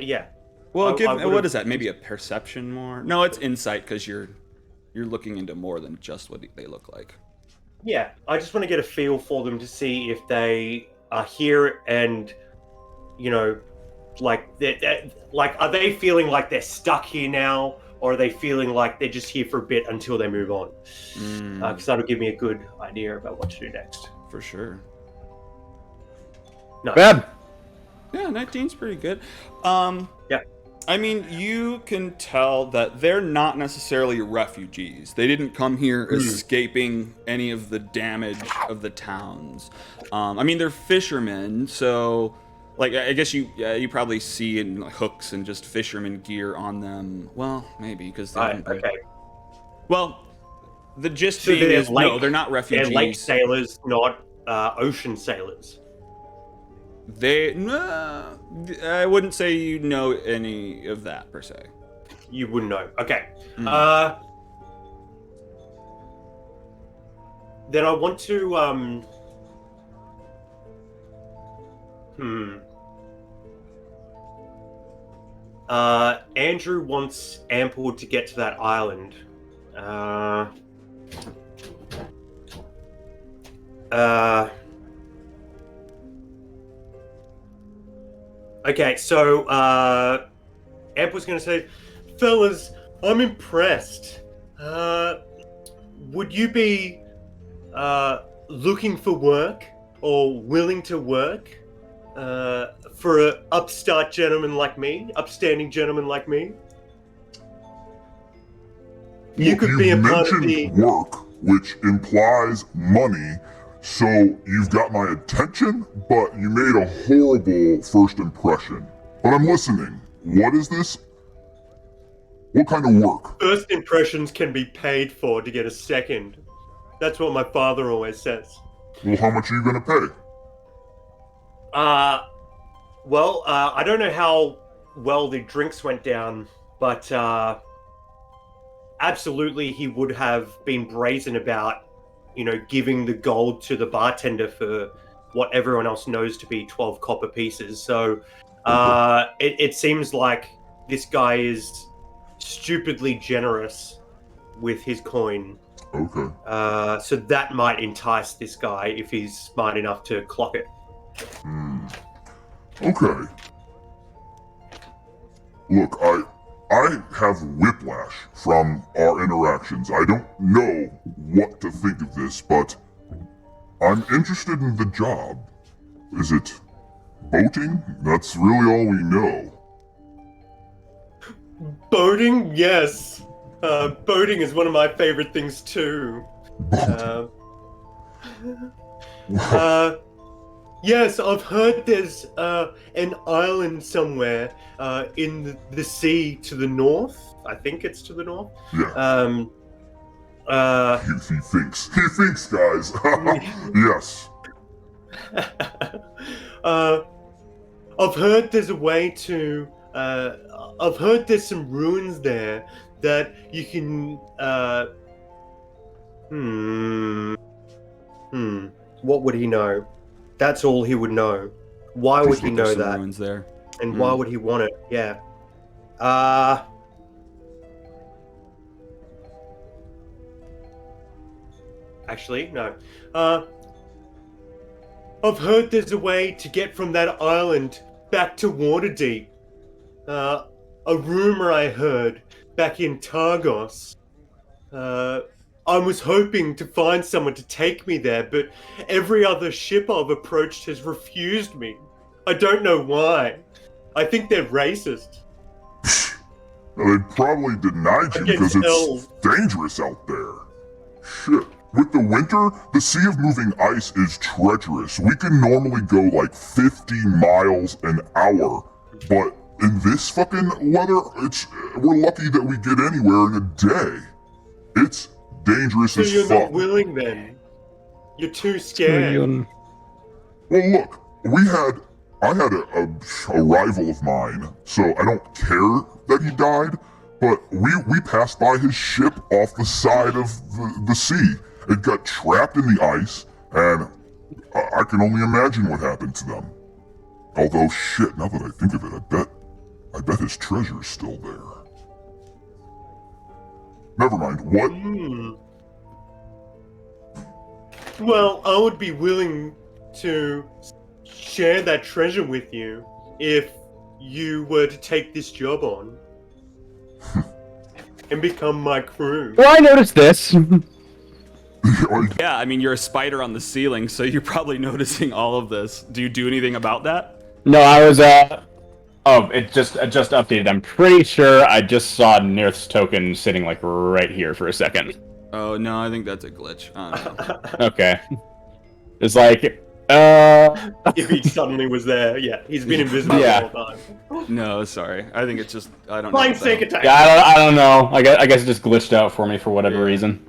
Well, I what would've- is that? Maybe a perception more? No, it's insight because you're looking into more than just what they look like. Yeah, I just want to get a feel for them to see if they are here and, you know, like are they feeling like they're stuck here now, or are they feeling like they're just here for a bit until they move on? Because that'll give me a good idea about what to do next. For sure. No. Bad. Yeah, 19's pretty good. Yeah. I mean, you can tell that they're not necessarily refugees. They didn't come here escaping any of the damage of the towns. I mean, they're fishermen, so like I guess you probably see in like, hooks and just fisherman gear on them. Well, maybe because they haven't. Okay. Well, the gist So being they're is no, lake- they're not refugees. They're lake sailors, not ocean sailors. I wouldn't say you know any of that per se. You wouldn't know. Okay. Mm. Then I want to Andrew wants Ample to get to that island. Okay, so Amp was going to say, fellas, I'm impressed. Would you be looking for work or willing to work for an upstanding gentleman like me? You Look, could be a you've part of mentioned the. work, which implies money, so you've got my attention, but you made a horrible first impression. But I'm listening. What is this? What kind of work? First impressions can be paid for to get a second. That's what my father always says. Well, how much are you gonna pay? I don't know how well the drinks went down, but absolutely he would have been brazen about, giving the gold to the bartender for what everyone else knows to be 12 copper pieces. So it seems like this guy is stupidly generous with his coin. Okay. So that might entice this guy if he's smart enough to clock it. Okay. Look, I have whiplash from our interactions. I don't know what to think of this, but I'm interested in the job. Is it boating? That's really all we know. Boating? Yes. Boating is one of my favorite things too. Yes, I've heard there's an island somewhere in the sea to the north. I think it's to the north. Yeah. He thinks. He thinks, guys. Yes. I've heard there's a way to. I've heard there's some ruins there that you can. What would he know? That's all he would know. Why would he know There's some that? ruins there. And why would he want it? Yeah. Actually, no. I've heard there's a way to get from that island back to Waterdeep. A rumor I heard back in Targos. I was hoping to find someone to take me there, but every other ship I've approached has refused me. I don't know why. I think they're racist. They probably denied you because it's dangerous out there. Shit. With the winter, the Sea of Moving Ice is treacherous. We can normally go like 50 miles an hour, but in this fucking weather, we're lucky that we get anywhere in a day. It's dangerous as fuck. So you're not willing then? You're too scared. Well, look, I had a rival of mine, so I don't care that he died, but we passed by his ship off the side of the sea. It got trapped in the ice, and I can only imagine what happened to them. Although, shit, now that I think of it, I bet his treasure's still there. Never mind, what? Well, I would be willing to share that treasure with you if you were to take this job on and become my crew. Well, I noticed this. Yeah, I mean, you're a spider on the ceiling, so you're probably noticing all of this. Do you do anything about that? No, I was, it just updated. I'm pretty sure I just saw Nirth's token sitting, like, right here for a second. Oh, no, I think that's a glitch. I don't know. Okay. It's like, If he suddenly was there, yeah, he's been invisible the whole time. No, sorry. I think it's just, I don't Flying know. snake attack. Yeah, I don't know. I guess it just glitched out for me for whatever reason.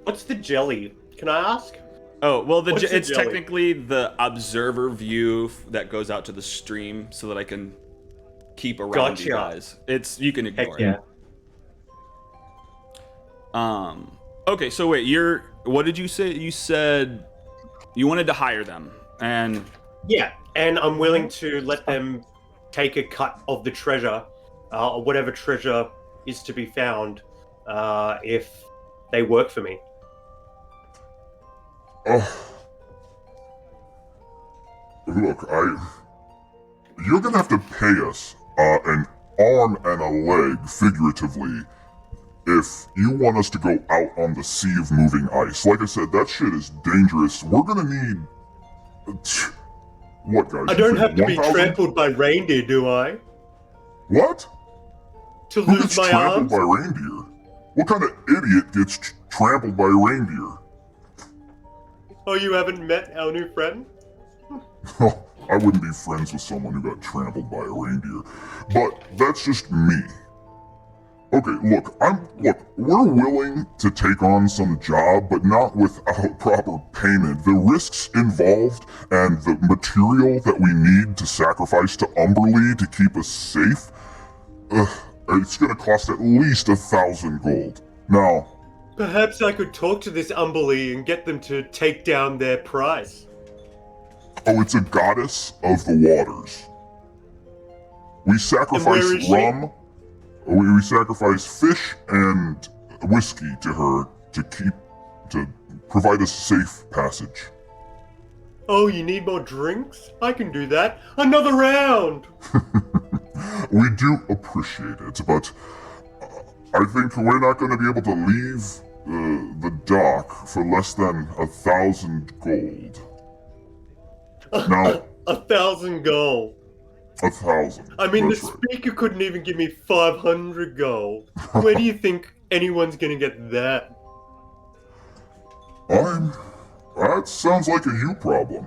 What's the jelly? Can I ask? Oh, well, What's the it's jelly? technically the observer view that goes out to the stream so that I can keep around you Gotcha. guys. You can ignore Heck yeah. it. Okay, so wait, what did you say? You said you wanted to hire them, and Yeah, and I'm willing to let them take a cut of the treasure, or whatever treasure is to be found, if they work for me. Look, you're gonna have to pay us an arm and a leg, figuratively, if you want us to go out on the sea of moving ice. Like I said, that shit is dangerous. We're gonna need... What, guys? I you don't think have to be 1,000? trampled by reindeer, do I? What? To Who lose gets my trampled arms? by reindeer? What kind of idiot gets trampled by reindeer? Oh, you haven't met our new friend? I wouldn't be friends with someone who got trampled by a reindeer. But that's just me. Okay, look, we're willing to take on some job, but not without proper payment. The risks involved and the material that we need to sacrifice to Umberlee to keep us safe, it's gonna cost at least 1,000 gold. Now, Perhaps I could talk to this Umberlee and get them to take down their price. oh, it's a goddess of the waters. We sacrifice where is she? rum. We sacrifice fish and whiskey to her to provide us safe passage. Oh, you need more drinks? I can do that. Another round! We do appreciate it, but I think we're not going to be able to leave the dock for less than 1,000 gold. Now, 1,000 gold. 1,000. I mean, that's the right. speaker couldn't even give me 500 gold. Where do you think anyone's gonna get that? That sounds like a you problem.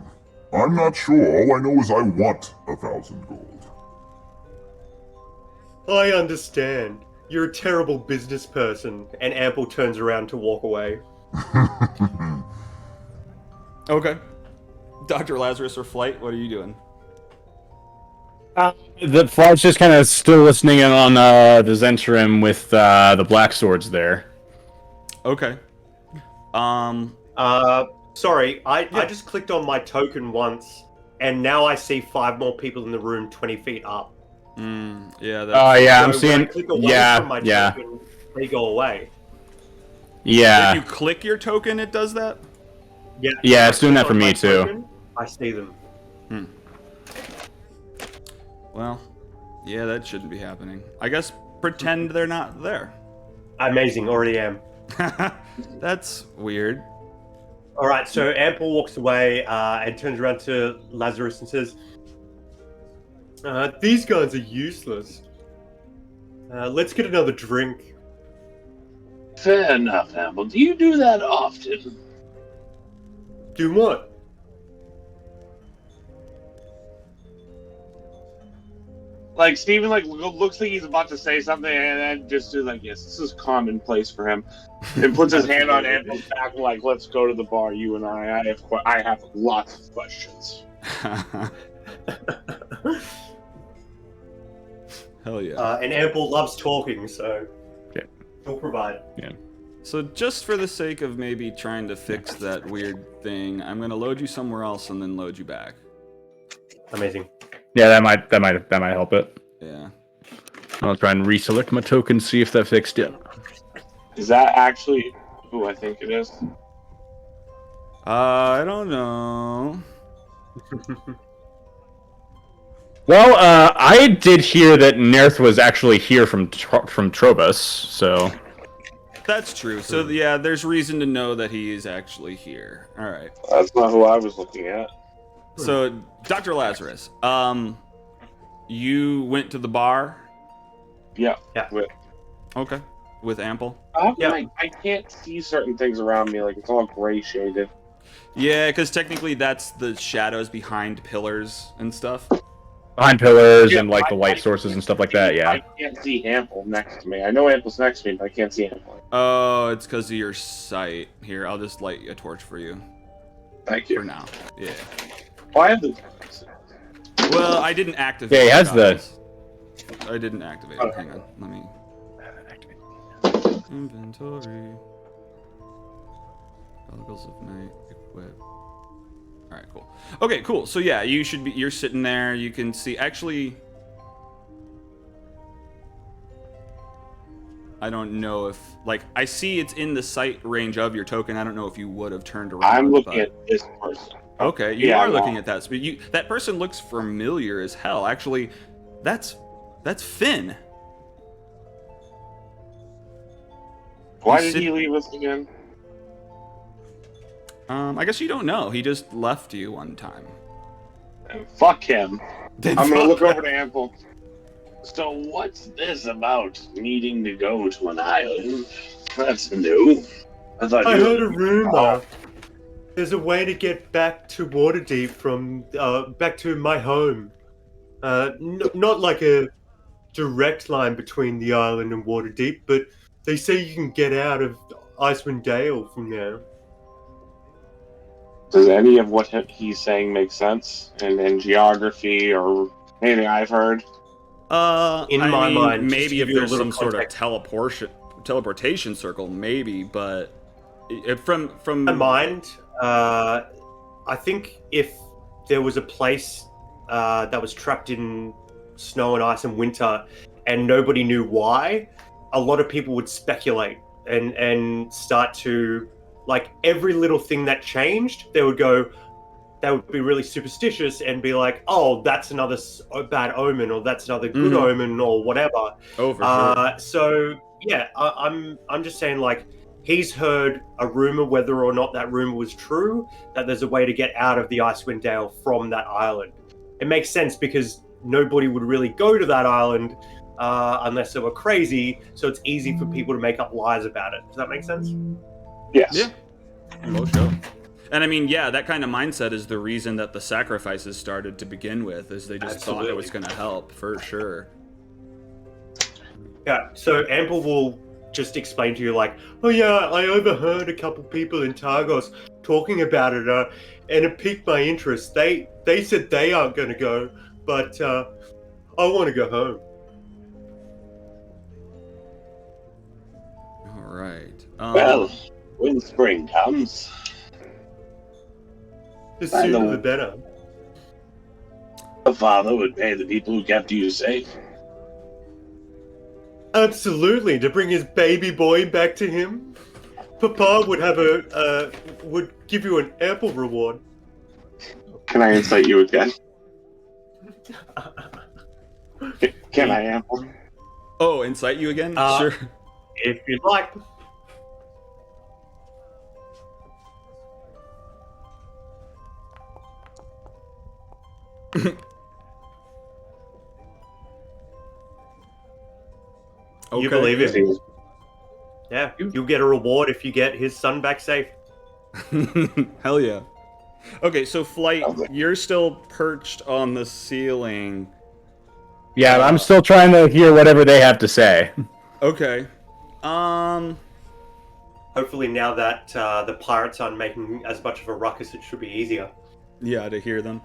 I'm not sure. All I know is I want 1,000 gold. I understand. You're a terrible business person. And Ample turns around to walk away. Okay. Dr. Lazarus or Flight, what are you doing? The Flight's just kind of still listening in on the Zentrum with the black swords there. Okay. Sorry, I just clicked on my token once, and now I see 5 more people in the room 20 feet up. Yeah. That's, Oh yeah, I'm So when I seeing. click away from my Yeah. token, they go away. Yeah. If you click your token, it does that? Yeah, Yeah, if it's I doing click that for on me my too. token, I see them. Well, yeah, that shouldn't be happening. I guess pretend they're not there. Amazing, already am. That's weird. All right, so Ample walks away and turns around to Lazarus and says, "These guys are useless. Let's get another drink." Fair enough, Amble. Do you do that often? Do what? Like Steven looks like he's about to say something and then just do like, yes, this is commonplace for him. And puts his hand on Ample's back like, let's go to the bar, you and I. I have lots of questions. Hell yeah. And Ample loves talking, so Okay. he'll provide. So just for the sake of maybe trying to fix that weird thing, I'm gonna load you somewhere else and then load you back. Amazing. Yeah, that might help it. Yeah. I'll try and reselect my token, see if that fixed it. Is that actually who I think it is? I don't know. Well, I did hear that Nerth was actually here from Trovus, so That's true. So yeah, there's reason to know that he is actually here. All right. That's not who I was looking at. So Dr. Lazarus, you went to the bar. Yeah. Yeah. Okay. With Ample. I can't see certain things around me, like it's all gray shaded. Yeah, because technically that's the shadows behind pillars and stuff. behind pillars Yeah, and like the I light sources and stuff like that. I Yeah. can't see Ample next to me. I know Ample's next to me, but I can't see Ample. Oh, it's because of your sight. Here, I'll just light a torch for you. Thank For you. now. Yeah. Oh, I have the. Well, I didn't activate Yeah, he has the- goggles. I didn't activate it. Hang on. Let me... Inventory. Goggles of night. Equip. Alright, cool. Okay, cool. So yeah, you're sitting there. You can see... Actually... I don't know if... Like, I see it's in the sight range of your token. I don't know if you would have turned around. I'm looking but- at this person. Okay, you Yeah, are I'm looking on. at that. But that person looks familiar as hell. Actually, that's Finn. Why He's did he leave us again? I guess you don't know. He just left you one time. Fuck him. Then I'm gonna fuck look that. over to Ample. So what's this about needing to go to an island? That's new. I thought I you heard a were- rumor. There's a way to get back to Waterdeep from back to my home. Not like a direct line between the island and Waterdeep, but they say you can get out of Icewind Dale from there. Does any of what he's saying make sense in geography or anything I've heard? In I my mean, mind, just to maybe give if you a there's little some sort of context. teleportation circle, maybe. But from My mind, I think if there was a place that was trapped in snow and ice and winter, and nobody knew why, a lot of people would speculate and start to, like, every little thing that changed, they would be really superstitious and be like, "Oh, that's another bad omen, or that's another good Mhm. omen, or whatever." Oh, for sure. So yeah, I'm just saying, like, he's heard a rumor, whether or not that rumor was true, that there's a way to get out of the Icewind Dale from that island. It makes sense because nobody would really go to that island unless they were crazy. So it's easy for people to make up lies about it. Does that make sense? Yes. Yeah. Most sure. And I mean, yeah, that kind of mindset is the reason that the sacrifices started to begin with, is they just thought it was going to help, for sure. Yeah. So Ample will just explain to you, like, "Oh yeah, I overheard a couple people in Targos talking about it, and it piqued my interest. They said they aren't going to go, but I want to go home." All right. Well, when spring comes, The I sooner know. the better. the father would pay the people who kept you safe. Absolutely, to bring his baby boy back to him. Papa would have would give you an ample reward. Can I incite you again? Can I, Ample? Oh, incite you again? Uh, Sure. If you'd like. Okay. You believe it? Yeah, you'll get a reward if you get his son back safe. Hell yeah. Okay, so Flight, Okay. you're still perched on the ceiling. Yeah, I'm still trying to hear whatever they have to say. Okay. Hopefully, now that the pirates aren't making as much of a ruckus, it should be easier. Yeah, to hear them.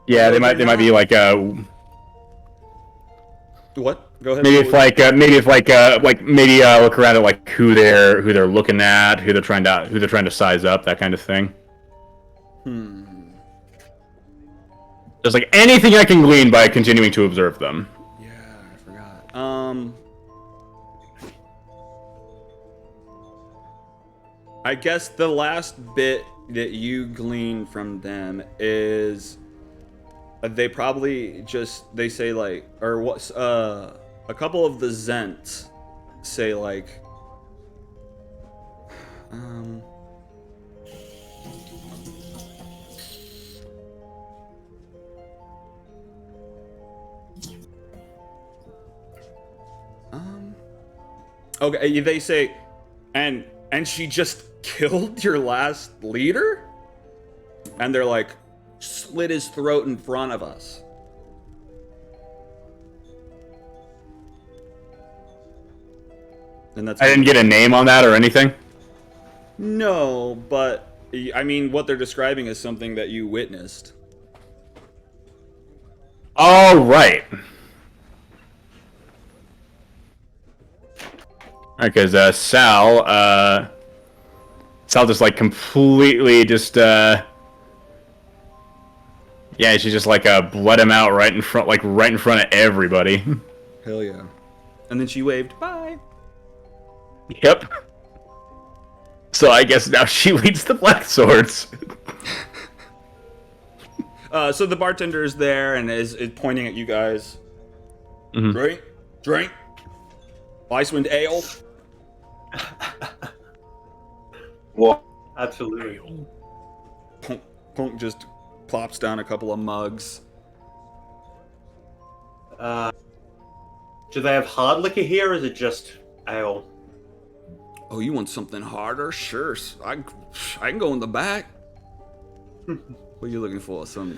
Yeah, they might be like What? Go ahead. maybe look around at like who they're looking at, who they're trying to size up, that kind of thing. Just like anything I can glean by continuing to observe them. Yeah, I forgot. I guess the last bit that you glean from them is they probably they say like, or what's a couple of the Zents say like, okay, they say, and she just killed your last leader? And they're like, slit his throat in front of us. And that's I didn't get a name on that or anything. No, but I mean, what they're describing is something that you witnessed. All right. Because Sal just like completely just yeah, she just like bled him out right in front of everybody. Hell yeah. And then she waved, bye. Yep. So I guess now she leads the Black Swords. So the bartender is there and is pointing at you guys. Mhm. Drink. Icewind ale. Well, Absolutely. Punk just plops down a couple of mugs. Do they have hard liquor here, or is it just ale? Oh, you want something harder? Sure. I can go in the back. What are you looking for? Some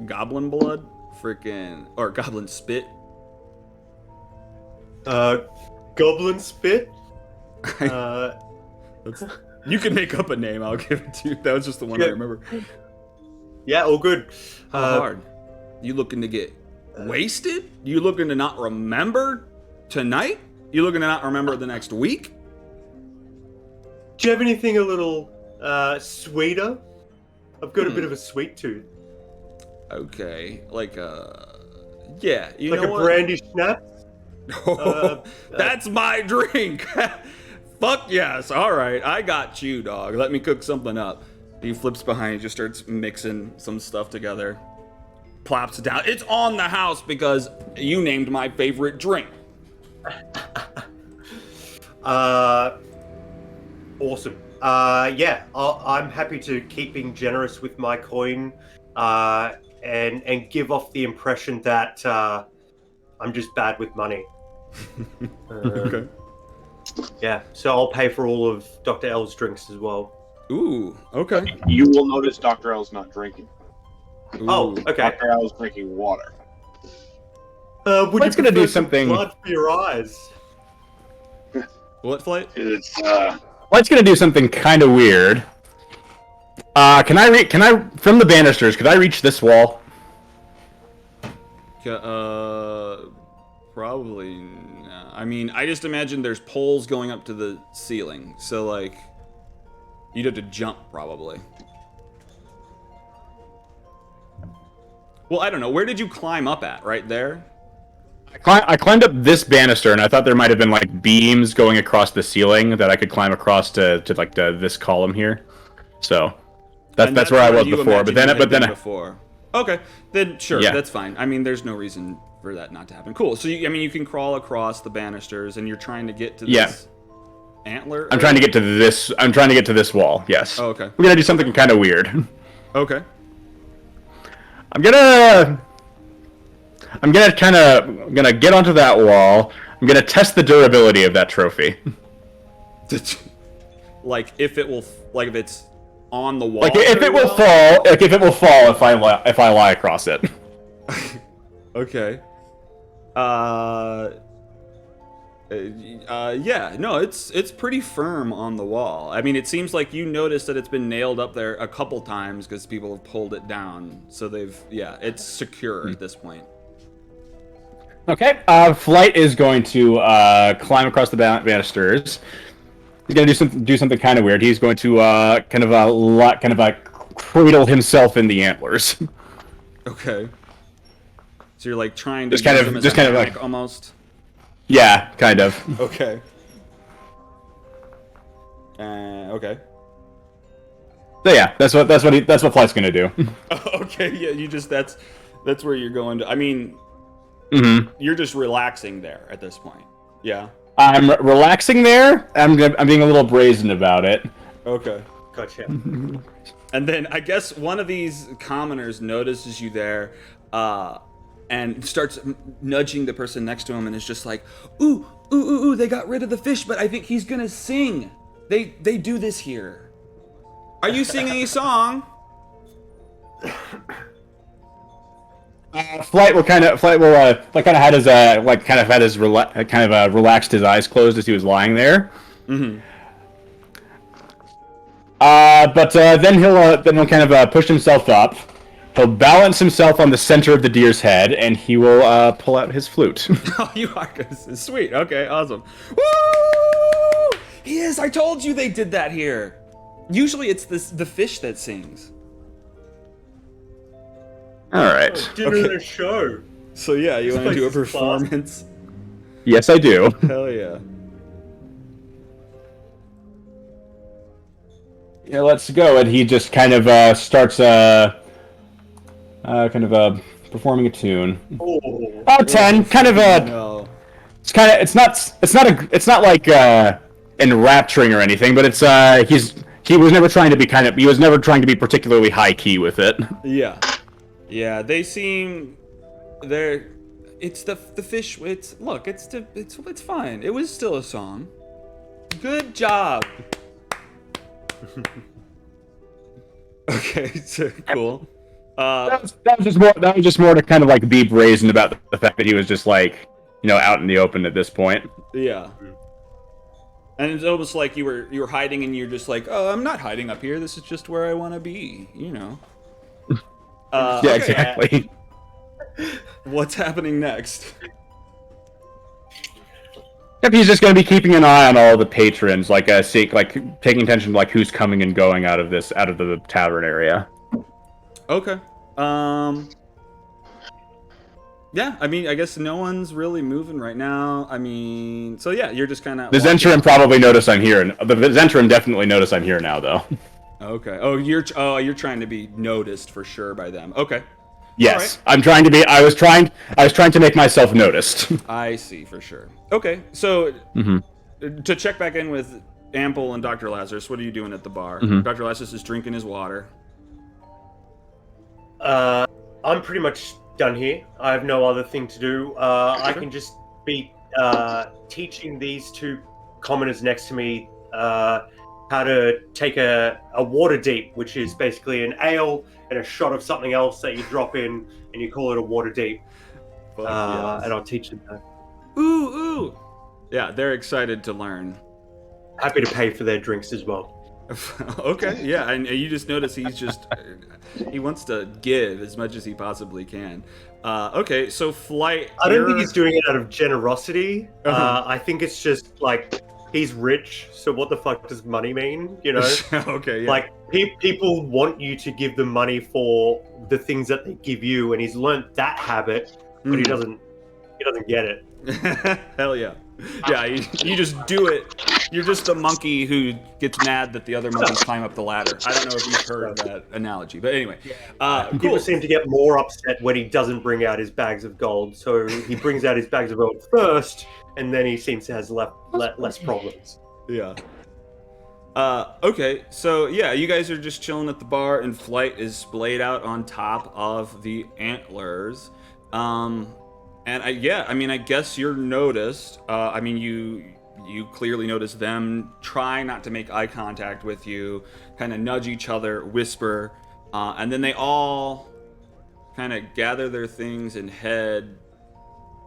goblin blood? Or goblin spit? Goblin spit. You can make up a name. I'll give it to you. That was just the one I remember. Yeah, all good. How hard? You looking to get wasted? You looking to not remember tonight? You looking to not remember the next week? Do you have anything a little sweeter? I've got a bit of a sweet tooth. Okay, yeah, you Like know a what? brandy schnapps? That's my drink. Fuck yes. All right, I got you, dog. Let me cook something up. He flips behind, just starts mixing some stuff together. Plops it down. It's on the house because you named my favorite drink. Awesome. Yeah, I'm happy to keep being generous with my coin, and give off the impression that I'm just bad with money. Okay. Yeah, so I'll pay for all of Dr. L's drinks as well. Ooh, okay. You will notice Dr. L's not drinking. Ooh. Oh, okay. Dr. L is drinking water. Would Flight's you gonna do prefer some something- blood for your eyes? What flight? it's Flight's gonna do something kind of weird. Can I from the banisters? Could I reach this wall? Probably. I mean, I just imagine there's poles going up to the ceiling, so like, you'd have to jump probably. Well, I don't know. Where did you climb up at? Right there? I climbed up this banister, and I thought there might have been like beams going across the ceiling that I could climb across to this column here. So And that's where I was you before. imagined But you had then been before. Okay, then sure, Yeah. that's fine. I mean, there's no reason for that not to happen. Cool. So you can crawl across the banisters, and you're trying to get to this antler. I'm trying to get to this. I'm trying to get to this wall. Yes. Oh, okay. We're gonna do something kind of weird. Okay. I'm gonna get onto that wall. I'm gonna test the durability of that trophy. Like if it's on the wall. Like if very it will well? fall. Like if it will fall if I lie across it. Okay. Yeah, no, it's pretty firm on the wall. I mean, it seems like you noticed that it's been nailed up there a couple times because people have pulled it down. So it's secure at this point. Okay. Flight is going to climb across the banisters. He's gonna do something kind of weird. He's going to kind of cradle himself in the antlers. Okay. So you're like trying to Just kind use of- them as just a kind of hammock like- almost. Yeah, kind of. Okay. Okay. So yeah, that's what Flight's gonna do. Okay. Yeah. That's where you're going to. I mean, Mm-hmm. you're just relaxing there at this point. Yeah. I'm relaxing there. I'm being a little brazen about it. Okay. Gotcha. And then I guess one of these commoners notices you there, and starts nudging the person next to him, and is just like, "Ooh, ooh, ooh, ooh! They got rid of the fish, but I think he's gonna sing. They do this here. Are you singing a song?" Flight will kind of had his relaxed his eyes closed as he was lying there. Mm-hmm. But then he'll kind of push himself up. He'll balance himself on the center of the deer's head, and he will pull out his flute. Oh, you are sweet. Okay, awesome. Woo! He is. I told you they did that here. Usually it's the fish that sings. All right. Dinner and show. So yeah, you This want to do a place is fast. performance? Yes, I do. Hell yeah. Yeah, let's go. And he just kind of starts kind of performing a tune. Oh, Oh, 10. Kind of a. No. It's kind of. It's not like enrapturing or anything, but it's he was never trying to be he was never trying to be particularly high key with it. Yeah. Yeah, they seem it's the fish. It's fine. It was still a song. Good job. Okay, so cool. That was just more to kind of like be brazen about the fact that he was just like, out in the open at this point. Yeah. And it's almost like you were hiding, and you're just like, oh, I'm not hiding up here. This is just where I want to be, Yeah, okay. exactly. What's happening next? Yep, he's just going to be keeping an eye on all the patrons, like taking attention to like who's coming and going out of the tavern area. Okay. Yeah, I mean, I guess no one's really moving right now. I mean, so yeah, you're just kind of. The Zentrum probably noticed I'm here, and the Zentrum definitely noticed I'm here now, though. Okay. Oh, you're trying to be noticed for sure by them. Okay. Yes, right. I'm trying to be. I was trying to make myself noticed. I see, for sure. Okay, so to check back in with Ample and Dr. Lazarus, what are you doing at the bar? Dr. Lazarus is drinking his water. I'm pretty much done here. I have no other thing to do. I can just be teaching these two commoners next to me how to take a water deep, which is basically an ale and a shot of something else that you drop in, and you call it a water deep. And I'll teach them that. Ooh. Yeah, they're excited to learn. Happy to pay for their drinks as well. Okay, yeah, and you just notice he wants to give as much as he possibly can. Okay, so Flight. I don't think he's doing it out of generosity. I think it's just like he's rich, so what the fuck does money mean? Okay, yeah. Like people want you to give them money for the things that they give you, and he's learnt that habit, but he doesn't get it. Hell yeah. Yeah, you just do it. You're just the monkey who gets mad that the other monkeys climb up the ladder. I don't know if you've heard that analogy, but anyway. Cool. People seem to get more upset when he doesn't bring out his bags of gold. So he brings out his bags of gold first, and then he seems to have less problems. Yeah. Okay, so yeah, you guys are just chilling at the bar, and Flight is splayed out on top of the antlers. And I guess you're noticed. You clearly notice them try not to make eye contact with you, kind of nudge each other, whisper, and then they all kind of gather their things and head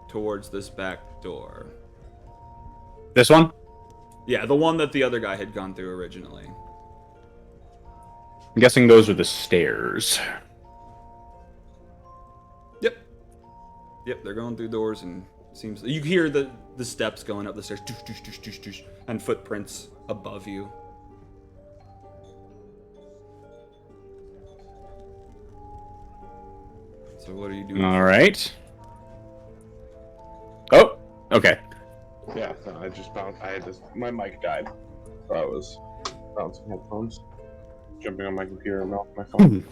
towards this back door. This one? Yeah, the one that the other guy had gone through originally. I'm guessing those are the stairs. Yep, they're going through doors, and seems you hear the steps going up the stairs, doosh, doosh, doosh, doosh, doosh, and footprints above you. So what are you doing? All right. Oh, okay. Yeah, no, I just bounced. My mic died, so I was bouncing headphones, jumping on my computer and off my phone.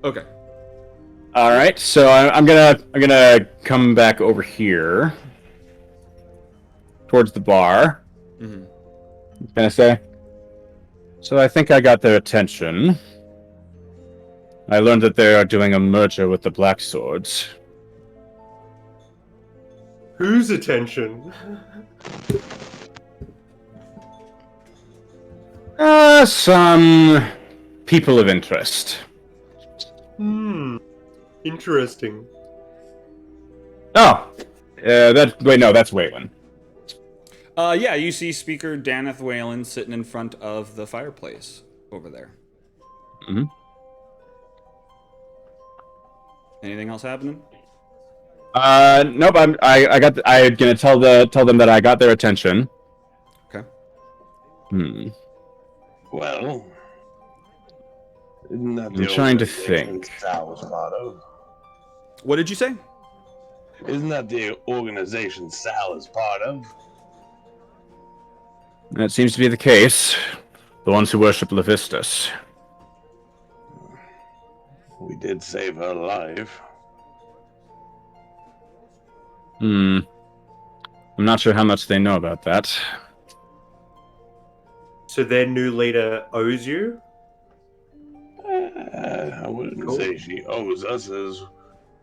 Okay. All right, so I'm gonna come back over here towards the bar. Can I say? So I think I got their attention. I learned that they are doing a merger with the Black Swords. Whose attention? Some people of interest. Interesting. Oh, that's Waylon. Yeah, you see Speaker Daneth Whalen sitting in front of the fireplace over there. Anything else happening? Nope. I'm gonna tell them that I got their attention. Okay. Well, isn't that I'm trying to think. Sal was part of? What did you say? Isn't that the organization Sal is part of? That seems to be the case. The ones who worship Levistus. We did save her life. I'm not sure how much they know about that. So their new leader owes you? I wouldn't say she owes us, as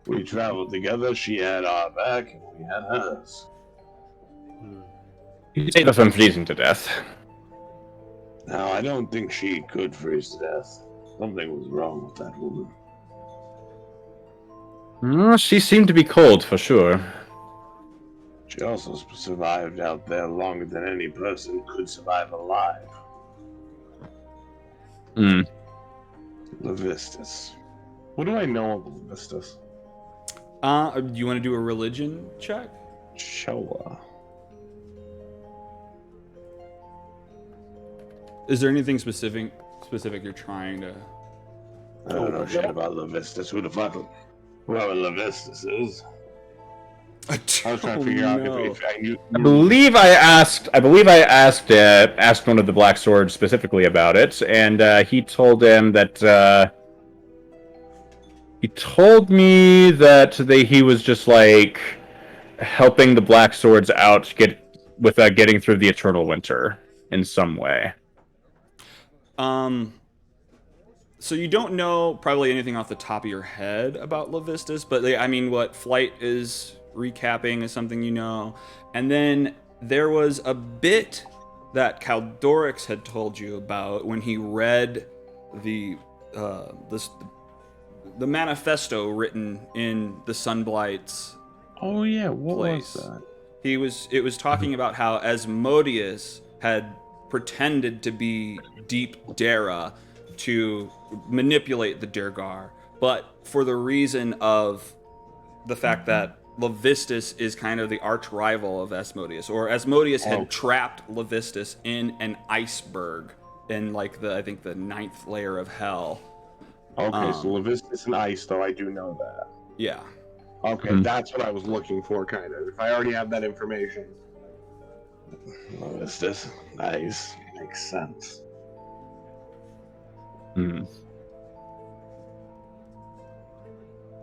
we traveled together. She had our back, and we had hers. You saved her from freezing to death. Now, I don't think she could freeze to death. Something was wrong with that woman. She seemed to be cold, for sure. She also survived out there longer than any person could survive alive. Levistus. What do I know of Levistus? Do you want to do a religion check? Showa. Is there anything specific you're trying to? I don't know shit about Levistus. Who the fuck? Whoever Levistus is. I was trying to figure out if I knew. I believe I asked one of the Black Swords specifically about it, and he told him that he told me that he was just like helping the Black Swords out with getting through the Eternal Winter in some way. So you don't know probably anything off the top of your head about Levistus, but I mean, what Flight is recapping is something you know. And then there was a bit that Caldorix had told you about when he read the manifesto written in the Sunblight's Oh yeah, what place. was that? It was talking about how Asmodeus had pretended to be Deep Dara to manipulate the Durgar, but for the reason of the fact that Levistus is kind of the arch rival of Asmodeus, or Asmodeus had trapped Levistus in an iceberg in like I think the 9th layer of hell. Okay, so Levistus and ice, though, I do know that. Yeah. Okay, that's what I was looking for, kind of. If I already have that information. Levistus, ice, makes sense.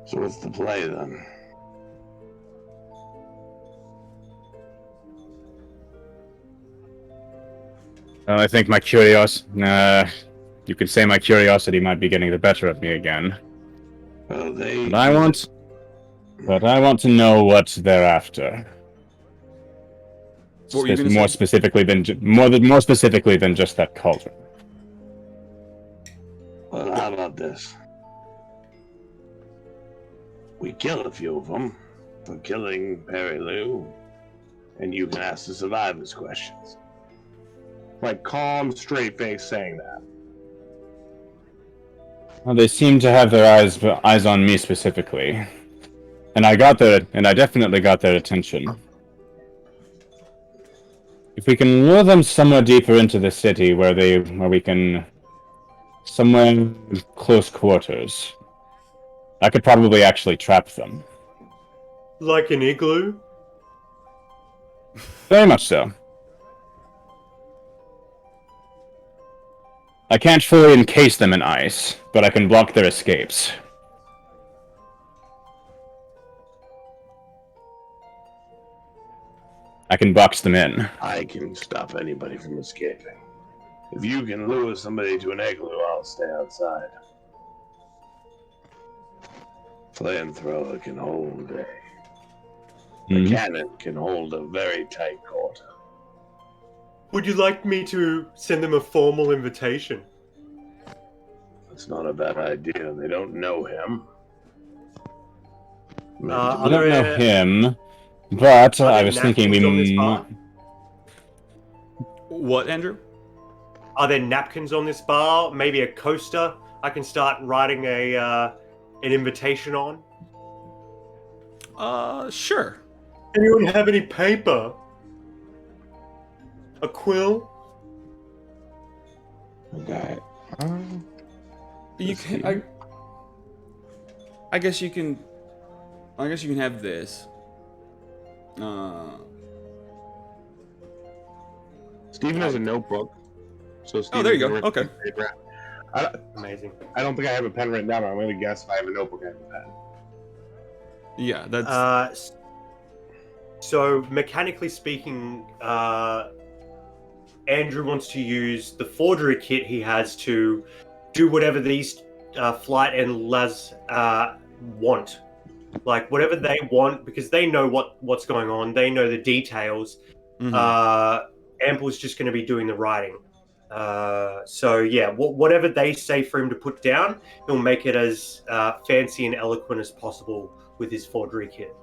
So what's the play then? I think my you could say my curiosity might be getting the better of me again. Well, But I want to know what they're after. What were you gonna more say? specifically than just that cauldron. Well, how about this? We kill a few of them for killing Perry Lou, and you can ask the survivors questions. Like calm, straight face saying that. Well, they seem to have their eyes on me specifically, and I definitely got their attention. If we can lure them somewhere deeper into the city, where we can, somewhere in close quarters, I could probably actually trap them. Like an igloo? Very much so. I can't fully encase them in ice, but I can block their escapes. I can box them in. I can stop anybody from escaping. If you can lure somebody to an igloo, I'll stay outside. Flamethrower can hold a cannon can hold a very tight quarter. Would you like me to send them a formal invitation? It's not a bad idea. They don't know him. I don't know him, but I was thinking we might. What, Andrew? Are there napkins on this bar? Maybe a coaster I can start writing an invitation on? Sure. Anyone have any paper? A quill? Okay. You can. I guess you can. I guess you can have this. Steven has a notebook, So Oh, there you Steven's go. gonna Okay. write it down. Amazing. I don't think I have a pen written down. I'm going to guess if I have a notebook, I have a pen. Yeah, that's So mechanically speaking, Andrew wants to use the forgery kit he has to do whatever these Flight and Laz want. Like whatever they want, because they know what's going on. They know the details. Ample's just going to be doing the writing. So yeah, whatever they say for him to put down, he'll make it as fancy and eloquent as possible with his forgery kit.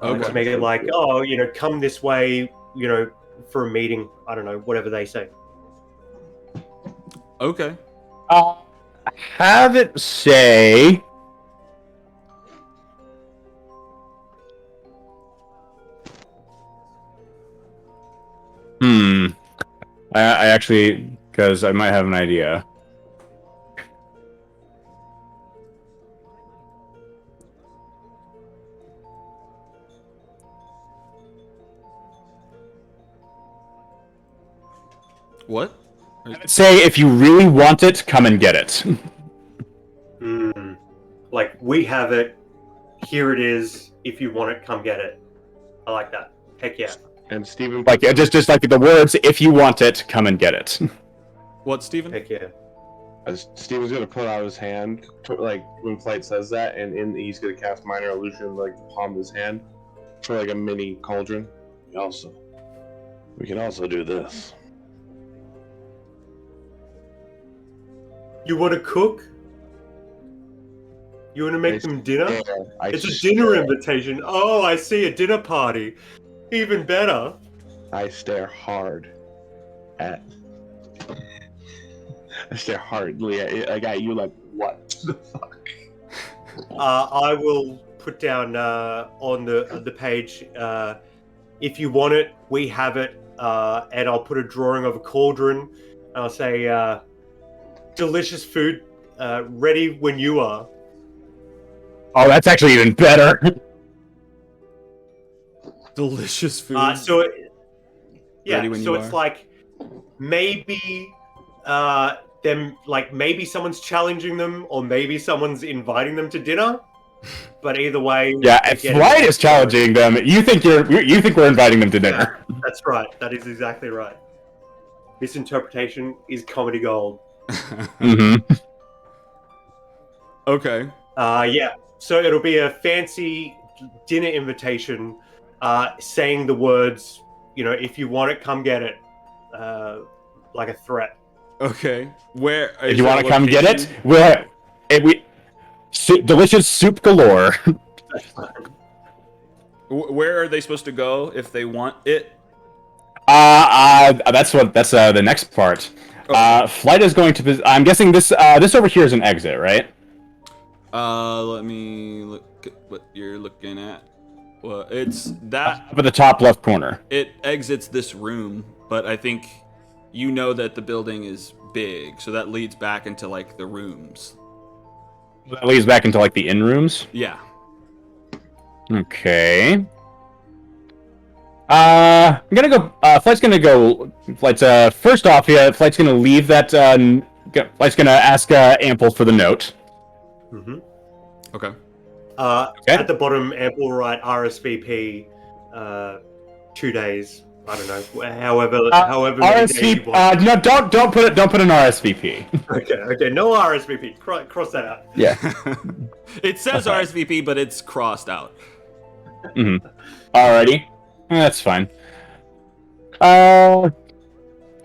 Okay. To make it like, come this way, for a meeting. I don't know, whatever they say. okay. Have it say. I actually, because I might have an idea. What? Say, if you really want it, come and get it. Like, we have it. Here it is. If you want it, come get it. I like that. Heck yeah. And Steven... Like, just like the words, if you want it, come and get it. What, Steven? Heck yeah. Steven's going to put out his hand, like, when Flight says that, and he's going to cast Minor Illusion, like, the palm of his hand, for, like, a mini cauldron. We can also do this. You want to cook? You want to make them dinner? It's a stare. dinner invitation. Oh, I see, a dinner party. Even better. I stare hardly at you like, what the fuck? I will put down on the page, if you want it, we have it, and I'll put a drawing of a cauldron. I'll say, delicious food, ready when you are. Oh, that's actually even better. Delicious food. So you it's are. like maybe maybe someone's challenging them, or maybe someone's inviting them to dinner. But either way, Yeah, if Flight is challenging them, you think we're inviting them to dinner. Yeah, that's right. That is exactly right. Misinterpretation is comedy gold. Mm-hmm. Okay. Yeah. So it'll be a fancy dinner invitation, saying the words, if you want it, come get it, like a threat. Okay. Where? If you want to come get it, delicious soup galore. Where are they supposed to go if they want it? That's the next part. Okay. Flight is going to. I'm guessing this over here is an exit, right? Let me look at what you're looking at. Well, it's that. Up at the top left corner. It exits this room, but I think you know that the building is big, so that leads back into like the rooms. That leads back into like the in rooms. Yeah. Okay. I'm gonna go. Flight's gonna go. Flight's first off, yeah. Flight's gonna leave that. Flight's gonna ask Ample for the note. Mm-hmm. Okay. At the bottom, Ample write RSVP, 2 days. I don't know. However many days you RSVP. want. No, don't put an RSVP. Okay. No RSVP. Cross that out. Yeah. It says RSVP, but it's crossed out. Mm-hmm. Alrighty. That's fine. What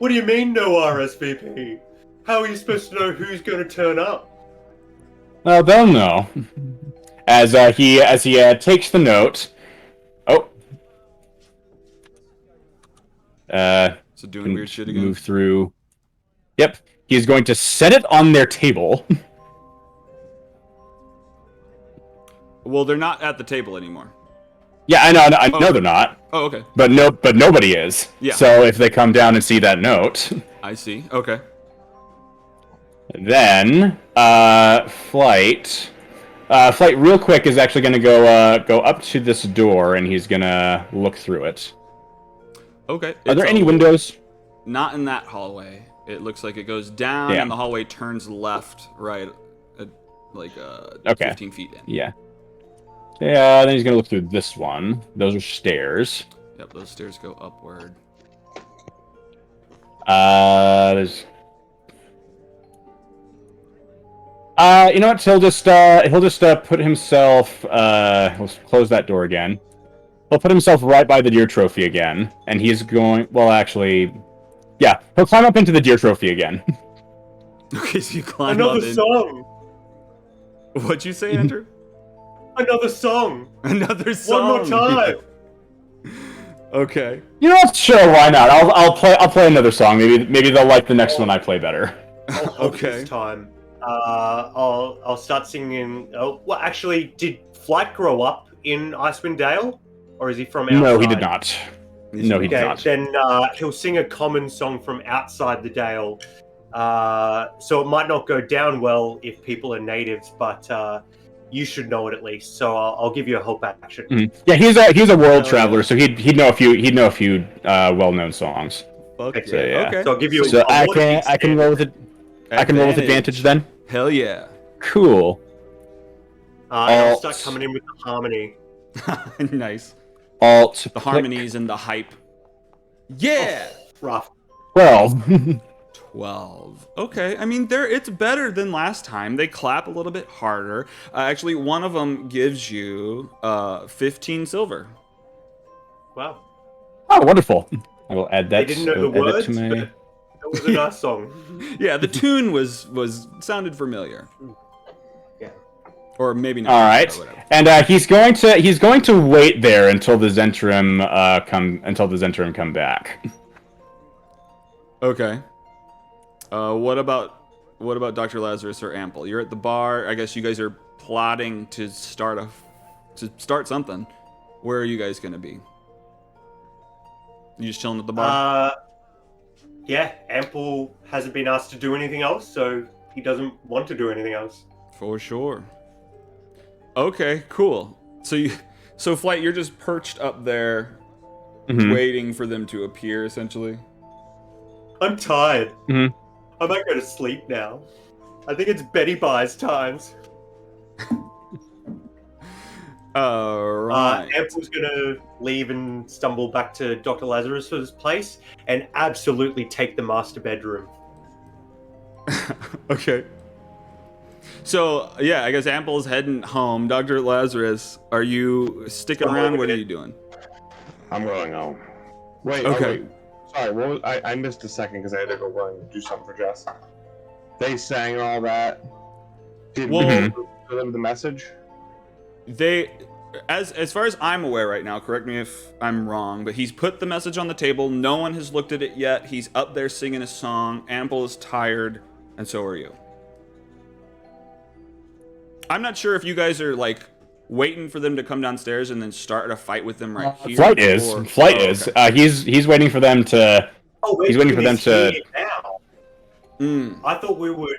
do you mean no RSVP? How are you supposed to know who's going to turn up? Well, they'll know. As he takes the note. Oh. So doing weird shit again. Move through. Yep. He's going to set it on their table. Well, they're not at the table anymore. Yeah, I know they're not. Oh, okay. But nobody is. Yeah. So if they come down and see that note, I see. Okay. then Flight real quick is actually going to go up to this door and he's going to look through it. Okay. Are there any windows? not in that hallway. It looks like it goes down, Yeah. and the hallway turns left, right, like Okay. 15 feet in. Yeah. Yeah, then he's gonna look through this one. Those are stairs. Yep, those stairs go upward. There's. You know what? He'll just put himself. We'll close that door again. He'll put himself right by the deer trophy again, and he's going. Well, actually, yeah, he'll climb up into the deer trophy again. Okay, so you climb Another up in. song. What'd you say, Andrew? Another song. Another song. One more time. Okay. You know what? Sure, why not? I'll play another song. Maybe they'll like the next one I play better. I'll help Okay. this time. I'll start singing. Oh, well, actually, did Flight grow up in Icewind Dale, or is he from outside? No, he did not. No, he did Okay, not. then he'll sing a common song from outside the Dale. So it might not go down well if people are natives, but you should know it at least. So I'll give you a help action. Mhm. Yeah, he's a world traveler, so he'd know a few well-known songs. Fuck So, yeah. yeah. Okay. So I'll give you. So I'll I can roll with it. I can roll with advantage then. Hell yeah. Cool. And I'll Alt. start coming in with the harmony. Nice. Alt. The harmonies and the hype. Yeah. Rough. 12. 12. Okay, I mean, it's better than last time. They clap a little bit harder. Actually, one of them gives you 15 silver. Wow. Oh, wonderful. I will add that. They didn't know the add that words, to my... but that was a nice song. Yeah, the tune sounded familiar. Yeah. Or maybe not. All right, or whatever. and he's going to wait there until the Zentrum come back. Okay. What about Dr. Lazarus or Ample? You're at the bar. I guess you guys are plotting to start something. Where are you guys gonna be? You just chilling at the bar? Yeah, Ample hasn't been asked to do anything else, so he doesn't want to do anything else. For sure. Okay, cool. So Flight, you're just perched up there, waiting for them to appear, essentially. I'm tired. Mhm. I might go to sleep now. I think it's Betty Buys times. Right. Ample's gonna leave and stumble back to Dr. Lazarus's place and absolutely take the master bedroom. Okay. So, yeah, I guess Ample's heading home. Dr. Lazarus, are you sticking around? What are you doing? I'm going home. Wait, Okay. wait. Sorry, what was, I missed a second because I had to go run and do something for Jess. They sang all that. Did we deliver the message? They, as far as I'm aware right now, correct me if I'm wrong, but he's put the message on the table. No one has looked at it yet. He's up there singing a song. Ample is tired, and so are you. I'm not sure if you guys are like waiting for them to come downstairs and then start a fight with them right here. Flight is. or- Flight Oh, is. okay. He's waiting for them to. Oh, He's waiting for them to. Now. Mm. I thought we were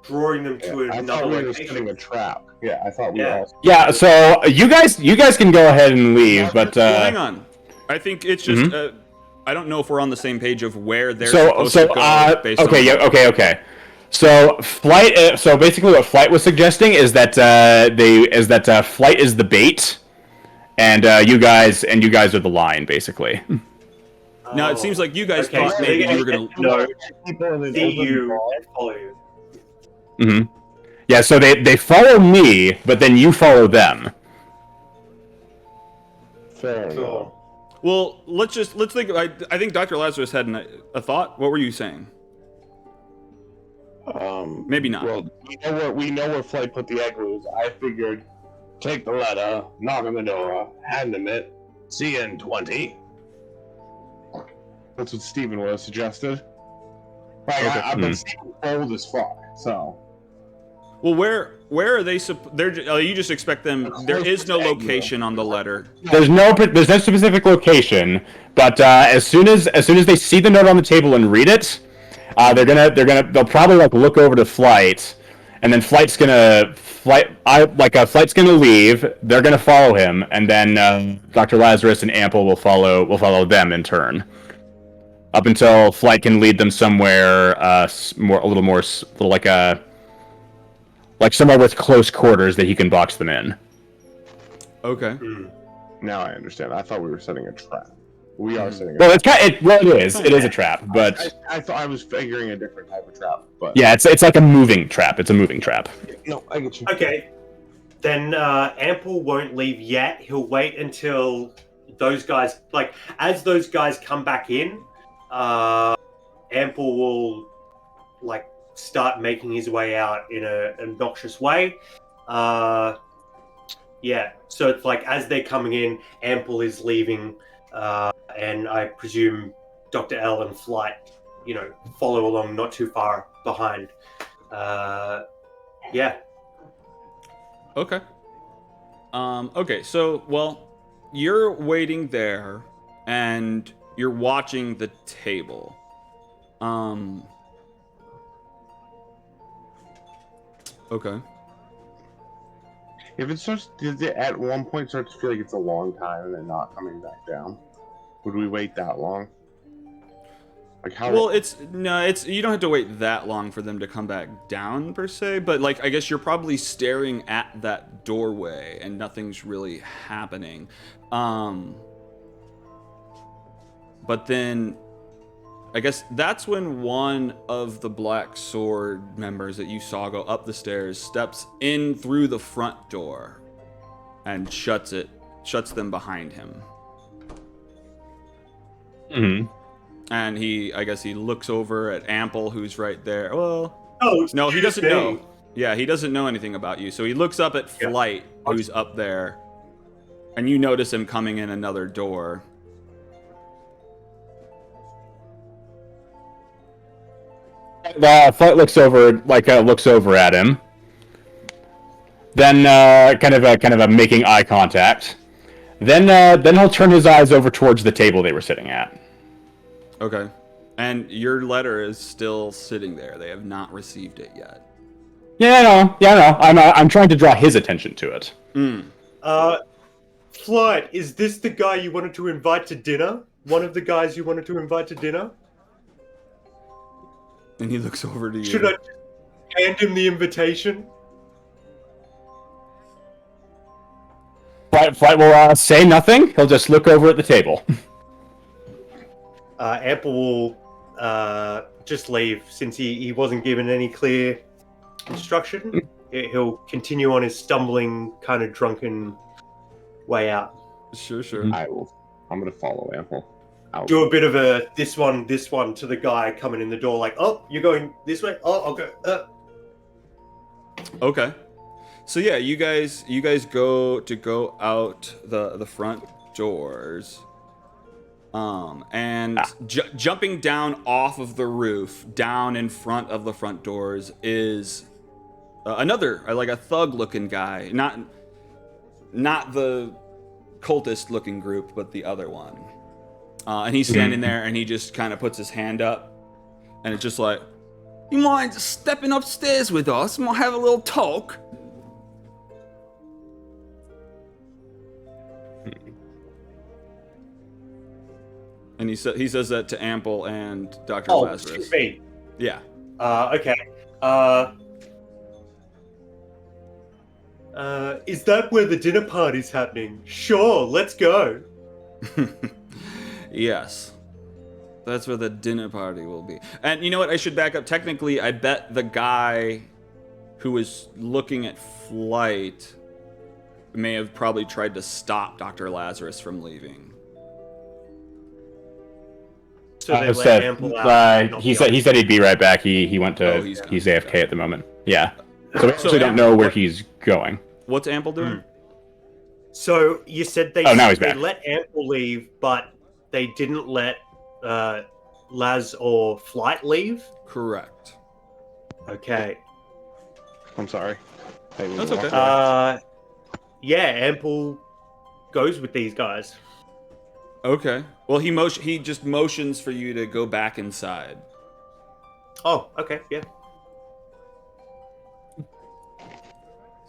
drawing them to I another thought we were location. setting a trap. Yeah, I thought we Yeah. were all... Yeah. So you guys can go ahead and leave, but Well, hang on. I think it's just. I don't know if we're on the same page of where they're supposed to go. Based okay, on yeah, okay. So Flight. So basically, what Flight was suggesting is that Flight is the bait, and you guys are the line, basically. Now it seems like you guys Okay, thought so maybe they're you were gonna gonna. People in see you and follow you. Mm-hmm. Yeah. So they follow me, but then you follow them. Fair enough. Well, let's think. I think Dr. Lazarus had a thought. What were you saying? Maybe not. Well, we know where Flight put the egg rules. I figured, take the letter, knock on the door, hand him it. See you in 20. That's what Steven would have suggested. Like, Okay. I've been Steven bold as fuck, so. Well, where are they? You just expect them. There is no location on the letter. There's no specific location, but as soon as they see the note on the table and read it, they'll probably like look over to Flight, and then Flight's gonna leave. They're gonna follow him, and then Dr. Lazarus and Ample will follow them in turn. up until Flight can lead them somewhere a little more, like somewhere with close quarters that he can box them in. Okay. Now I understand. I thought we were setting a trap. We are setting a Well, trap. it is a trap, but I thought I was figuring a different type of trap, but yeah, it's like a moving trap. It's a moving trap. no, I get you. Okay. Then Ample won't leave yet. He'll wait until those guys, like, as those guys come back in, Ample will, like, start making his way out in an obnoxious way. Yeah, so it's like as they're coming in, Ample is leaving, and I presume Dr. L and Flight, follow along not too far behind. Yeah. Okay. Okay, so, well, you're waiting there, and you're watching the table. Okay. If it starts, does it at one point start to feel like it's a long time and then not coming back down? Would we wait that long? Like how? Well, you don't have to wait that long for them to come back down per se, but like I guess you're probably staring at that doorway and nothing's really happening. But then I guess that's when one of the Black Sword members that you saw go up the stairs steps in through the front door and shuts them behind him. Mm-hmm. And I guess he looks over at Ample, who's right there. Well, Oh, no, he doesn't excuse me. know. Yeah, he doesn't know anything about you. So he looks up at Flight, who's up there, and you notice him coming in another door. Flight looks over at him. Then kind of making eye contact. Then he'll turn his eyes over towards the table they were sitting at. Okay. And your letter is still sitting there. They have not received it yet. Yeah, I know. I'm trying to draw his attention to it. Flight, is this the guy you wanted to invite to dinner? One of the guys you wanted to invite to dinner? And he looks over to you. Should I hand him the invitation? Flight will say nothing. He'll just look over at the table. Ample will just leave since he wasn't given any clear instruction. He'll continue on his stumbling, kind of drunken way out. Sure. I'm gonna follow Ample. Do a bit of a this one to the guy coming in the door, like, oh, you're going this way? Oh, okay. Okay. So yeah, you guys go out the front doors. And jumping down off of the roof, down in front of the front doors is another, like a thug-looking guy, not the cultist-looking group, but the other one. And he's standing there, and he just kind of puts his hand up, and it's just like, "You mind stepping upstairs with us? Might have a little talk." And he says that to Ample and Dr. Oh, Lazarus. excuse me. Yeah. Okay. Is that where the dinner party's happening? Sure, let's go. Yes. That's where the dinner party will be. And you know what? I should back up. Technically, I bet the guy who was looking at Flight may have probably tried to stop Dr. Lazarus from leaving. So they let Ample out. He said he'd be right back. He went to he's AFK at the moment. Yeah. So we actually don't know where he's going. What's Ample doing? So you said they now he's back. let Ample leave, but they didn't let Laz or Flight leave? Correct. Okay. I'm sorry. That's okay. Yeah, Ample goes with these guys. Okay. Well, he just motions for you to go back inside. Oh, okay, yeah.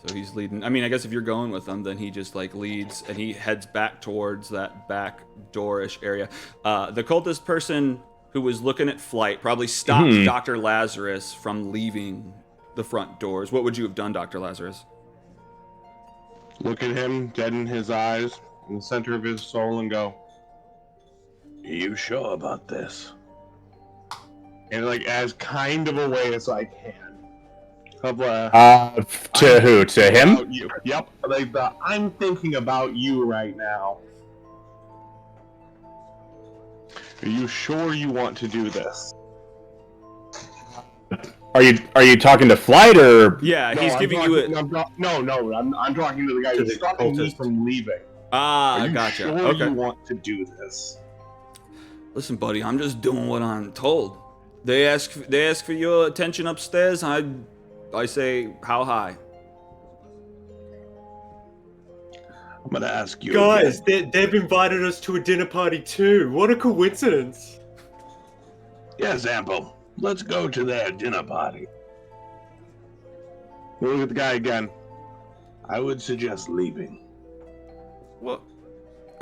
So he's leading. I mean, I guess if you're going with him, then he just like leads and he heads back towards that back door-ish area. The cultist person who was looking at Flight, probably stopped Dr. Lazarus from leaving the front doors. What would you have done, Dr. Lazarus? Look at him, dead in his eyes, in the center of his soul, and go, Are you sure about this? and like as kind of a way as I can. Of To who? To him? about you. Yep. Like I'm thinking about you right now. Are you sure you want to do this? Are you talking to Flight or? Yeah, No, he's I'm giving talking, you a... I'm talking to the guy To who's the stopping me cultist. from leaving. Ah, Are you gotcha. sure Okay. you want to do this? Listen, buddy, I'm just doing what I'm told. They ask for your attention upstairs. I say, how high? I'm gonna ask you Guys, again. they've invited us to a dinner party too. What a coincidence. Yes, Ample. Let's go to their dinner party. Look at the guy again. I would suggest leaving. Well,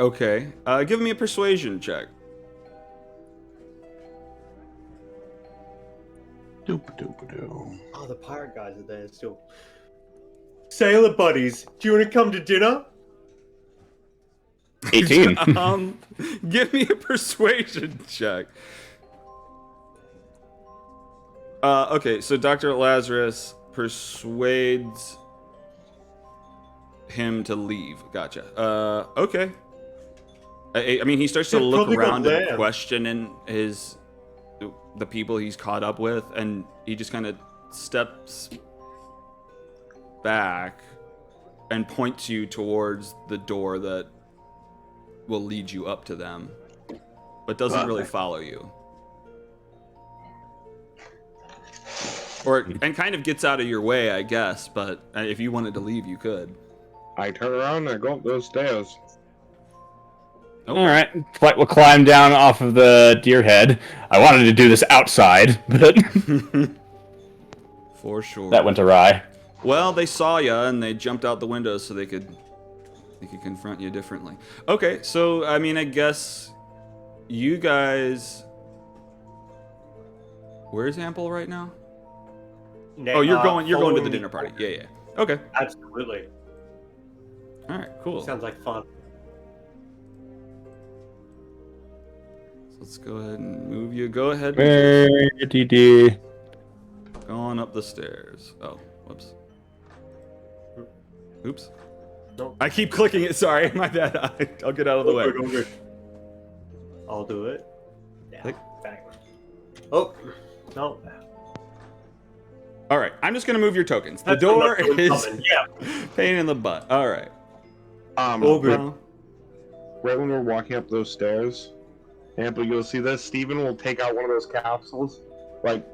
okay. Give me a persuasion check. Doop-a-doop-a-doo. Oh, the pirate guys are there still. Sailor buddies, do you want to come to dinner? 18. Give me a persuasion check. Okay, so Dr. Lazarus persuades him to leave. Gotcha. Okay. I mean, he starts to They've look probably got around and land. question the people he's caught up with, and he just kind of steps back and points you towards the door that will lead you up to them, but doesn't really follow you. And kind of gets out of your way, I guess, but if you wanted to leave, you could. I turn around and I go up those stairs. All right, Flight will climb down off of the deer head. I wanted to do this outside, but For sure. that went awry. Well, they saw you and they jumped out the window so they could confront you differently. Okay, so I mean, I guess you guys. Where's Ample right now? Oh, you're going to the following dinner party. Yeah. Okay. Absolutely. All right. Cool. Sounds like fun. So let's go ahead and move you. Go ahead. Where did Going up the stairs. Oh, whoops. Oops. No. I keep clicking it. Sorry, my bad. I'll get out of the way. All good. I'll do it. Yeah. Click. Back. Oh. No. All right. I'm just gonna move your tokens. The That's door enough is coming. Yeah. pain in the butt. All right. All good. Well, Right when we're walking up those stairs, Ample, you'll see this. Steven will take out one of those capsules, like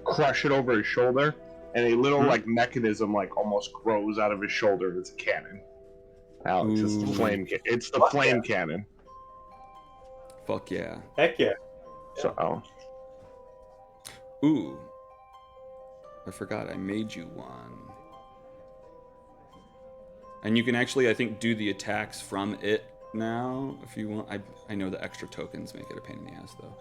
crush it over his shoulder, and a little like mechanism almost grows out of his shoulder. It's a cannon. Alex, it's the Ooh. flame. It's the Fuck flame yeah. cannon. fuck yeah. Heck yeah. So Ooh. I forgot I made you one. And you can actually, I think, do the attacks from it now if you want. I know the extra tokens make it a pain in the ass though.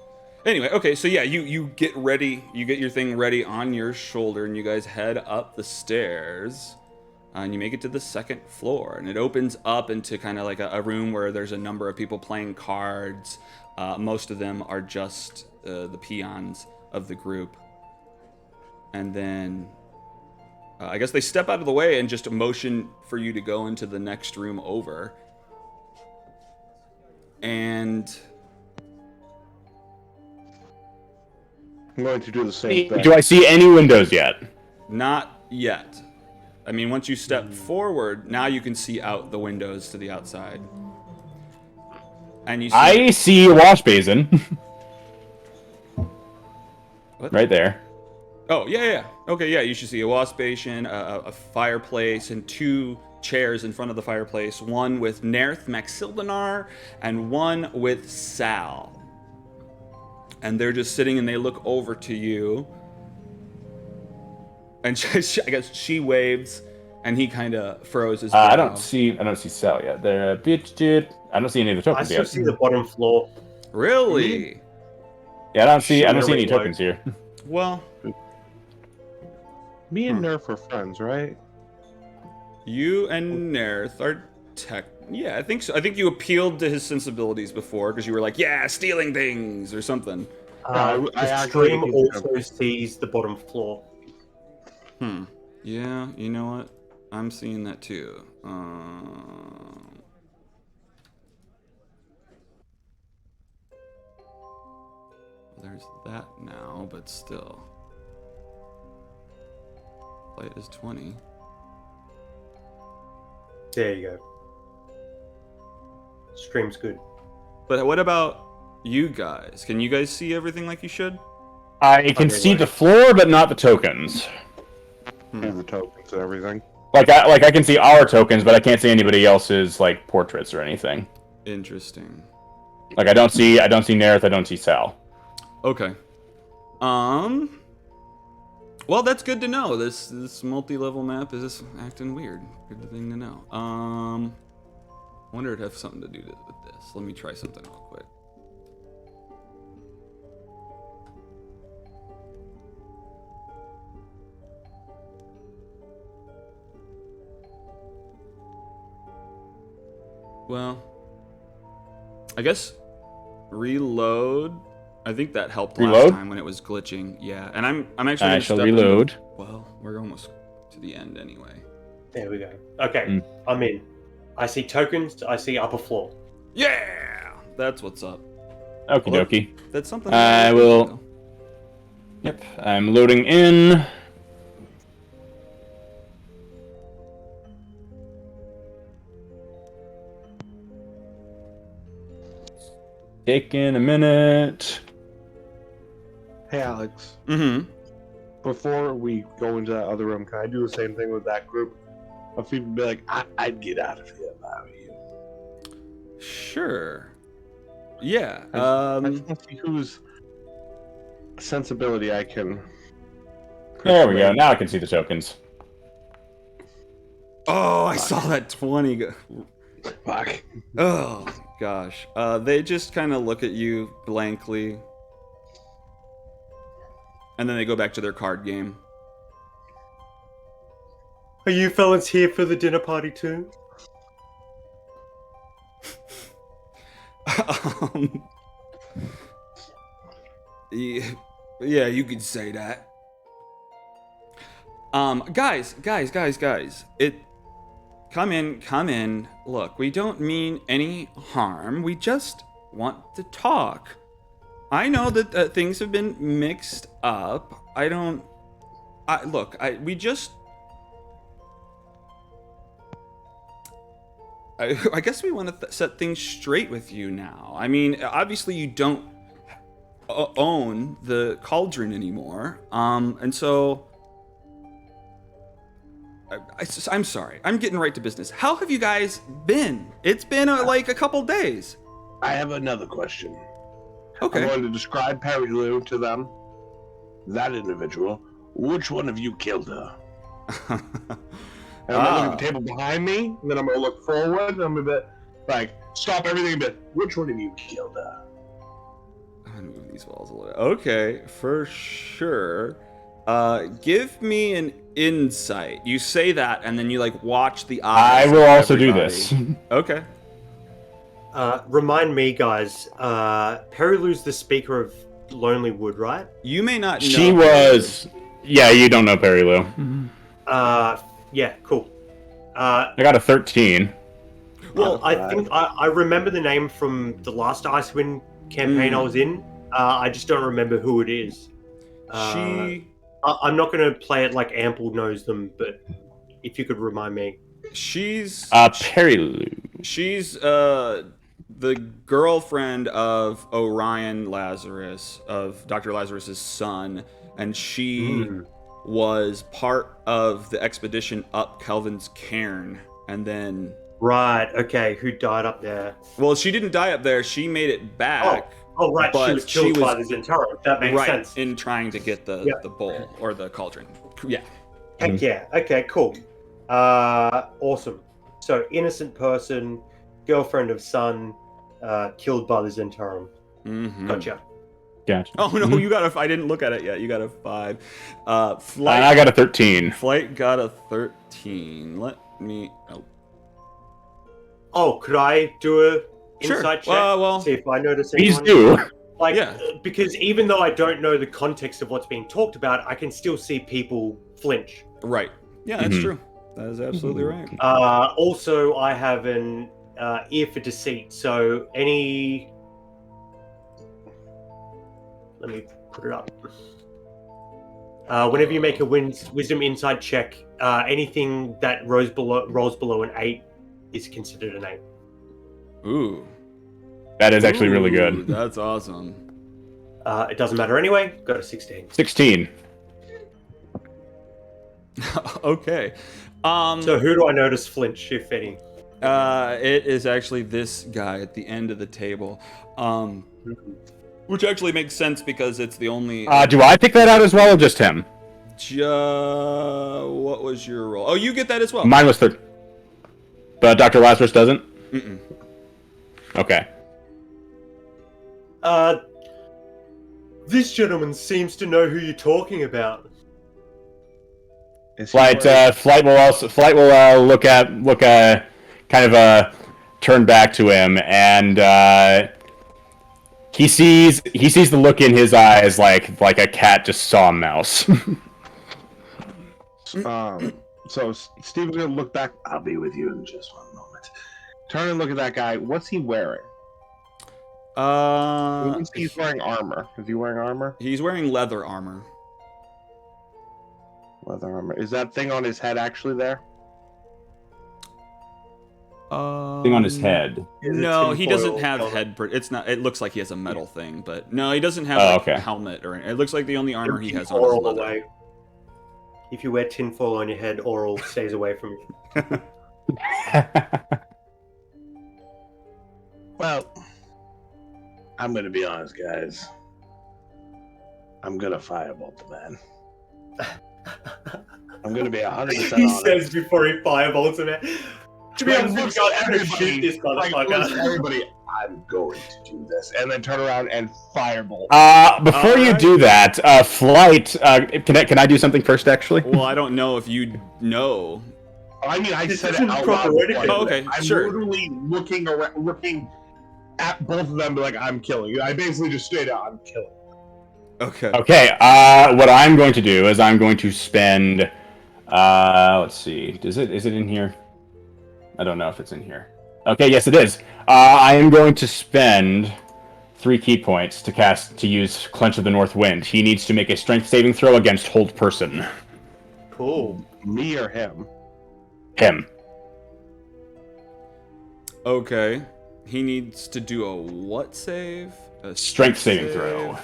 Anyway, okay, so yeah, you get ready, you get your thing ready on your shoulder, and you guys head up the stairs, and you make it to the second floor, and it opens up into kind of like a room where there's a number of people playing cards. Most of them are just the peons of the group. And then I guess they step out of the way and just motion for you to go into the next room over. And I'm going to do the same thing. Do I see any windows yet? not yet. I mean, once you step forward, now you can see out the windows to the outside. And you see... I see a wash basin. What? Right there. Oh, yeah. Okay, yeah, you should see a wash basin, a fireplace, and two chairs in front of the fireplace. One with Nerth Maxildanar, and one with Sal. And they're just sitting, and they look over to you. And I guess she waves, and he kind of furrows his brow. I don't see Sal yet. There, bitch, dude. I don't see any of the I tokens still yet. see the bottom floor. Really? Yeah, I don't see any Shimmering tokens here. Well, Me and Nerf are friends, right? you and Nerth are yeah, I think so. I think you appealed to his sensibilities before because you were like, yeah, stealing things or something. I The actually stream think he's also sees the bottom floor. Yeah, you know what? I'm seeing that too. There's that now, but still. Light is 20. There you go. Stream's good. But what about you guys? Can you guys see everything like you should? I can see the floor, but not the tokens. the tokens and everything. Like I can see our tokens, but I can't see anybody else's like portraits or anything. Interesting. Like I don't see Nerith, I don't see Sal. Okay. Well, that's good to know. This multi-level map is acting weird. Good thing to know. Wonder if it has something to do with this. Let me try something real quick. Well, I guess reload. I think that helped last time when it was glitching. Yeah, and I'm actually. I shall reload. Well, we're almost to the end anyway. There we go. Okay, I'm in. I see tokens. I see upper floor. Yeah, that's what's up. Okie dokie. That's something. I will. Yep, I'm loading in. Taking a minute. Hey, Alex. Mm-hmm. Before we go into that other room, can I do the same thing with that group of people? Be like, I'd get out of here if I were you. Sure. Yeah. I just want to see whose sensibility I can. There we go. Now I can see the tokens. Oh, I saw that 20 go. Fuck. Oh gosh. They just kind of look at you blankly, and then they go back to their card game. Are you fellas here for the dinner party too? Yeah, you could say that. Guys. Come in. Look, we don't mean any harm. We just want to talk. I know that things have been mixed up. I guess we want to set things straight with you now. I mean, obviously you don't own the cauldron anymore. And so I'm sorry. I'm getting right to business. How have you guys been? It's been like a couple days. I have another question. Okay. I'm going to describe Perry Lou to them. That individual. Which one of you killed her? And I'm going to look at the table behind me, and then I'm going to look forward, and I'm going to be like, stop everything and be like, which one of you killed her? I'm going to move these walls a little bit. Okay, for sure. Give me an insight. You say that, and then you like watch the eyes. I will also do this. Okay. Remind me, guys. Perry Lou's the speaker of Lonely Wood, right? You may not know. She was. Yeah, you don't know Perry Lou. Yeah, cool. I got a 13. Well, I think I remember the name from the last Icewind campaign I was in. I just don't remember who it is. I'm not going to play it like Ample knows them, but if you could remind me. She's Perry Lou. She's the girlfriend of Orion Lazarus, of Dr. Lazarus's son, and she was part of the expedition up Kelvin's cairn, and then right, okay, who died up there? Well, she didn't die up there. She made it back. Oh, right. But She was killed by the Zentaro. That makes sense. In trying to get the bowl or the cauldron. Yeah. Heck yeah. Okay, cool. Awesome. So, innocent person, girlfriend of son, killed by the Zentarum. Mm-hmm. Gotcha. Gotcha. Oh no, Mhm. you got a. I didn't look at it yet. You got a 5. And Flight. I got a 13. Flight got a 13. Let me. Oh, Oh, could I do a Sure. insight check? Well, see if I notice Please anyone. do. Like, Yeah. because even though I don't know the context of what's being talked about, I can still see people flinch. right. Yeah, that's Mhm. true. That is absolutely right. Also, I have an ear for deceit, so any. Let me put it up. Whenever you make a wisdom insight check, anything that rolls below an 8 is considered an 8. Ooh. That is actually really Ooh, good. That's awesome. It doesn't matter anyway. Got a 16. 16. Okay. So who do I notice flinch, if any? It is actually this guy at the end of the table. Which actually makes sense because it's the only. Do I pick that out as well, or just him? What was your role? Oh, you get that as well. Mine was 13. But Dr. Lazarus doesn't? Mm-mm. Okay. This gentleman seems to know who you're talking about. Is he Flight wearing- will turn back to him, and he sees the look in his eyes like a cat just saw a mouse. So Steven's gonna look back. I'll be with you in just one moment. Turn and look at that guy. What's he wearing? He's wearing armor. Is he wearing armor? He's wearing leather armor. Leather armor. Is that thing on his head actually there? Thing on his head. No, he doesn't tinfoil have helmet? head. It's not. It looks like he has a metal thing, but no, he doesn't have Oh, like, okay. a helmet or. It looks like the only armor he has on is Oral leather. away. If you wear tinfoil on your head, oral stays away from you. Well, I'm gonna be honest, guys. I'm gonna firebolt the man. I'm gonna be 100% He honest. says before he firebolts him. To be Like, honest, we've looks got at to everybody, shoot this like, motherfucker. looks at everybody, I'm going to do this, and then turn around and firebolt. Before you Alright. do that, Flight, can I do something first, actually? Well, I don't know if you know. I mean, I This said it isn't out proper loud. etiquette. before I Oh, did it. okay, I'm sure. literally looking around, looking at both of them, like I'm killing you. I basically just stayed out. I'm killing. Okay. Okay, what I'm going to do is I'm going to spend, let's see, is it in here? I don't know if it's in here. Okay, yes it is. I am going to spend 3 key points to use Clench of the North Wind. He needs to make a strength saving throw against Hold Person. Cool. Me or him? Him. Okay. He needs to do a what save? A Strength saving throw.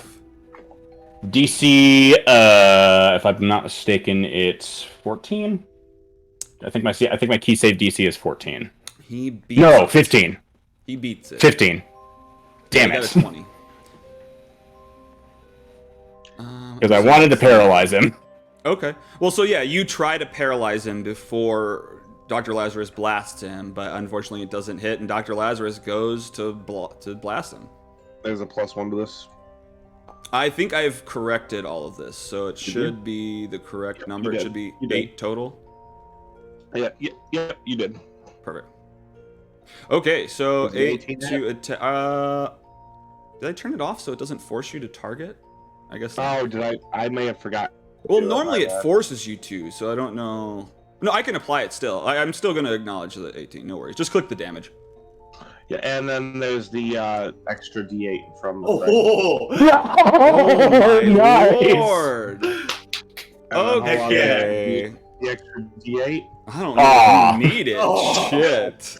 DC, if I'm not mistaken, it's 14. I think my key save DC is 14. He beats No, it. 15. He beats it. 15. Damn He it. got a 20. Because I wanted to paralyze him. Okay. Well, so yeah, you try to paralyze him before Dr. Lazarus blasts him, but unfortunately it doesn't hit, and Dr. Lazarus goes to blast him. There's a +1 to this. I think I've corrected all of this, so it should be the correct number. you It did. should be You did. 8 total. Yeah, you did. Perfect. Okay, so Was it 8 18 to attack. Did I turn it off so it doesn't force you to target? I guess. Oh, did I? I may have forgot. Well, Yeah, normally my it bad. forces you to, so I don't know. No, I can apply it still. I'm still going to acknowledge the 18. No worries. Just click the damage. Yeah, and then there's the extra D8 from the thing. Oh, Oh my Nice. lord! And then hold on, Okay. The extra D8. I don't know Aw. if you need it. Oh. Shit.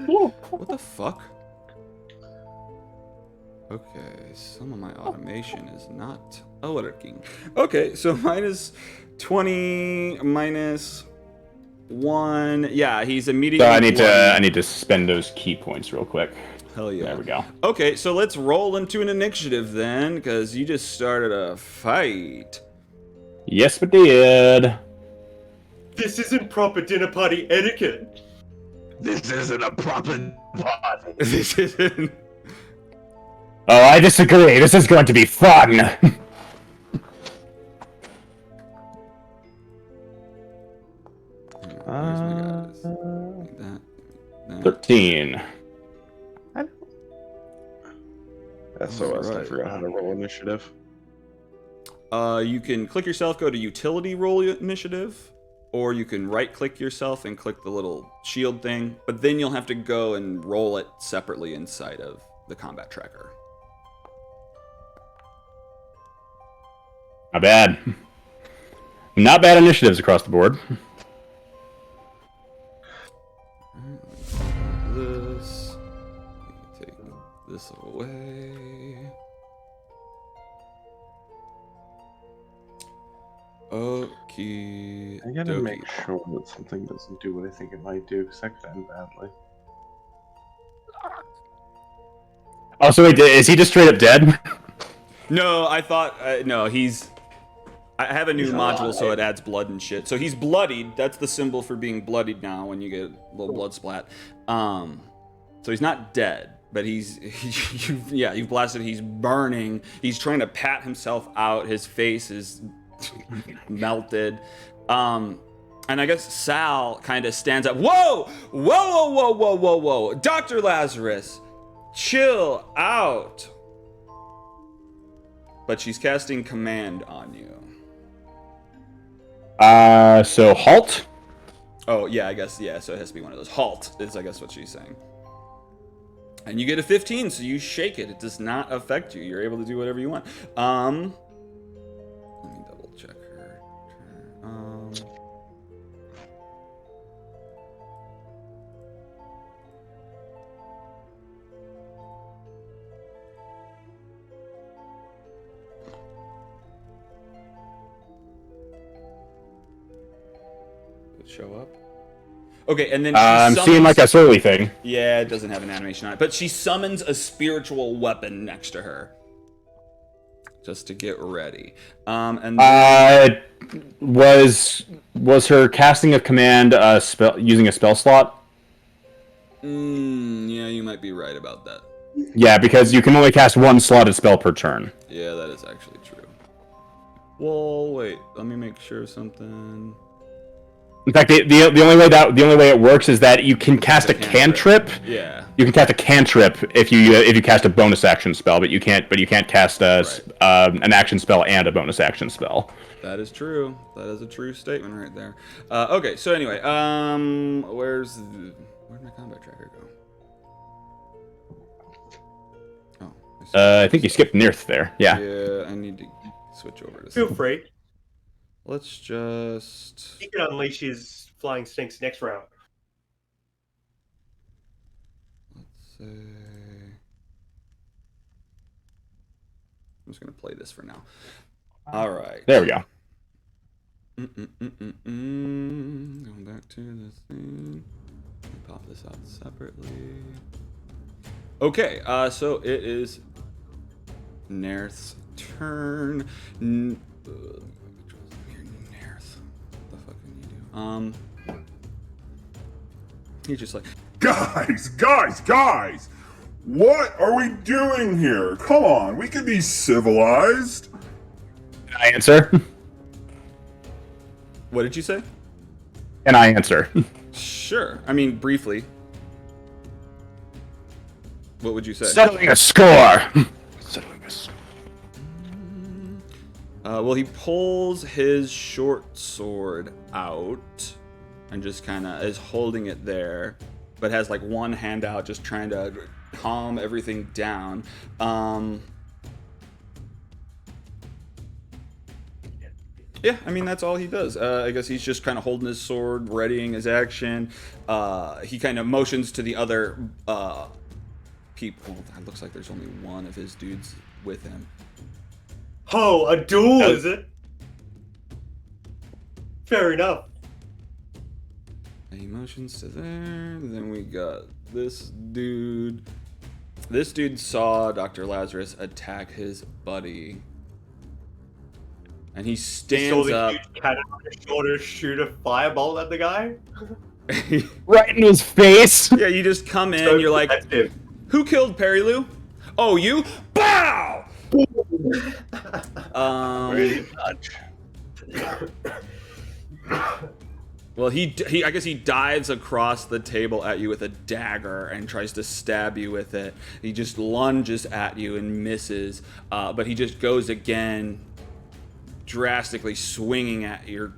What the fuck? Okay, some of my automation is not working. Okay, so minus 20 minus 1. Yeah, he's immediately. So I bloodied. need to spend those key points real quick. Hell yeah. There we go. Okay, so let's roll into an initiative then, because you just started a fight. Yes, we did. this isn't proper dinner party etiquette. This isn't a proper party. This isn't. Oh, I disagree. This is going to be fun. Where's my guys? That. 13. SOS, I Right. forgot how to roll initiative. You can click yourself, go to utility roll initiative, or you can right click yourself and click the little shield thing, but then you'll have to go and roll it separately inside of the combat tracker. Not bad. Not bad initiatives across the board. This. Take this away. Okay. I gotta make sure that something doesn't do what I think it might do, because that could end badly. Oh, so wait, is he just straight up dead? No, I thought no. I have a new He's module, alive. so it adds blood and shit. So he's bloodied. That's the symbol for being bloodied now when you get a little blood splat. So he's not dead, but you've blasted. He's burning. He's trying to pat himself out. His face is melted. And I guess Sal kind of stands up. Whoa! Whoa! Whoa! Whoa! Whoa! Whoa! Whoa! Dr. Lazarus, chill out. But she's casting command on you. So halt? Oh, yeah, I guess, yeah, so it has to be one of those. Halt is, I guess, what she's saying. And you get a 15, so you shake it. It does not affect you. You're able to do whatever you want. Let me double check her. Did it show up? Okay, and then I'm she seeing like a slowly thing. Yeah, it doesn't have an animation on it, but she summons a spiritual weapon next to her, just to get ready. And then, Was her casting of command spell using a spell slot? yeah, you might be right about that. Yeah, because you can only cast one slotted spell per turn. Yeah, that is actually true. Well, wait, let me make sure of something. In fact, the only way it works is that you can cast a cantrip. Yeah. You can cast a cantrip if you cast a bonus action spell, but you can't cast an action spell and a bonus action spell. That is true. That is a true statement right there. Okay, so anyway, where'd my combat tracker go? Oh. I think you skipped Nirth there. Yeah. Yeah, I need to switch over to Feel something. free. Let's just... He can unleash his flying stinks next round. Let's say... I'm just going to play this for now. All right. There we go. Going back to this thing. Let me pop this out separately. Okay, so it is Nerth's turn. Nerth. What the fuck can you do? He's just like, Guys! What are we doing here? Come on, we can be civilized. Can I answer? what did you say? Can I answer? Sure. I mean, briefly. What would you say? Settling a score. Well, he pulls his short sword out and just kind of is holding it there, but has like one hand out, just trying to calm everything down. Yeah, I mean, that's all he does. I guess he's just kind of holding his sword, readying his action. He kind of motions to the other people. It looks like there's only one of his dudes with him. Oh, a duel, is it? Fair enough. He motions to there. Then we got this dude. This dude saw Dr. Lazarus attack his buddy. And he stands up. Cannon on his shoulder, shoot a firebolt at the guy. Right in his face. Yeah, you just come in, you're like, who killed Perry Lou? Oh, you? Boom! Pow! Ready, touch. Well, he I guess he dives across the table at you with a dagger and tries to stab you with it. He just lunges at you and misses, but he just goes again, drastically swinging at your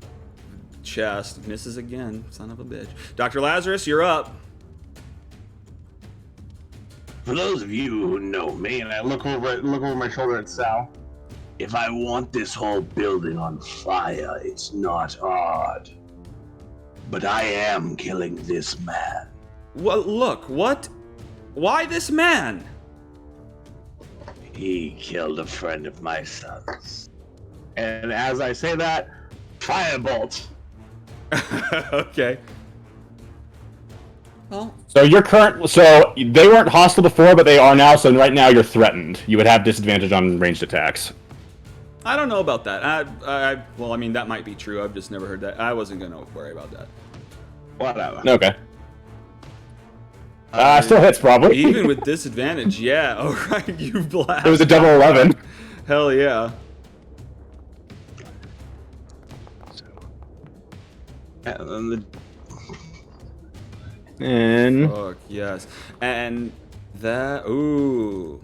chest. Misses again, son of a bitch. Dr. Lazarus, you're up. For those of you who know me, and I look over my shoulder at Sal, if I want this whole building on fire, it's not hard. But I am killing this man. Well, look, what? Why this man? He killed a friend of my son's. And as I say that, firebolt. Okay. Well, So they weren't hostile before, but they are now. So right now you're threatened. You would have disadvantage on ranged attacks. I don't know about that. Well, I mean, that might be true. I've just never heard that. I wasn't going to worry about that. Whatever. Okay. Still hits, probably. Even with disadvantage, yeah. All right, you blast. It was a double 11. Hell yeah. And Fuck, yes. And that, ooh.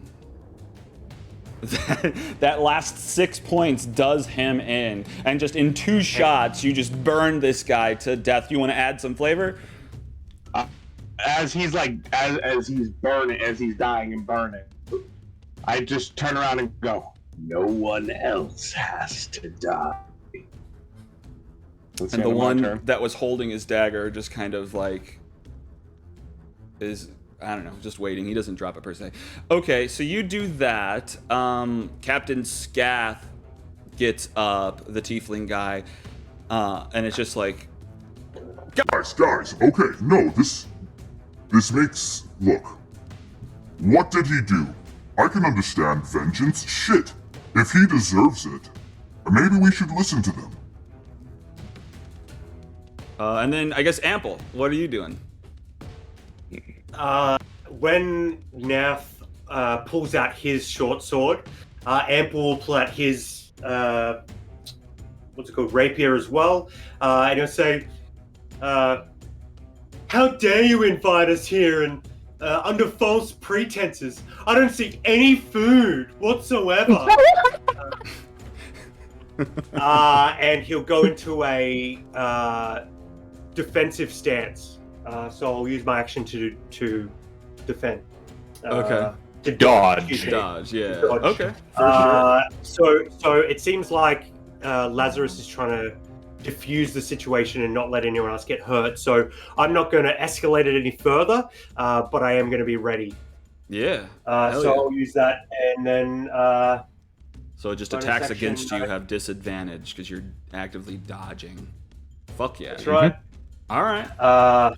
That last 6 points does him in. And just in 2 shots, you just burn this guy to death. You want to add some flavor? As he's dying and burning, I just turn around and go, no one else has to die. That's And the end of my one turn. that was holding his dagger just kind of like is, I don't know, just waiting. He doesn't drop it per se. Okay, so you do that. Captain Scath gets up, the tiefling guy, and it's just like, Guys, okay, no, this makes, look, what did he do? I can understand vengeance, shit. If he deserves it, maybe we should listen to them. and then I guess Ample, what are you doing? When Nath pulls out his short sword, Ample will pull out his rapier as well, and he'll say, "How dare you invite us here and under false pretenses? I don't see any food whatsoever." And he'll go into a defensive stance. So I'll use my action to defend. Okay. To Dodge. Dodge, yeah. Dodge. Okay, for sure. So it seems like Lazarus is trying to diffuse the situation and not let anyone else get hurt. So I'm not going to escalate it any further, but I am going to be ready. Yeah. So yeah. I'll use that, and then So just bonus attacks action, against you have disadvantage because you're actively dodging. Fuck yeah. that's right. All right.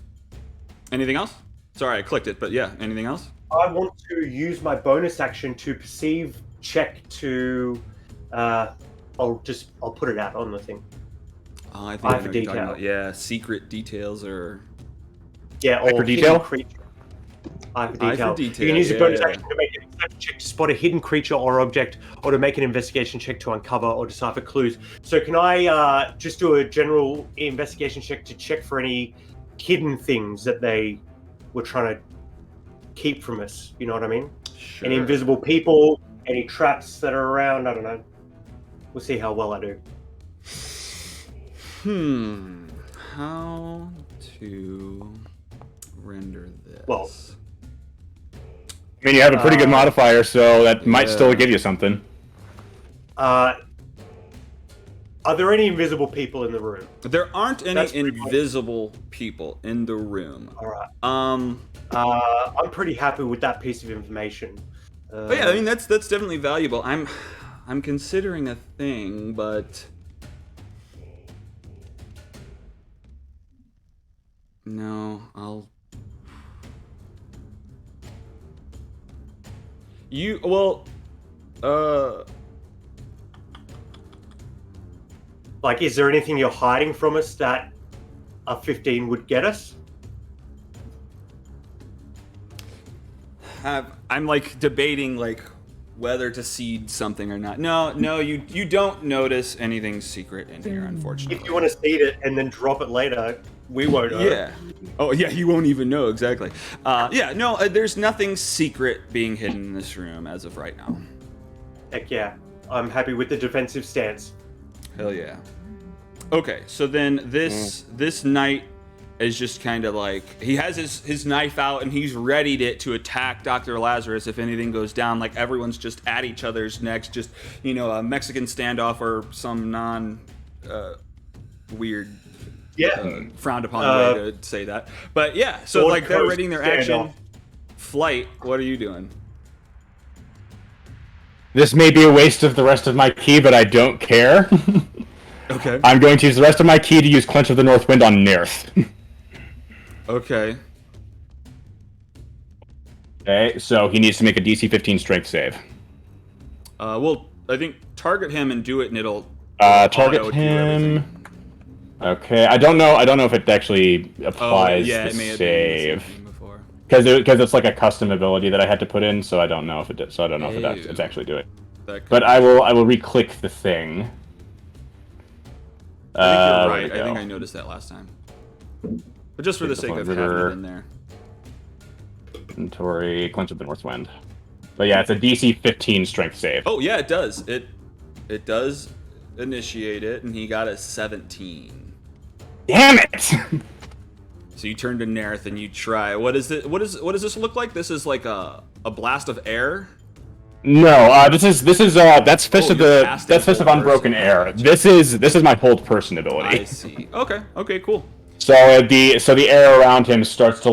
Anything else? Sorry, I clicked it, but yeah. Anything else? I want to use my bonus action to perceive check to. I'll put it out on the thing. Oh, I think Eye I for know what you're talking detail. about. Yeah, secret details or Yeah, or for hidden detail? creature. Eye for Eye detail. for detail, You can use a bonus yeah. action to make an insight check to spot a hidden creature or object, or to make an investigation check to uncover or decipher clues. So can I just do a general investigation check to check for any hidden things that they were trying to keep from us? You know what I mean? sure. Any invisible people, any traps that are around? I don't know. We'll see how well I do. How to render this? Well, I mean, you have a pretty good modifier, so that might yeah. still give you something. are there any invisible people in the room? There aren't any That's pretty much- invisible people in the room. All right. Um, I'm pretty happy with that piece of information. but yeah, I mean that's definitely valuable. I'm considering a thing, but no, I'll. You well, like, is there anything you're hiding from us that a 15 would get us? I'm like debating like whether to seed something or not. No, you don't notice anything secret in here, unfortunately. If you want to seed it and then drop it later, we won't know. Yeah. Oh, yeah, you won't even know, exactly. There's nothing secret being hidden in this room as of right now. Heck yeah. I'm happy with the defensive stance. Hell yeah. Okay, so then this knight is just kind of like, he has his knife out and he's readied it to attack Dr. Lazarus if anything goes down. Like, everyone's just at each other's necks, just, a Mexican standoff or some weird frowned upon way to say that. But yeah, so like they're readying their action. Flight, what are you doing? This may be a waste of the rest of my ki, but I don't care. Okay. I'm going to use the rest of my ki to use Clench of the North Wind on Nirth. Okay. Okay, so he needs to make a DC 15 strength save. Well, I think target him and do it, and it'll target him. Okay, I don't know if it actually applies the save. Because it's like a custom ability that I had to put in, so I don't know if it did. So I don't know if it's actually doing it. But I will re-click the thing. I think you're right. I think I noticed that last time. But just for the sake of having it in there. Inventory, Clench of the North Wind. But yeah, it's a DC 15 strength save. Oh yeah, it does. It does initiate it, and he got a 17. Damn it! So you turn to Nerith and you try. What does this look like? This is like a blast of air. No, that's Fist of Unbroken Air. This is my hold person ability. I see. Okay, cool. So the air around him starts to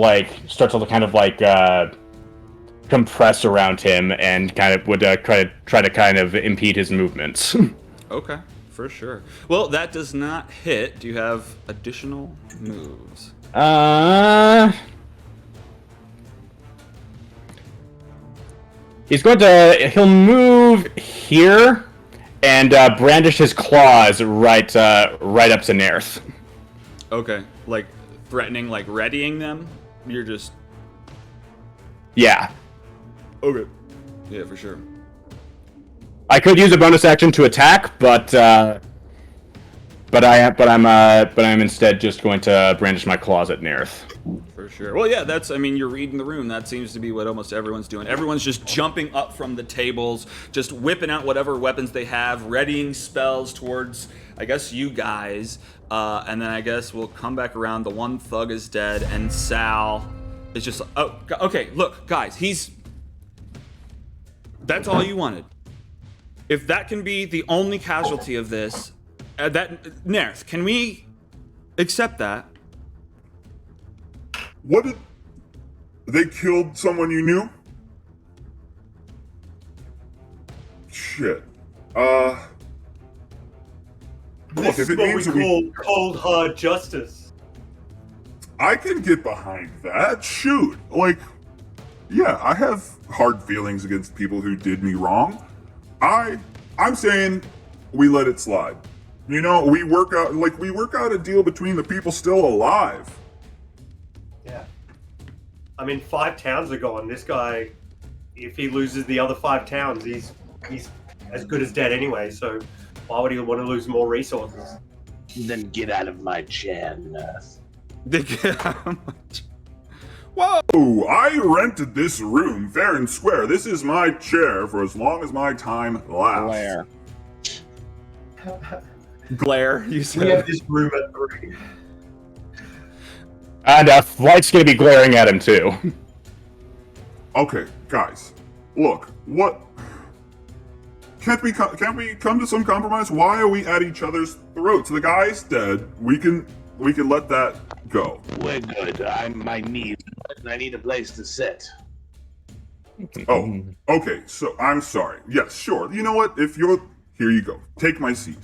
kind of compress around him and kind of would try to kind of impede his movements. Okay, for sure. Well, that does not hit. Do you have additional moves? He'll move here and brandish his claws right up to Nerith. Okay, like threatening, like readying them? You're just... Yeah. Okay. Yeah, for sure. I could use a bonus action to attack, but I'm instead just going to brandish my claws at Nerith. For sure. Well, yeah, you're reading the room. That seems to be what almost everyone's doing. Everyone's just jumping up from the tables, just whipping out whatever weapons they have, readying spells towards, I guess, you guys. And then I guess we'll come back around. The one thug is dead, and Sal is just... Oh, okay, look, guys, that's all you wanted. If that can be the only casualty of this, Nerith, can we accept that? What did... They killed someone you knew? Shit. Look, This if is it what we means call cold hard justice. I can get behind that. Shoot. Like, yeah, I have hard feelings against people who did me wrong. I'm saying we let it slide. We work out a deal between the people still alive. Yeah. 5 towns are gone. This guy, if he loses the other 5 towns, he's as good as dead anyway, so why would he want to lose more resources? Then get out of my chair, Nerth. Whoa! I rented this room fair and square. This is my chair for as long as my time lasts. Glare, you said. We have this room at 3. And Flight's gonna be glaring at him too. Okay, guys, look, what? Can't we come to some compromise? Why are we at each other's throats? The guy's dead. We can let that go. We're good. My knees. I need a place to sit. Oh, okay. So I'm sorry. Yes, sure. You know what? Here you go. Take my seat.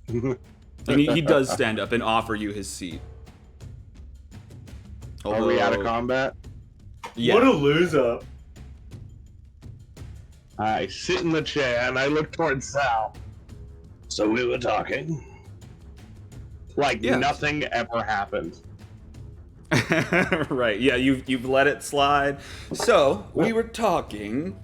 And he does stand up and offer you his seat. Are we out of combat? Yeah. What a loser. I sit in the chair and I look towards Sal. So we were talking. Like nothing ever happened. Right. Yeah, you've let it slide. So we were talking,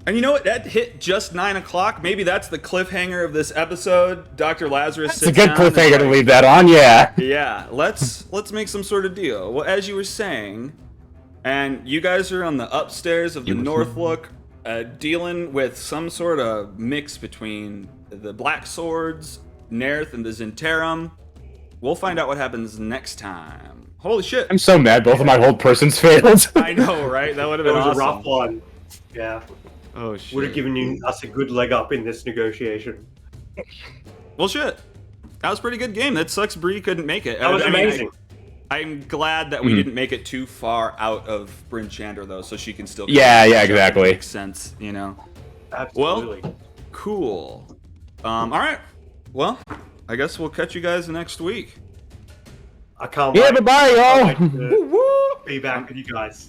And you know what? That hit just 9 o'clock. Maybe that's the cliffhanger of this episode. Dr. Lazarus It's a sits good down and cliffhanger to like, leave that on, yeah. Yeah, let's make some sort of deal. Well, as you were saying, and you guys are on the upstairs of the Northlook, dealing with some sort of mix between the Black Swords, Nerth, and the Zentarum. We'll find out what happens next time. Holy shit! I'm so mad both of my hold persons failed. I know, right? That would have That been was awesome. a rough one. Yeah. Oh shit! Would have given us a good leg up in this negotiation. Well, shit. That was a pretty good game. That sucks Bree couldn't make it. That was amazing. I'm glad that we didn't make it too far out of Bryn Chandra, though, so she can still... Yeah, exactly. Makes sense, you know? Absolutely. Well, cool. Alright. Well, I guess we'll catch you guys next week. I can't Yeah, wait. bye-bye, y'all. Can't wait to be back with you guys.